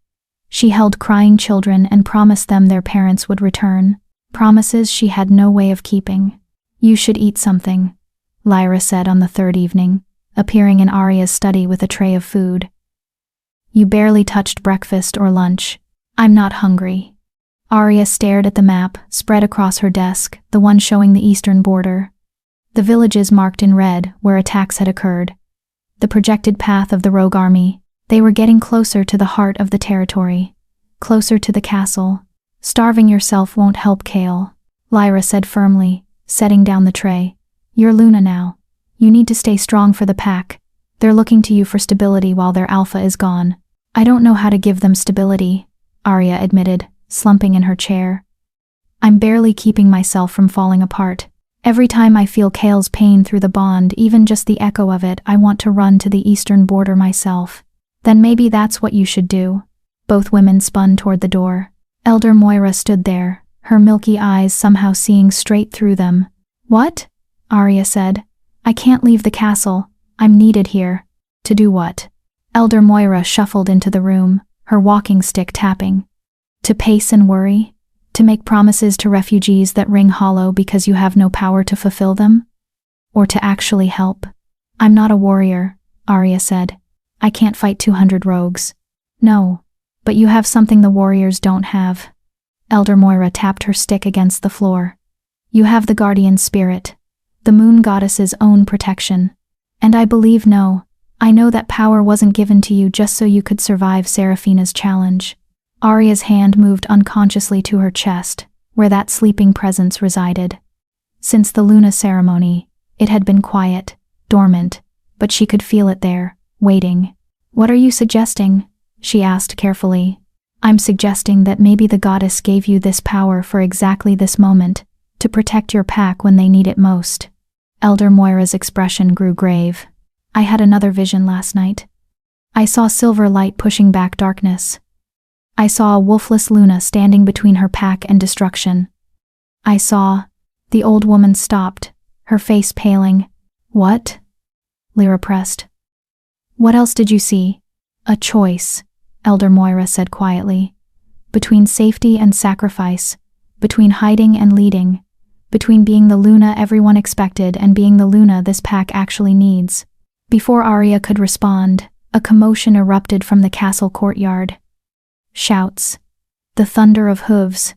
She held crying children and promised them their parents would return, promises she had no way of keeping. "You should eat something," Lyra said on the third evening, appearing in Arya's study with a tray of food. "You barely touched breakfast or lunch. I'm not hungry." Arya stared at the map spread across her desk, the one showing the eastern border. The villages marked in red where attacks had occurred. The projected path of the rogue army. They were getting closer to the heart of the territory, closer to the castle. "Starving yourself won't help, Kale," Lyra said firmly, setting down the tray. "You're Luna now. You need to stay strong for the pack. They're looking to you for stability while their alpha is gone." "I don't know how to give them stability," Arya admitted, slumping in her chair. "I'm barely keeping myself from falling apart. Every time I feel Kale's pain through the bond, even just the echo of it, I want to run to the eastern border myself." "Then maybe that's what you should do." Both women spun toward the door. Elder Moira stood there, her milky eyes somehow seeing straight through them. "What?" Arya said. "I can't leave the castle. I'm needed here." "To do what?" Elder Moira shuffled into the room, her walking stick tapping. "To pace and worry? To make promises to refugees that ring hollow because you have no power to fulfill them? Or to actually help?" "I'm not a warrior," Arya said. "I can't fight 200 rogues." "No, but you have something the warriors don't have." Elder Moira tapped her stick against the floor. "You have the guardian spirit, the moon goddess's own protection. And I I know that power wasn't given to you just so you could survive Seraphina's challenge." Arya's hand moved unconsciously to her chest, where that sleeping presence resided. Since the Luna ceremony, it had been quiet, dormant, but she could feel it there, waiting. "What are you suggesting?" she asked carefully. "I'm suggesting that maybe the goddess gave you this power for exactly this moment, to protect your pack when they need it most." Elder Moira's expression grew grave. "I had another vision last night. I saw silver light pushing back darkness. I saw a wolfless Luna standing between her pack and destruction. I saw..." The old woman stopped, her face paling. "What?" Lyra pressed. "What else did you see?" "A choice," Elder Moira said quietly. "Between safety and sacrifice, between hiding and leading, between being the Luna everyone expected and being the Luna this pack actually needs." Before Arya could respond, a commotion erupted from the castle courtyard. Shouts, the thunder of hooves,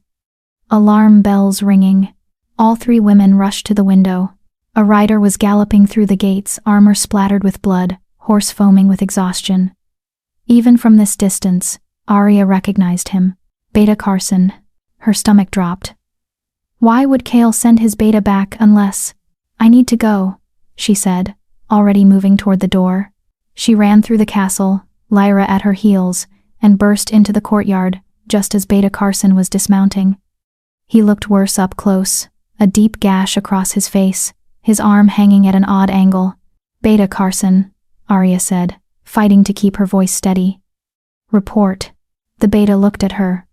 alarm bells ringing. All three women rushed to the window. A rider was galloping through the gates, armor splattered with blood, horse foaming with exhaustion. Even from this distance, Arya recognized him. Beta Carson. Her stomach dropped. Why would Kale send his Beta back unless... "I need to go," she said, already moving toward the door. She ran through the castle, Lyra at her heels, and burst into the courtyard just as Beta Carson was dismounting. He looked worse up close, a deep gash across his face, his arm hanging at an odd angle. "Beta Carson," Arya said, fighting to keep her voice steady. "Report." The Beta looked at her,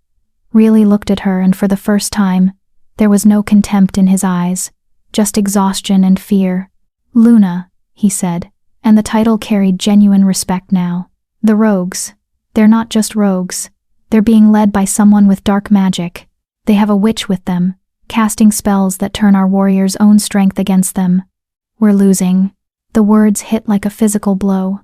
really looked at her, and for the first time, there was no contempt in his eyes, just exhaustion and fear. "Luna," he said, and the title carried genuine respect now. "The rogues. They're not just rogues. They're being led by someone with dark magic. They have a witch with them, casting spells that turn our warriors' own strength against them. We're losing." The words hit like a physical blow.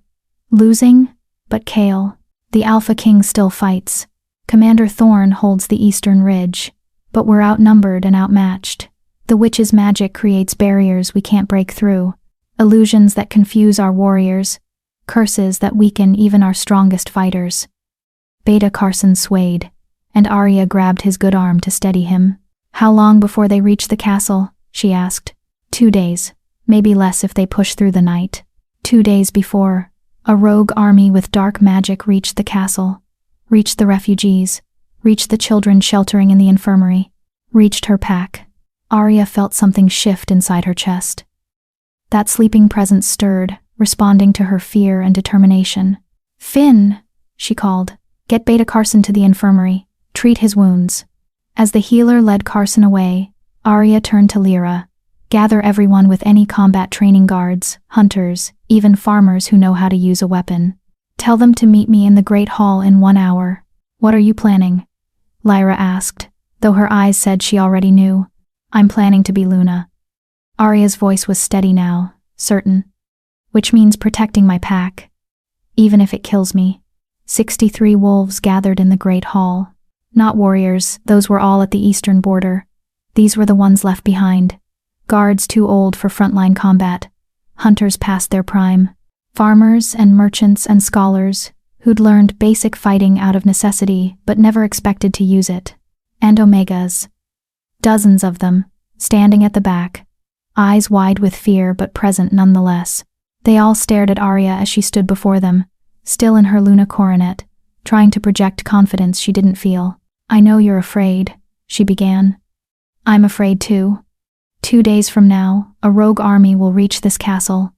Losing? But Kale. The Alpha King still fights. Commander Thorn holds the Eastern Ridge. But we're outnumbered and outmatched. The witch's magic creates barriers we can't break through. Illusions that confuse our warriors. Curses that weaken even our strongest fighters. Beta Carson swayed, and Arya grabbed his good arm to steady him. "How long before they reach the castle?" she asked. 2 days, maybe less if they push through the night. 2 days before, a rogue army with dark magic reached the castle, reached the refugees, reached the children sheltering in the infirmary, reached her pack. Arya felt something shift inside her chest. That sleeping presence stirred, responding to her fear and determination. "Finn," she called, "get Beta Carson to the infirmary. Treat his wounds." As the healer led Carson away, Arya turned to Lyra. Gather everyone with any combat training, guards, hunters, even farmers who know how to use a weapon. Tell them to meet me in the Great Hall in 1 hour. What are you planning? Lyra asked, though her eyes said she already knew. I'm planning to be Luna. Arya's voice was steady now, certain. Which means protecting my pack. Even if it kills me. 63 wolves gathered in the Great Hall. Not warriors, those were all at the eastern border. These were the ones left behind. Guards too old for frontline combat. Hunters past their prime. Farmers and merchants and scholars who'd learned basic fighting out of necessity but never expected to use it. And Omegas. Dozens of them, standing at the back. Eyes wide with fear but present nonetheless. They all stared at Arya as she stood before them, still in her Luna coronet, trying to project confidence she didn't feel. I know you're afraid, she began. I'm afraid too. 2 days from now, a rogue army will reach this castle.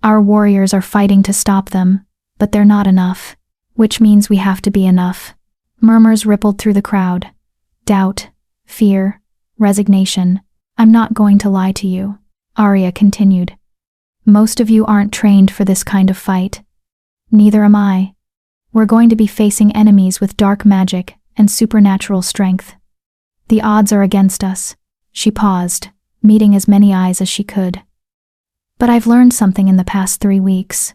Our warriors are fighting to stop them, but they're not enough, which means we have to be enough. Murmurs rippled through the crowd. Doubt, fear, resignation. I'm not going to lie to you, Arya continued. Most of you aren't trained for this kind of fight. Neither am I. We're going to be facing enemies with dark magic and supernatural strength. The odds are against us. She paused, meeting as many eyes as she could. But I've learned something in the past 3 weeks.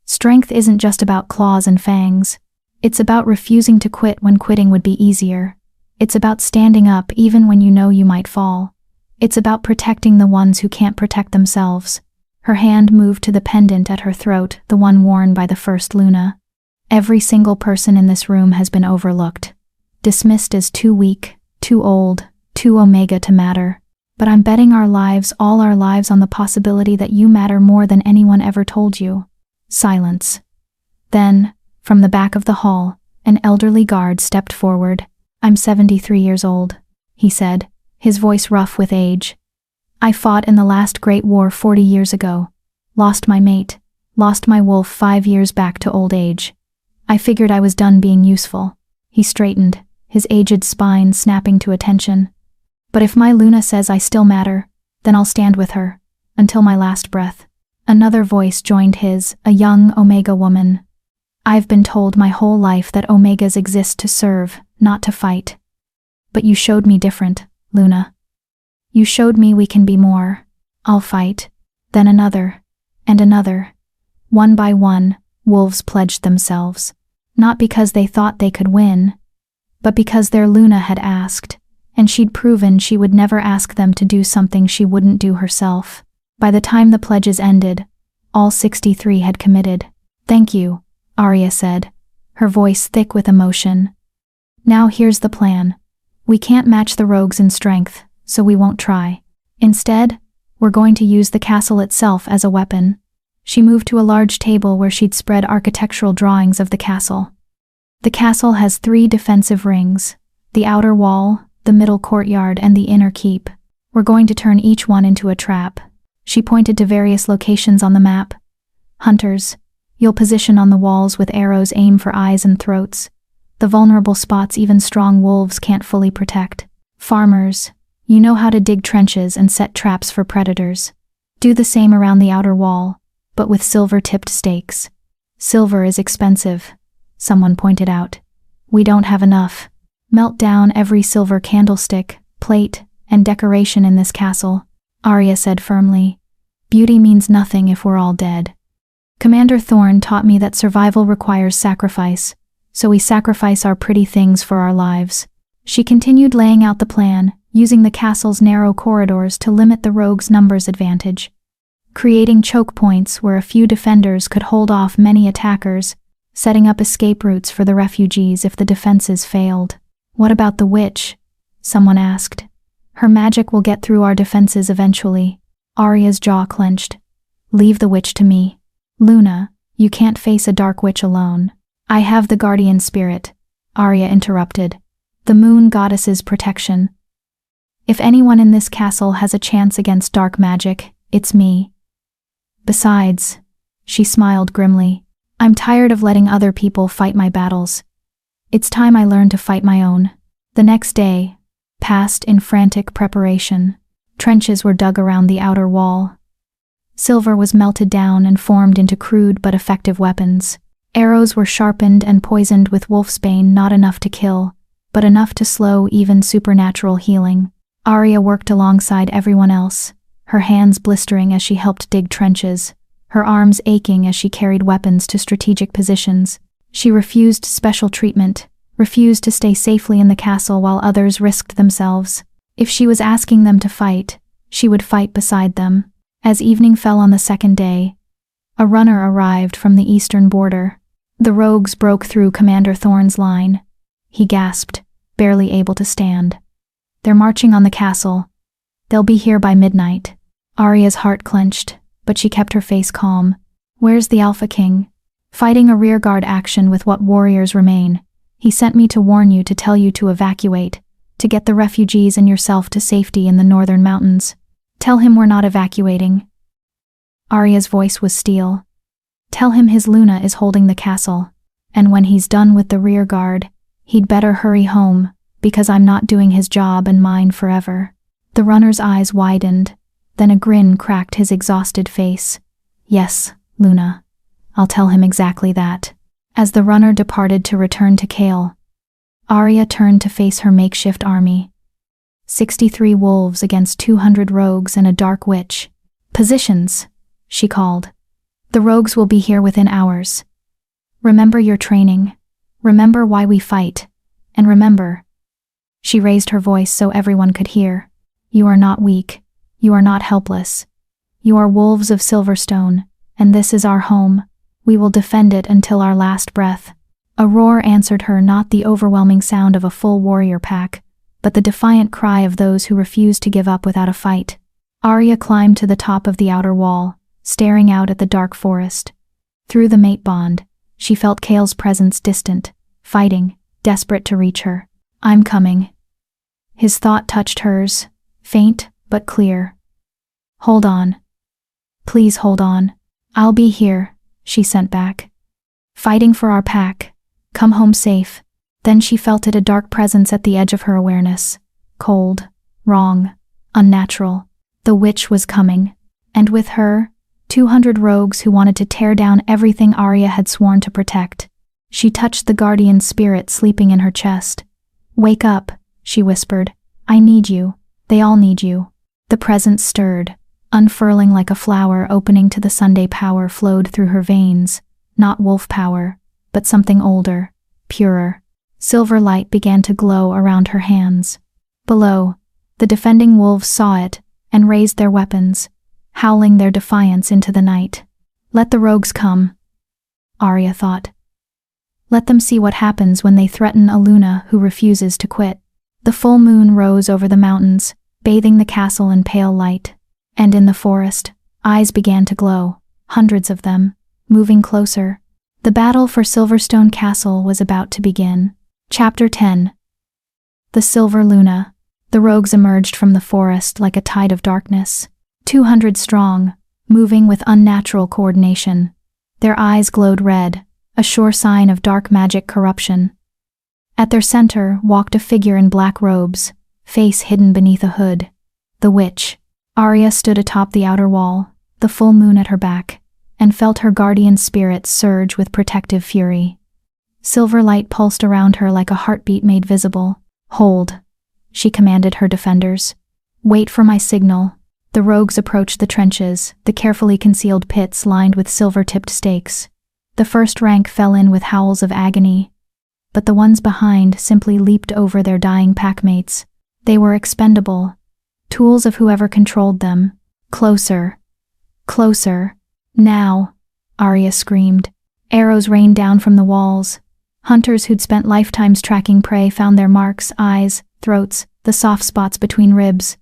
Strength isn't just about claws and fangs. It's about refusing to quit when quitting would be easier. It's about standing up even when you know you might fall. It's about protecting the ones who can't protect themselves. Her hand moved to the pendant at her throat, the one worn by the first Luna. Every single person in this room has been overlooked. Dismissed as too weak, too old, too Omega to matter. But I'm betting our lives, all our lives, on the possibility that you matter more than anyone ever told you. Silence. Then, from the back of the hall, an elderly guard stepped forward. I'm 73 years old, he said, his voice rough with age. I fought in the last great war 40 years ago. Lost my mate, lost my wolf 5 years back to old age. I figured I was done being useful. He straightened, his aged spine snapping to attention. But if my Luna says I still matter, then I'll stand with her, until my last breath. Another voice joined his, a young Omega woman. I've been told my whole life that Omegas exist to serve, not to fight. But you showed me different, Luna. You showed me we can be more. I'll fight. Then another, and another. One by one, wolves pledged themselves. Not because they thought they could win, but because their Luna had asked, and she'd proven she would never ask them to do something she wouldn't do herself. By the time the pledges ended, all 63 had committed. Thank you, Arya said, her voice thick with emotion. Now here's the plan. We can't match the rogues in strength, so we won't try. Instead, we're going to use the castle itself as a weapon. She moved to a large table where she'd spread architectural drawings of the castle. The castle has 3 defensive rings, the outer wall, the middle courtyard, and the inner keep. We're going to turn each one into a trap. She pointed to various locations on the map. Hunters, you'll position on the walls with arrows aimed for eyes and throats. The vulnerable spots even strong wolves can't fully protect. Farmers, you know how to dig trenches and set traps for predators. Do the same around the outer wall, but with silver-tipped stakes. Silver is expensive, someone pointed out. We don't have enough. Melt down every silver candlestick, plate, and decoration in this castle, Arya said firmly. Beauty means nothing if we're all dead. Commander Thorne taught me that survival requires sacrifice, so we sacrifice our pretty things for our lives. She continued laying out the plan, using the castle's narrow corridors to limit the rogues' numbers advantage. Creating choke points where a few defenders could hold off many attackers, setting up escape routes for the refugees if the defenses failed. What about the witch? Someone asked. Her magic will get through our defenses eventually. Arya's jaw clenched. Leave the witch to me. Luna, you can't face a dark witch alone. I have the guardian spirit, Arya interrupted. The moon goddess's protection. If anyone in this castle has a chance against dark magic, it's me. Besides, she smiled grimly, I'm tired of letting other people fight my battles. It's time I learned to fight my own. The next day, passed in frantic preparation. Trenches were dug around the outer wall. Silver was melted down and formed into crude but effective weapons. Arrows were sharpened and poisoned with wolfsbane, not enough to kill, but enough to slow even supernatural healing. Arya worked alongside everyone else, her hands blistering as she helped dig trenches, her arms aching as she carried weapons to strategic positions. She refused special treatment, refused to stay safely in the castle while others risked themselves. If she was asking them to fight, she would fight beside them. As evening fell on the second day, a runner arrived from the eastern border. The rogues broke through Commander Thorne's line. He gasped, barely able to stand. "They're marching on the castle. They'll be here by midnight." Arya's heart clenched, but she kept her face calm. "Where's the Alpha King?" "Fighting a rearguard action with what warriors remain. He sent me to warn you, to tell you to evacuate, to get the refugees and yourself to safety in the northern mountains. Tell him we're not evacuating." Arya's voice was steel. "Tell him his Luna is holding the castle, and when he's done with the rear guard, he'd better hurry home, because I'm not doing his job and mine forever." The runner's eyes widened, then a grin cracked his exhausted face. "Yes, Luna. I'll tell him exactly that." As the runner departed to return to Kale, Arya turned to face her makeshift army. 63 wolves against 200 rogues and a dark witch. "Positions," she called. "The rogues will be here within hours. Remember your training. Remember why we fight. And remember," she raised her voice so everyone could hear, "you are not weak. You are not helpless. You are wolves of Silverstone, and this is our home. We will defend it until our last breath." A roar answered her, not the overwhelming sound of a full warrior pack, but the defiant cry of those who refused to give up without a fight. Arya climbed to the top of the outer wall, staring out at the dark forest. Through the mate bond, she felt Kale's presence distant, fighting, desperate to reach her. "I'm coming." His thought touched hers, faint but clear. "Hold on. Please hold on. I'll be here," she sent back. "Fighting for our pack. Come home safe." Then she felt it, a dark presence at the edge of her awareness. Cold, wrong, unnatural. The witch was coming, and with her, 200 rogues who wanted to tear down everything Arya had sworn to protect. She touched the guardian spirit sleeping in her chest. "Wake up," she whispered. "I need you. They all need you." The presence stirred, unfurling like a flower opening to the Sunday power flowed through her veins, not wolf power, but something older, purer. Silver light began to glow around her hands. Below, the defending wolves saw it and raised their weapons, howling their defiance into the night. "Let the rogues come," Arya thought. "Let them see what happens when they threaten a Luna who refuses to quit." The full moon rose over the mountains, bathing the castle in pale light. And in the forest, eyes began to glow, hundreds of them, moving closer. The battle for Silverstone Castle was about to begin. Chapter 10. The Silver Luna. The rogues emerged from the forest like a tide of darkness, 200 strong, moving with unnatural coordination. Their eyes glowed red, a sure sign of dark magic corruption. At their center walked a figure in black robes, face hidden beneath a hood. The witch. Arya stood atop the outer wall, the full moon at her back, and felt her guardian spirit surge with protective fury. Silver light pulsed around her like a heartbeat made visible. "Hold," she commanded her defenders. "Wait for my signal." The rogues approached the trenches, the carefully concealed pits lined with silver-tipped stakes. The first rank fell in with howls of agony, but the ones behind simply leaped over their dying packmates. They were expendable, tools of whoever controlled them. "Closer. Closer. Now," Arya screamed. Arrows rained down from the walls. Hunters who'd spent lifetimes tracking prey found their marks, eyes, throats, the soft spots between ribs.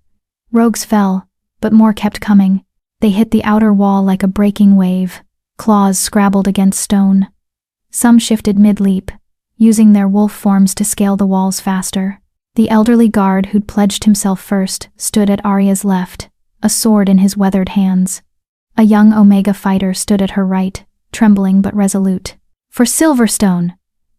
Rogues fell, but more kept coming. They hit the outer wall like a breaking wave. Claws scrabbled against stone. Some shifted mid-leap, using their wolf forms to scale the walls faster. The elderly guard who'd pledged himself first stood at Arya's left, a sword in his weathered hands. A young Omega fighter stood at her right, trembling but resolute. "For Silverstone!"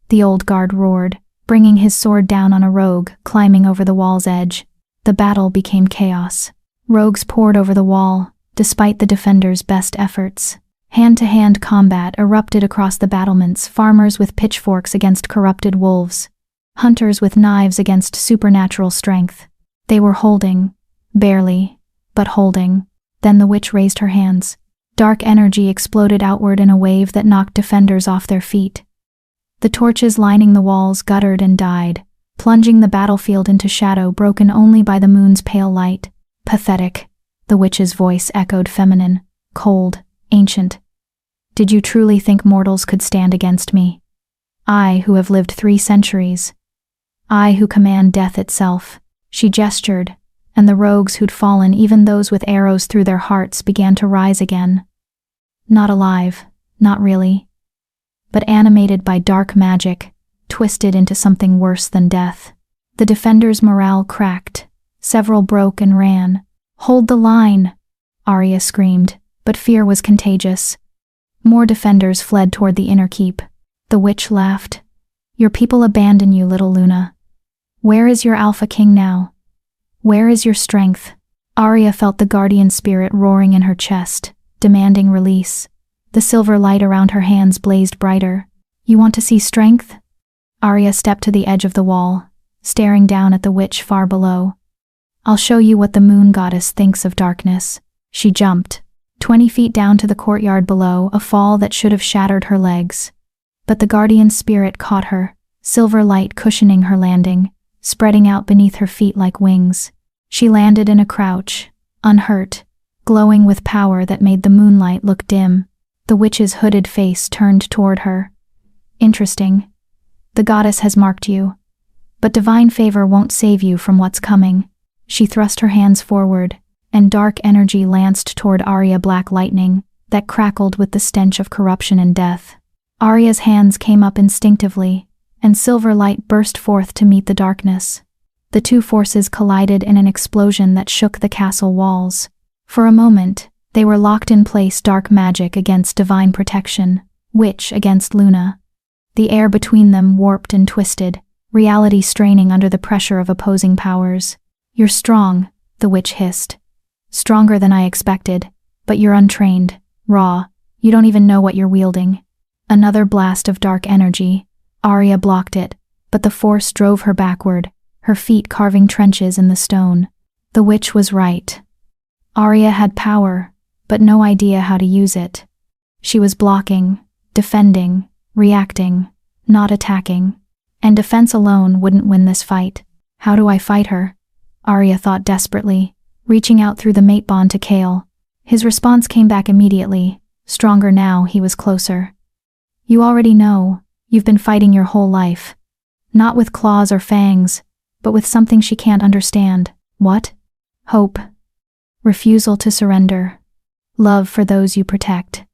the old guard roared, bringing his sword down on a rogue climbing over the wall's edge. The battle became chaos. Rogues poured over the wall, despite the defenders' best efforts. Hand-to-hand combat erupted across the battlements, farmers with pitchforks against corrupted wolves, hunters with knives against supernatural strength. They were holding, barely, but holding. Then the witch raised her hands. Dark energy exploded outward in a wave that knocked defenders off their feet. The torches lining the walls guttered and died, plunging the battlefield into shadow broken only by the moon's pale light. Pathetic. The witch's voice echoed feminine, cold, ancient. Did you truly think mortals could stand against me? I, who have lived 3 centuries. I, who command death itself. She gestured, and the rogues who'd fallen, even those with arrows through their hearts, began to rise again. Not alive, not really, but animated by dark magic, twisted into something worse than death. The defenders' morale cracked. Several broke and ran. "Hold the line!" Arya screamed, but fear was contagious. More defenders fled toward the inner keep. The witch laughed. "Your people abandon you, little Luna. Where is your Alpha King now? Where is your strength?" Arya felt the guardian spirit roaring in her chest, demanding release. The silver light around her hands blazed brighter. "You want to see strength?" Arya stepped to the edge of the wall, staring down at the witch far below. "I'll show you what the moon goddess thinks of darkness." She jumped, 20 feet down to the courtyard below, a fall that should have shattered her legs. But the guardian spirit caught her, silver light cushioning her landing, spreading out beneath her feet like wings. She landed in a crouch, unhurt, glowing with power that made the moonlight look dim. The witch's hooded face turned toward her. "Interesting. The goddess has marked you. But divine favor won't save you from what's coming." She thrust her hands forward, and dark energy lanced toward Arya, black lightning that crackled with the stench of corruption and death. Arya's hands came up instinctively, and silver light burst forth to meet the darkness. The 2 forces collided in an explosion that shook the castle walls. For a moment, they were locked in place, dark magic against divine protection, witch against Luna. The air between them warped and twisted, reality straining under the pressure of opposing powers. "You're strong," the witch hissed. "Stronger than I expected, but you're untrained, raw, you don't even know what you're wielding." Another blast of dark energy. Arya blocked it, but the force drove her backward, her feet carving trenches in the stone. The witch was right. Arya had power, but no idea how to use it. She was blocking, defending, reacting, not attacking. And defense alone wouldn't win this fight. How do I fight her? Arya thought desperately, reaching out through the mate bond to Kale. His response came back immediately. Stronger now, he was closer. "You already know. You've been fighting your whole life. Not with claws or fangs, but with something she can't understand." "What?" "Hope. Refusal to surrender. Love for those you protect."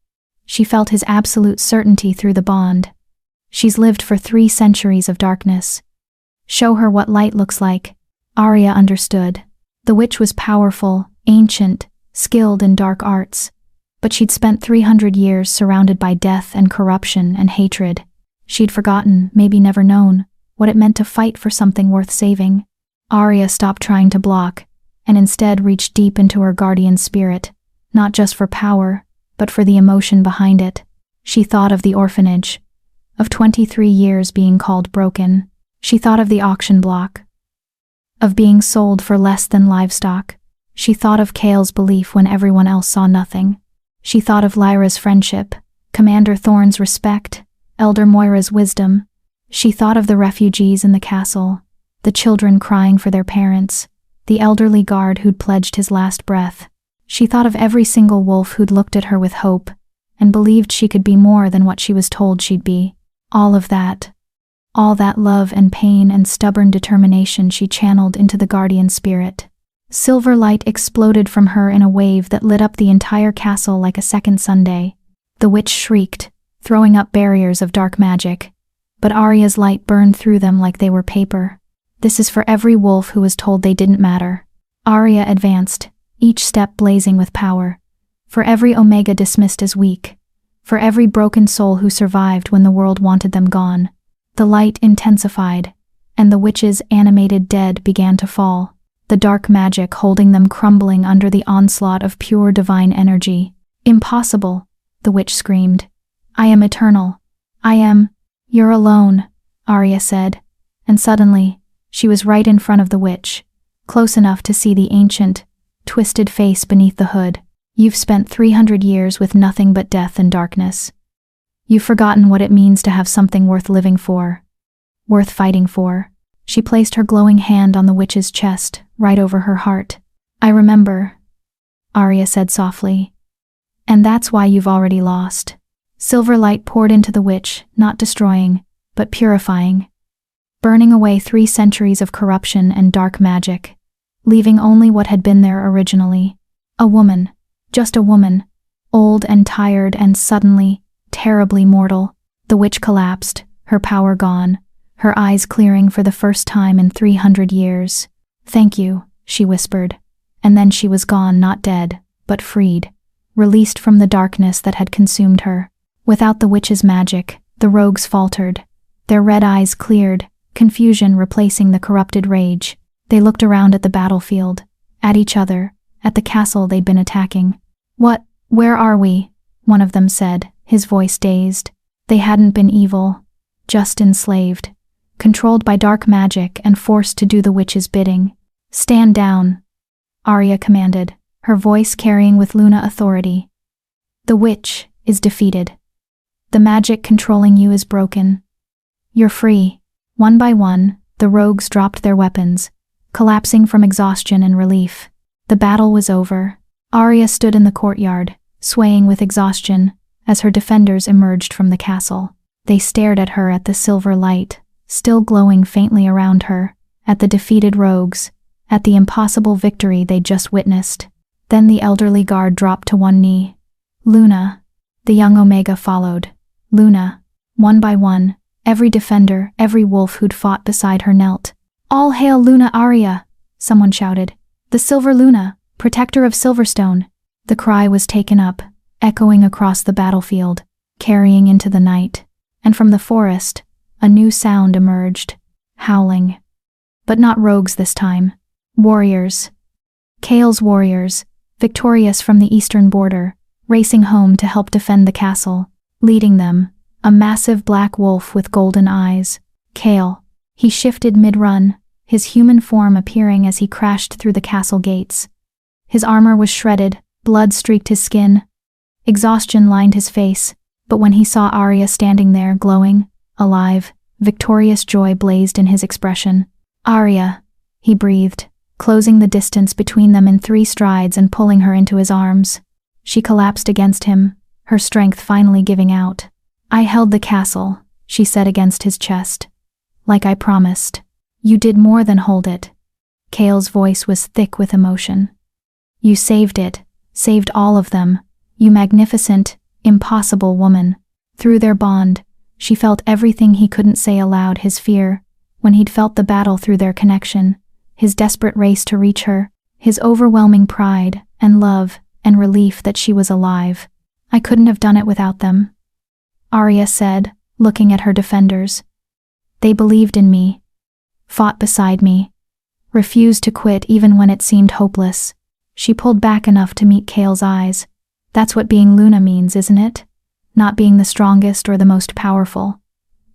She felt his absolute certainty through the bond. "She's lived for 3 centuries of darkness. Show her what light looks like." Arya understood. The witch was powerful, ancient, skilled in dark arts, but she'd spent 300 years surrounded by death and corruption and hatred. She'd forgotten, maybe never known, what it meant to fight for something worth saving. Arya stopped trying to block, and instead reached deep into her guardian spirit, not just for power, but for the emotion behind it. She thought of the orphanage, of 23 years being called broken. She thought of the auction block, of being sold for less than livestock. She thought of Kale's belief when everyone else saw nothing. She thought of Lyra's friendship, Commander Thorne's respect, Elder Moira's wisdom. She thought of the refugees in the castle, the children crying for their parents, the elderly guard who'd pledged his last breath. She thought of every single wolf who'd looked at her with hope and believed she could be more than what she was told she'd be. All of that. All that love and pain and stubborn determination she channeled into the guardian spirit. Silver light exploded from her in a wave that lit up the entire castle like a second Sunday. The witch shrieked, throwing up barriers of dark magic, but Arya's light burned through them like they were paper. "This is for every wolf who was told they didn't matter." Arya advanced, each step blazing with power. For every Omega dismissed as weak. For every broken soul who survived when the world wanted them gone. The light intensified, and the witch's animated dead began to fall, the dark magic holding them crumbling under the onslaught of pure divine energy. "Impossible," the witch screamed. "I am eternal. I am—" "You're alone," Arya said, and suddenly, she was right in front of the witch, close enough to see the ancient, twisted face beneath the hood. "You've spent 300 years with nothing but death and darkness. You've forgotten what it means to have something worth living for, worth fighting for." She placed her glowing hand on the witch's chest, right over her heart. "I remember," Arya said softly. "And that's why you've already lost." Silver light poured into the witch, not destroying, but purifying, burning away 3 centuries of corruption and dark magic, leaving only what had been there originally. A woman, just a woman, old and tired and suddenly, terribly mortal. The witch collapsed, her power gone, her eyes clearing for the first time in 300 years. "Thank you," she whispered, and then she was gone, not dead, but freed, released from the darkness that had consumed her. Without the witch's magic, the rogues faltered, their red eyes cleared, confusion replacing the corrupted rage. They looked around at the battlefield, at each other, at the castle they'd been attacking. Where are we?" one of them said, his voice dazed. They hadn't been evil, just enslaved, controlled by dark magic and forced to do the witch's bidding. "Stand down," Arya commanded, her voice carrying with Luna authority. "The witch is defeated. The magic controlling you is broken. You're free." One by one, the rogues dropped their weapons, collapsing from exhaustion and relief. The battle was over. Arya stood in the courtyard, swaying with exhaustion, as her defenders emerged from the castle. They stared at her, at the silver light, still glowing faintly around her, at the defeated rogues, at the impossible victory they'd just witnessed. Then the elderly guard dropped to one knee. "Luna." The young Omega followed. "Luna." One by one, every defender, every wolf who'd fought beside her knelt. "All hail Luna Arya," someone shouted. "The Silver Luna, protector of Silverstone." The cry was taken up, echoing across the battlefield, carrying into the night. And from the forest, a new sound emerged. Howling. But not rogues this time. Warriors. Kael's warriors, victorious from the eastern border, racing home to help defend the castle. Leading them, a massive black wolf with golden eyes. Kael. He shifted mid-run, his human form appearing as he crashed through the castle gates. His armor was shredded, blood streaked his skin. Exhaustion lined his face, but when he saw Arya standing there, glowing, alive, victorious joy blazed in his expression. "Arya," he breathed, closing the distance between them in 3 strides and pulling her into his arms. She collapsed against him, her strength finally giving out. "I held the castle," she said against his chest. "Like I promised." "You did more than hold it." Kael's voice was thick with emotion. "You saved it, saved all of them, you magnificent, impossible woman." Through their bond, she felt everything he couldn't say aloud, his fear, when he'd felt the battle through their connection, his desperate race to reach her, his overwhelming pride and love and relief that she was alive. "I couldn't have done it without them," Arya said, looking at her defenders. "They believed in me, fought beside me, refused to quit even when it seemed hopeless." She pulled back enough to meet Kael's eyes. "That's what being Luna means, isn't it? Not being the strongest or the most powerful,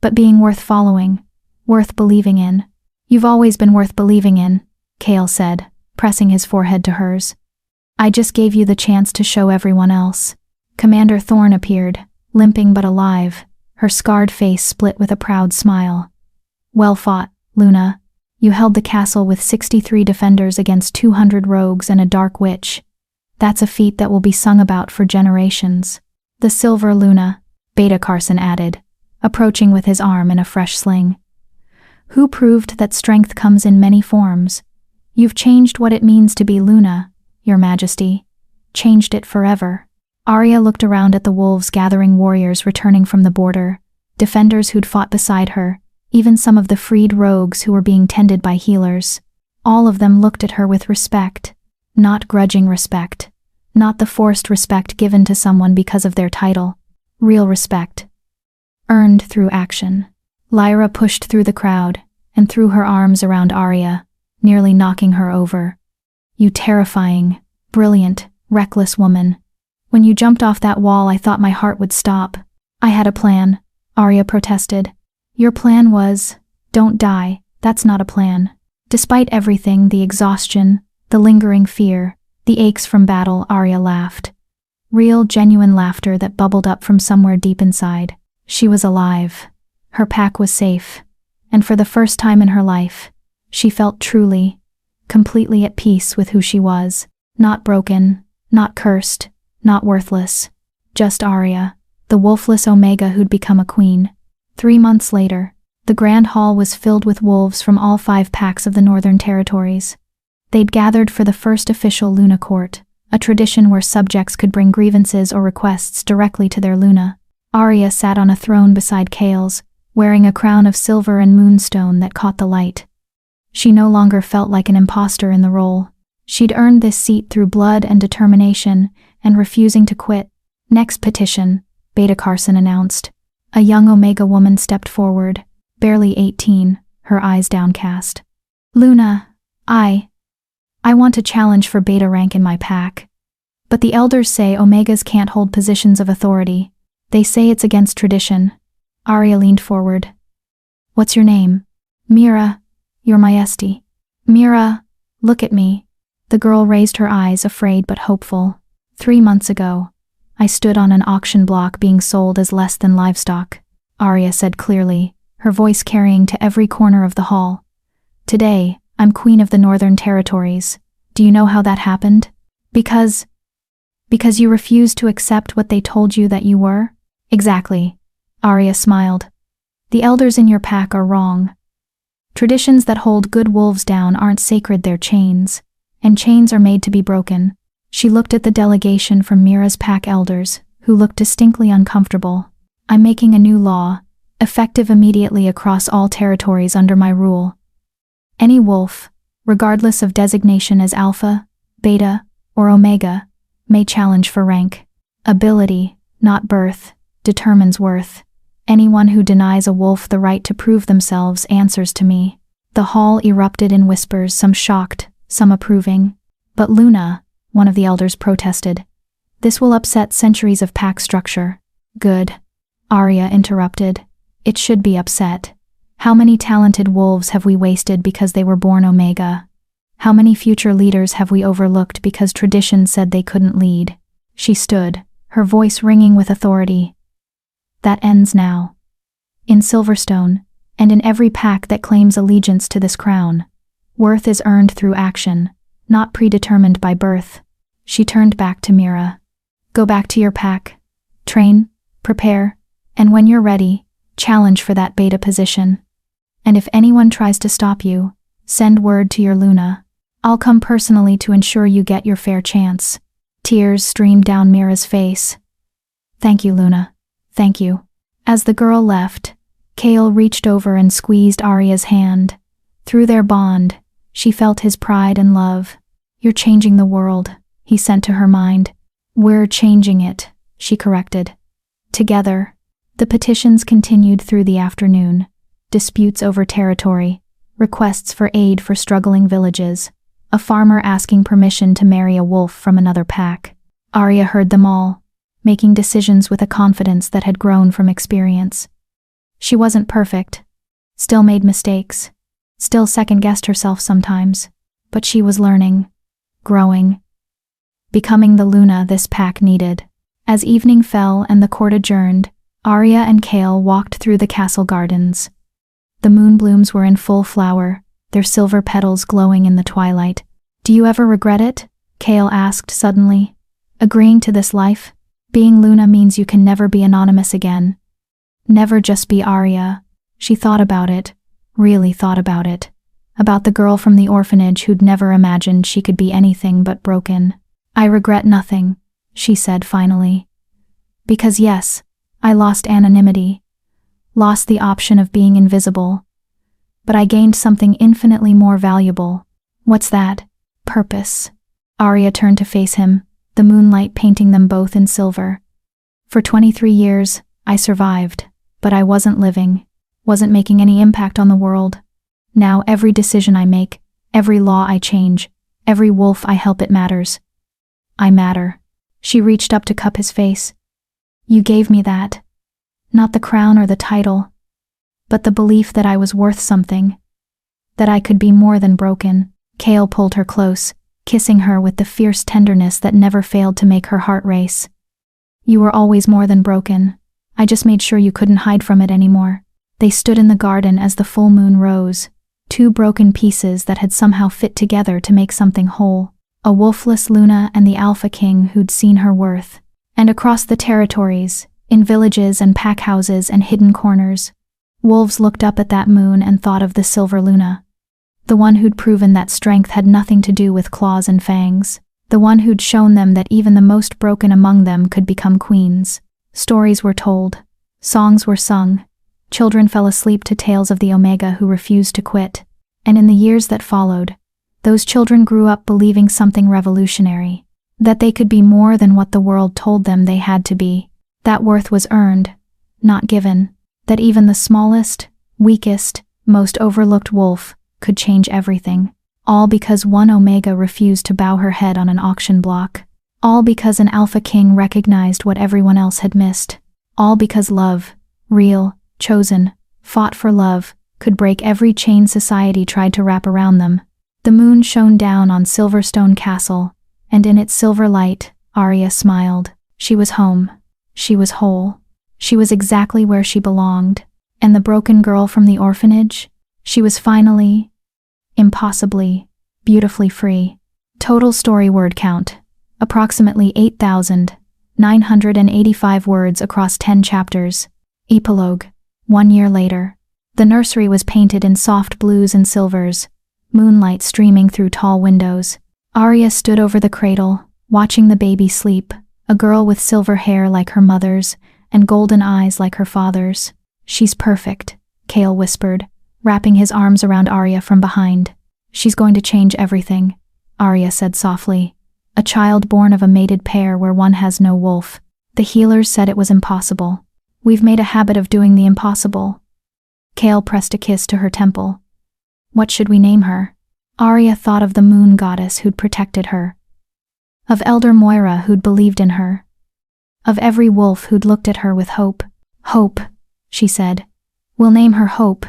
but being worth following, worth believing in." "You've always been worth believing in," Kael said, pressing his forehead to hers. "I just gave you the chance to show everyone else." Commander Thorne appeared, limping but alive, her scarred face split with a proud smile. "Well fought, Luna. You held the castle with 63 defenders against 200 rogues and a dark witch. That's a feat that will be sung about for generations." "The Silver Luna," Beta Carson added, approaching with his arm in a fresh sling. "Who proved that strength comes in many forms. You've changed what it means to be Luna, Your Majesty. Changed it forever." Arya looked around at the wolves gathering warriors returning from the border, defenders who'd fought beside her, even some of the freed rogues who were being tended by healers. All of them looked at her with respect, not grudging respect, not the forced respect given to someone because of their title. Real respect, earned through action. Lyra pushed through the crowd, and threw her arms around Arya, nearly knocking her over. "You terrifying, brilliant, reckless woman. When you jumped off that wall, I thought my heart would stop." "I had a plan," Arya protested. "Your plan was, don't die. That's not a plan." Despite everything, the exhaustion, the lingering fear, the aches from battle, Arya laughed. Real, genuine laughter that bubbled up from somewhere deep inside. She was alive. Her pack was safe. And for the first time in her life, she felt truly, completely at peace with who she was. Not broken, not cursed, not worthless. Just Arya, the wolfless Omega who'd become a queen. 3 months later, the Grand Hall was filled with wolves from all 5 packs of the Northern Territories. They'd gathered for the first official Luna Court, a tradition where subjects could bring grievances or requests directly to their Luna. Arya sat on a throne beside Chaos, wearing a crown of silver and moonstone that caught the light. She no longer felt like an imposter in the role. She'd earned this seat through blood and determination, and refusing to quit. "Next petition," Beta Carson announced. A young Omega woman stepped forward, barely 18, her eyes downcast. "Luna, I want a challenge for Beta rank in my pack. But the elders say Omegas can't hold positions of authority. They say it's against tradition." Arya leaned forward. "What's your name?" "Mira, Your Majesty." "Mira, look at me." The girl raised her eyes, afraid but hopeful. 3 months ago, I stood on an auction block being sold as less than livestock," Arya said clearly, her voice carrying to every corner of the hall. "Today, I'm Queen of the Northern Territories. Do you know how that happened? Because you refused to accept what they told you that you were?" "Exactly," Arya smiled. "The elders in your pack are wrong. Traditions that hold good wolves down aren't sacred, they're chains. And chains are made to be broken." She looked at the delegation from Mira's pack elders, who looked distinctly uncomfortable. "I'm making a new law, effective immediately across all territories under my rule. Any wolf, regardless of designation as Alpha, Beta, or Omega, may challenge for rank. Ability, not birth, determines worth. Anyone who denies a wolf the right to prove themselves answers to me." The hall erupted in whispers, some shocked, some approving. "But Luna," one of the elders protested, "this will upset centuries of pack structure." "Good," Arya interrupted. "It should be upset. How many talented wolves have we wasted because they were born Omega? How many future leaders have we overlooked because tradition said they couldn't lead?" She stood, her voice ringing with authority. "That ends now. In Silverstone, and in every pack that claims allegiance to this crown, worth is earned through action, not predetermined by birth." She turned back to Mira. "Go back to your pack. Train, prepare, and when you're ready, challenge for that Beta position. And if anyone tries to stop you, send word to your Luna. I'll come personally to ensure you get your fair chance." Tears streamed down Mira's face. "Thank you, Luna. Thank you." As the girl left, Kale reached over and squeezed Arya's hand. Through their bond, she felt his pride and love. "You're changing the world," he sent to her mind. "We're changing it," she corrected. Together, the petitions continued through the afternoon. Disputes over territory, requests for aid for struggling villages, a farmer asking permission to marry a wolf from another pack. Arya heard them all, making decisions with a confidence that had grown from experience. She wasn't perfect, still made mistakes, still second-guessed herself sometimes, but she was learning, growing, becoming the Luna this pack needed. As evening fell and the court adjourned, Arya and Kale walked through the castle gardens. The moonblooms were in full flower, their silver petals glowing in the twilight. "Do you ever regret it?" Kale asked suddenly. "Agreeing to this life? Being Luna means you can never be anonymous again. Never just be Arya." She thought about it, really thought about it. About the girl from the orphanage who'd never imagined she could be anything but broken. "I regret nothing," she said finally. "Because yes, I lost anonymity. Lost the option of being invisible. But I gained something infinitely more valuable." "What's that?" "Purpose." Arya turned to face him, the moonlight painting them both in silver. "For 23 years, I survived, but I wasn't living, wasn't making any impact on the world. Now every decision I make, every law I change, every wolf I help, it matters. I matter. She reached up to cup his face. You gave me that. Not the crown or the title, but the belief that I was worth something. That I could be more than broken. Kale pulled her close, kissing her with the fierce tenderness that never failed to make her heart race. You were always more than broken. I just made sure you couldn't hide from it anymore. They stood in the garden as the full moon rose, two broken pieces that had somehow fit together to make something whole. A wolfless Luna and the Alpha King who'd seen her worth. And across the territories, in villages and pack houses and hidden corners, wolves looked up at that moon and thought of the Silver Luna. The one who'd proven that strength had nothing to do with claws and fangs. The one who'd shown them that even the most broken among them could become queens. Stories were told. Songs were sung. Children fell asleep to tales of the Omega who refused to quit. And in the years that followed, those children grew up believing something revolutionary. That they could be more than what the world told them they had to be. That worth was earned, not given. That even the smallest, weakest, most overlooked wolf could change everything. All because one Omega refused to bow her head on an auction block. All because an Alpha King recognized what everyone else had missed. All because love, real, chosen, fought for love, could break every chain society tried to wrap around them. The moon shone down on Silverstone Castle, and in its silver light, Arya smiled. She was home. She was whole. She was exactly where she belonged. And the broken girl from the orphanage? She was finally, impossibly, beautifully free. Total story word count, approximately 8,985 words across 10 chapters. Epilogue. 1 year later. The nursery was painted in soft blues and silvers, moonlight streaming through tall windows. Arya stood over the cradle, watching the baby sleep, a girl with silver hair like her mother's, and golden eyes like her father's. She's perfect, Kale whispered, wrapping his arms around Arya from behind. She's going to change everything, Arya said softly. A child born of a mated pair where one has no wolf. The healers said it was impossible. We've made a habit of doing the impossible. Kale pressed a kiss to her temple. What should we name her? Arya thought of the moon goddess who'd protected her. Of Elder Moira who'd believed in her. Of every wolf who'd looked at her with hope. Hope, she said. We'll name her Hope,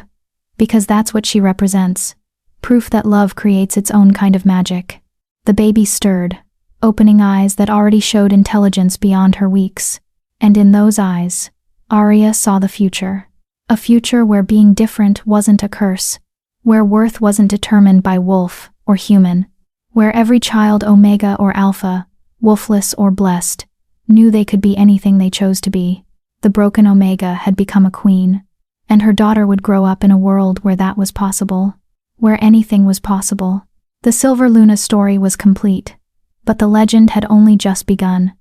because that's what she represents. Proof that love creates its own kind of magic. The baby stirred, opening eyes that already showed intelligence beyond her weeks. And in those eyes, Arya saw the future. A future where being different wasn't a curse. Where worth wasn't determined by wolf or human. Where every child, Omega or Alpha, wolfless or blessed, knew they could be anything they chose to be. The broken Omega had become a queen, and her daughter would grow up in a world where that was possible. Where anything was possible. The Silver Luna story was complete, but the legend had only just begun.